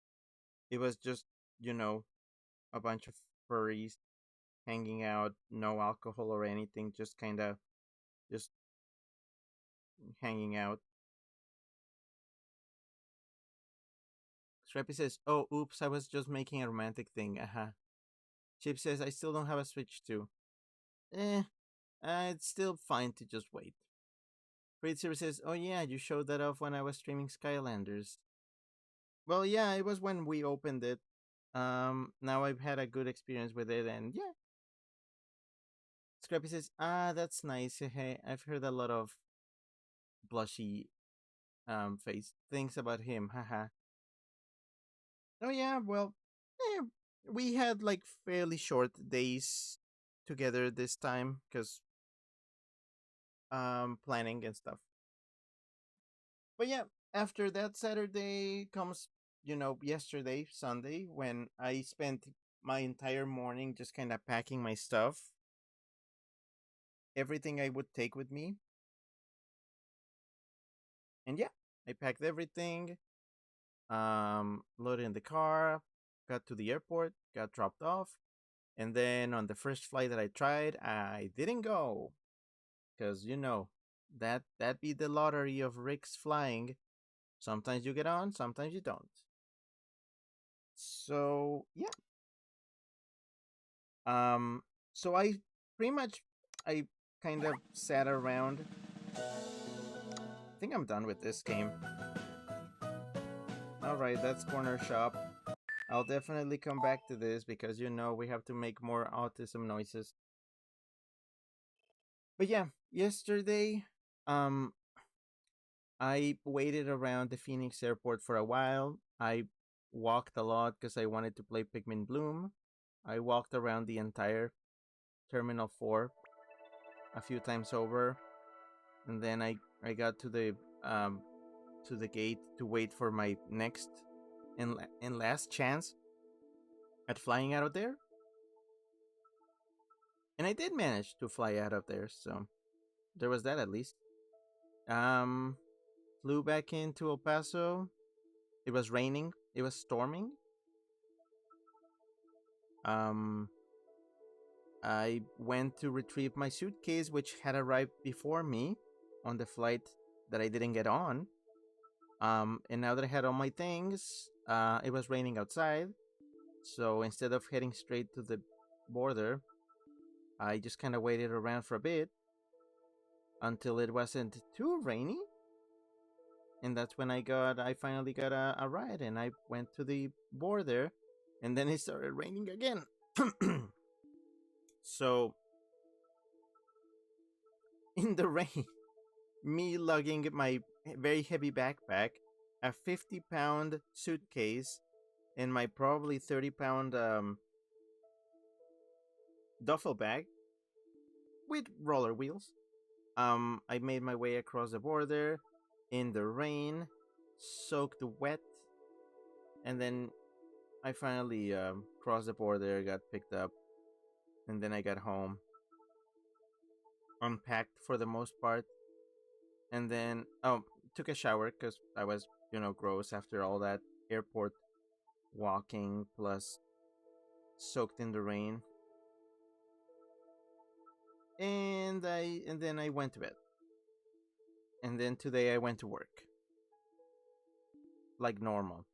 it was just, you know, a bunch of furries hanging out, no alcohol or anything, just kind of just hanging out. Scrappy says, "Oh, oops, I was just making a romantic thing." Chip says, "I still don't have a Switch too." Eh, it's still fine to just wait. Fritzer says, "Oh yeah, you showed that off when I was streaming Skylanders." Well, yeah, it was when we opened it. Now I've had a good experience with it, and yeah. Scrappy says, that's nice. Hey, I've heard a lot of blushy face things about him. Haha. Oh yeah, well, eh, we had like fairly short days together this time because planning and stuff. But yeah, after that Saturday comes, yesterday, Sunday, when I spent my entire morning just kind of packing my stuff, everything I would take with me. And yeah, I packed everything, loaded in the car, got to the airport, got dropped off, and then on the first flight that I tried, I didn't go because that be the lottery of Rick's flying. Sometimes you get on, sometimes you don't. So yeah, um, so I pretty much I kind of sat around. I think I'm done with this game. All right, that's corner shop. I'll definitely come back to this because we have to make more autism noises. But yeah, yesterday, um, I waited around the Phoenix airport for a while. I walked a lot because I wanted to play Pikmin Bloom. I walked around the entire Terminal 4 a few times over, and then I got to the gate to wait for my next and last chance at flying out of there. And I did manage to fly out of there, so there was that at least. Um, Flew back into El Paso. It was raining. It was storming. Um, I went to retrieve my suitcase, which had arrived before me on the flight that I didn't get on. And now that I had all my things, it was raining outside. So instead of heading straight to the border, I just kind of waited around for a bit until it wasn't too rainy. And that's when I finally got a ride and I went to the border and then it started raining again. So in the rain, me lugging my very heavy backpack, a 50-pound suitcase, and my probably 30-pound duffel bag with roller wheels. I made my way across the border in the rain, soaked wet, and then I finally crossed the border, got picked up, and then I got home, unpacked for the most part, and then took a shower because I was gross after all that airport walking plus soaked in the rain, and then I went to bed, and then today I went to work like normal,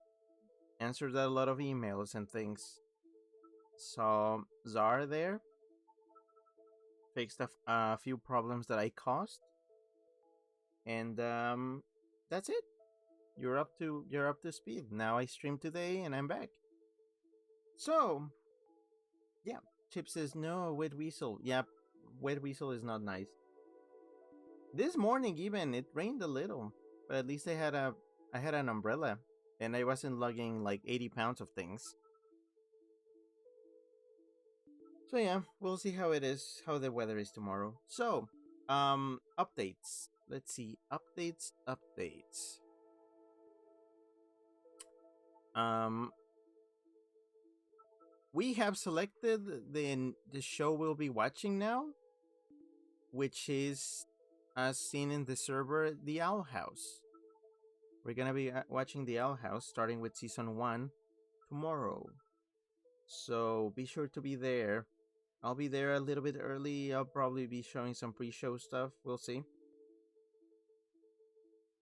answered a lot of emails and things. Saw Czar there, fixed a few problems that I caused, and that's it. You're up to speed. Now I stream today and I'm back. So yeah, Chip says no wet weasel. Yep, wet weasel is not nice. This morning even it rained a little, but at least I had an umbrella and I wasn't lugging like 80 pounds of things. So yeah, we'll see how it is, how the weather is tomorrow. So, updates. Let's see, updates. Um, we have selected the show we'll be watching now, which is as seen in the server, the Owl House. We're gonna be watching the Owl House starting with season 1 tomorrow. So be sure to be there. I'll be there a little bit early. I'll probably be showing some pre-show stuff. We'll see.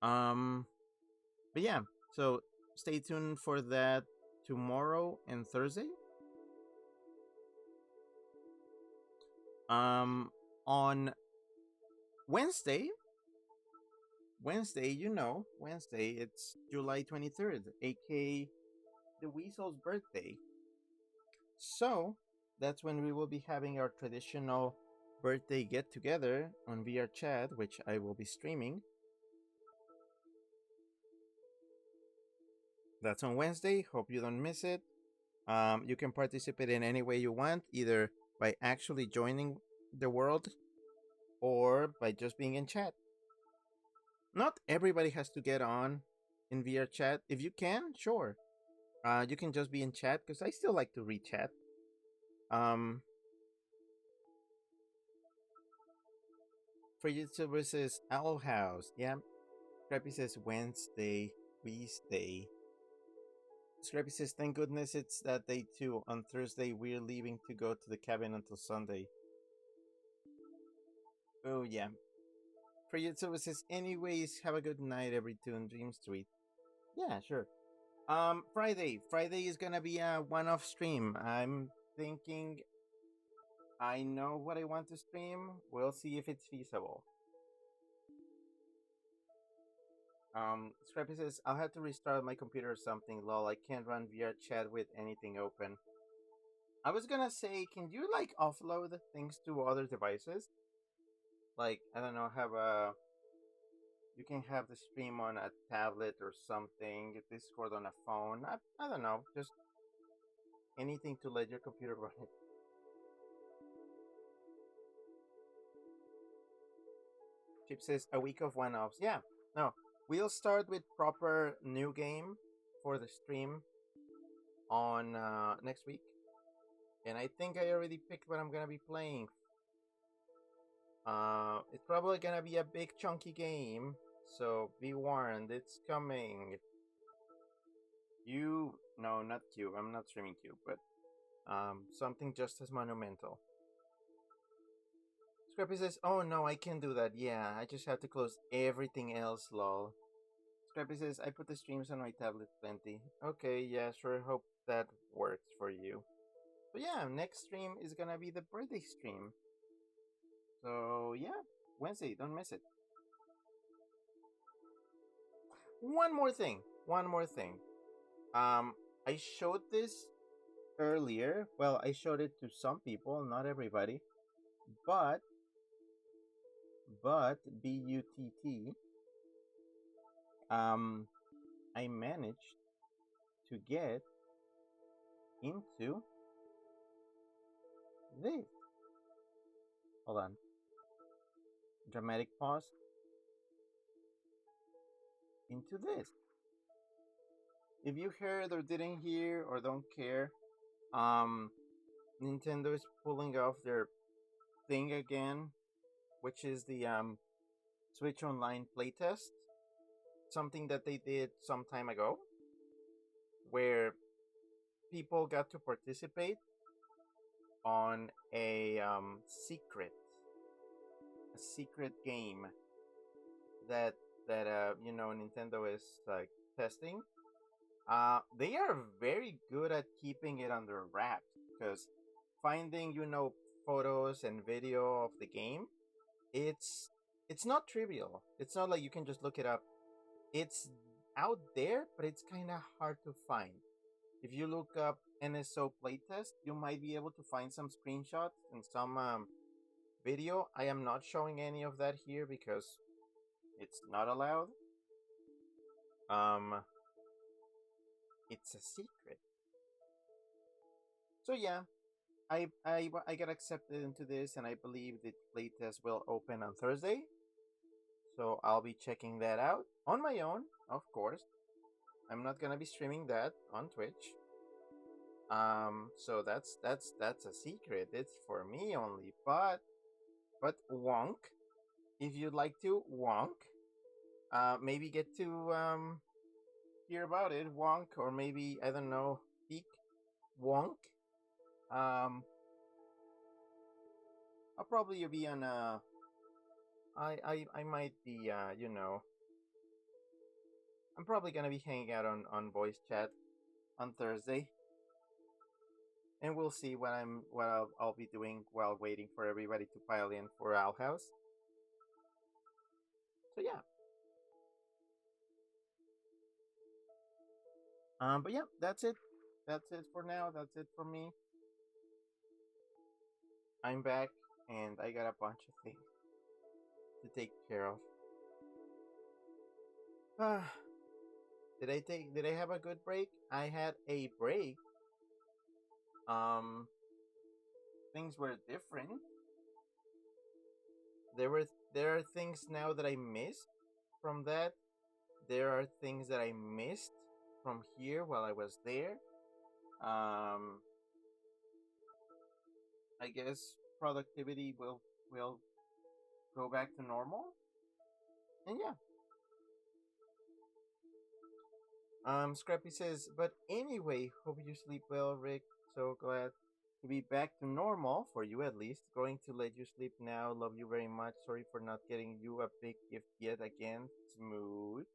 Um, but yeah, so stay tuned for that tomorrow and Thursday. Um, on Wednesday, Wednesday, it's July 23rd, aka the Weasel's birthday. So that's when we will be having our traditional birthday get together on VR chat, which I will be streaming. That's on Wednesday. Hope you don't miss it. You can participate in any way you want, either by actually joining the world or by just being in chat. Not everybody has to get on in VR chat. If you can, sure. You can just be in chat because I still like to read chat. Um, for YouTubers says Owl House. Yeah. Scrappy says Wednesday. We stay. Scrappy says, thank goodness it's that day too. On Thursday, we're leaving to go to the cabin until Sunday. Oh, yeah. For YouTubers says, anyways, have a good night, every two in Dream Street. Yeah, sure. Friday. Friday is gonna be a one-off stream. I'm thinking I know what I want to stream. We'll see if it's feasible. Scrappy says, I'll have to restart my computer or something. Lol, I can't run VR chat with anything open. I was gonna say, can you like offload things to other devices? Like, I don't know, have a you can have the stream on a tablet or something, Discord on a phone. I don't know, just anything to let your computer run it. Chip says a week of one-offs. Yeah, no, we'll start with proper new game for the stream on next week, and I think I already picked what I'm gonna be playing. It's probably gonna be a big chunky game, so be warned, it's coming. No, not Cube. I'm not streaming Cube, but something just as monumental. Scrappy says, "Oh no, I can't do that. Yeah, I just have to close everything else. Lol." Scrappy says, "I put the streams on my tablet plenty." Okay, yeah, sure. Hope that works for you. So yeah, next stream is gonna be the birthday stream. So yeah, Wednesday, don't miss it. One more thing. One more thing. I showed this earlier. Well, I showed it to some people, not everybody. But BUTT, I managed to get into this. Hold on. Dramatic pause. Into this. If you heard or didn't hear or don't care, um, Nintendo is pulling off their thing again, which is the Switch Online playtest. Something that they did some time ago, where people got to participate on a secret game that Nintendo is like testing. They are very good at keeping it under wraps because finding photos and video of the game, it's it's not trivial. It's not like you can just look it up. It's out there, but it's kind of hard to find. If you look up NSO playtest, you might be able to find some screenshots and some video. I am not showing any of that here because it's not allowed. Um, it's a secret. So yeah, I got accepted into this, and I believe the playtest will open on Thursday. So I'll be checking that out on my own, of course. I'm not gonna be streaming that on Twitch. So that's a secret. It's for me only. But Wonk, if you'd like to, Wonk. Maybe get to hear about it, Wonk, or maybe I don't know, Peak Wonk. I'll probably be on I might be I'm probably gonna be hanging out on voice chat on Thursday, and we'll see what I'll be doing while waiting for everybody to pile in for Owl House. So yeah, but yeah, that's it. That's it for now. That's it for me. I'm back, and I got a bunch of things to take care of. Ah, did I have a good break? I had a break. Um, things were different. There are things now that I missed from that. There are things that I missed from here while I was there. Um, I guess productivity will go back to normal. And yeah. Scrappy says, but anyway, hope you sleep well, Rick. So glad to be back to normal for you at least. Going to let you sleep now. Love you very much. Sorry for not getting you a big gift yet again. Smooth.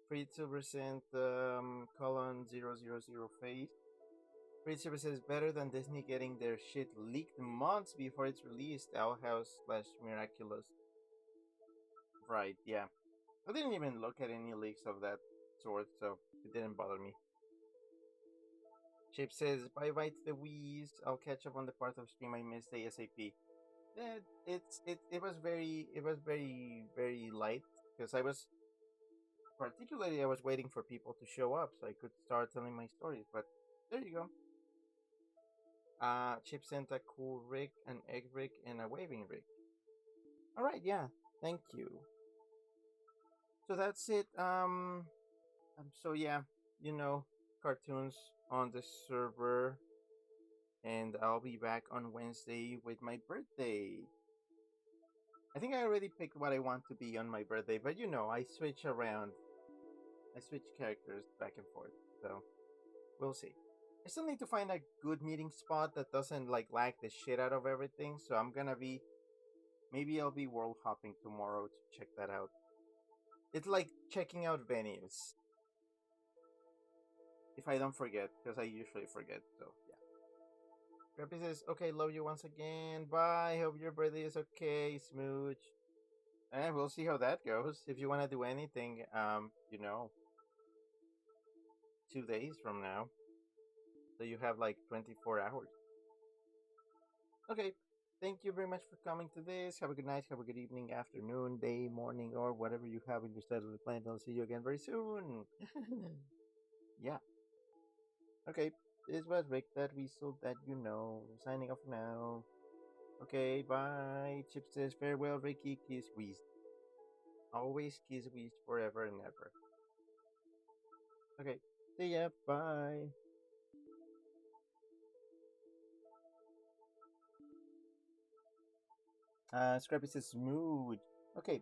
Free Silver sent colon 000 face. Free Silver says better than Disney getting their shit leaked months before it's released. Owl House slash Miraculous. Right, yeah. I didn't even look at any leaks of that sort, so it didn't bother me. Chip says, bye bye to the Wii's. I'll catch up on the part of stream I missed ASAP. Yeah, it was very light because I was waiting for people to show up so I could start telling my stories. But there you go. Chip sent a cool rig, an egg rig, and a waving rig. All right, yeah, thank you. So that's it. So yeah, you know, cartoons on the server, and I'll be back on Wednesday with my birthday. I think I already picked what I want to be on my birthday, but you know, I switch around. I switch characters back and forth, so we'll see. I still need to find a good meeting spot that doesn't like lag the shit out of everything, so I'm gonna be maybe I'll be world hopping tomorrow to check that out. It's like checking out venues. If I don't forget, because I usually forget, so yeah. Grappy says, okay, love you once again. Bye. Hope your birthday is okay. Smooch. And we'll see how that goes. If you want to do anything, 2 days from now. So you have like 24 hours. Okay. Thank you very much for coming to this. Have a good night, have a good evening, afternoon, day, morning, or whatever you have in your side of the planet. I'll see you again very soon. Yeah. Okay. This was Rick, that whistle that you know. Signing off now. Okay, bye. Chip says farewell, Ricky. Kiss Wheeze. Always kiss Wheeze forever and ever. Okay, see ya. Bye. Scrappy says smooth. Okay,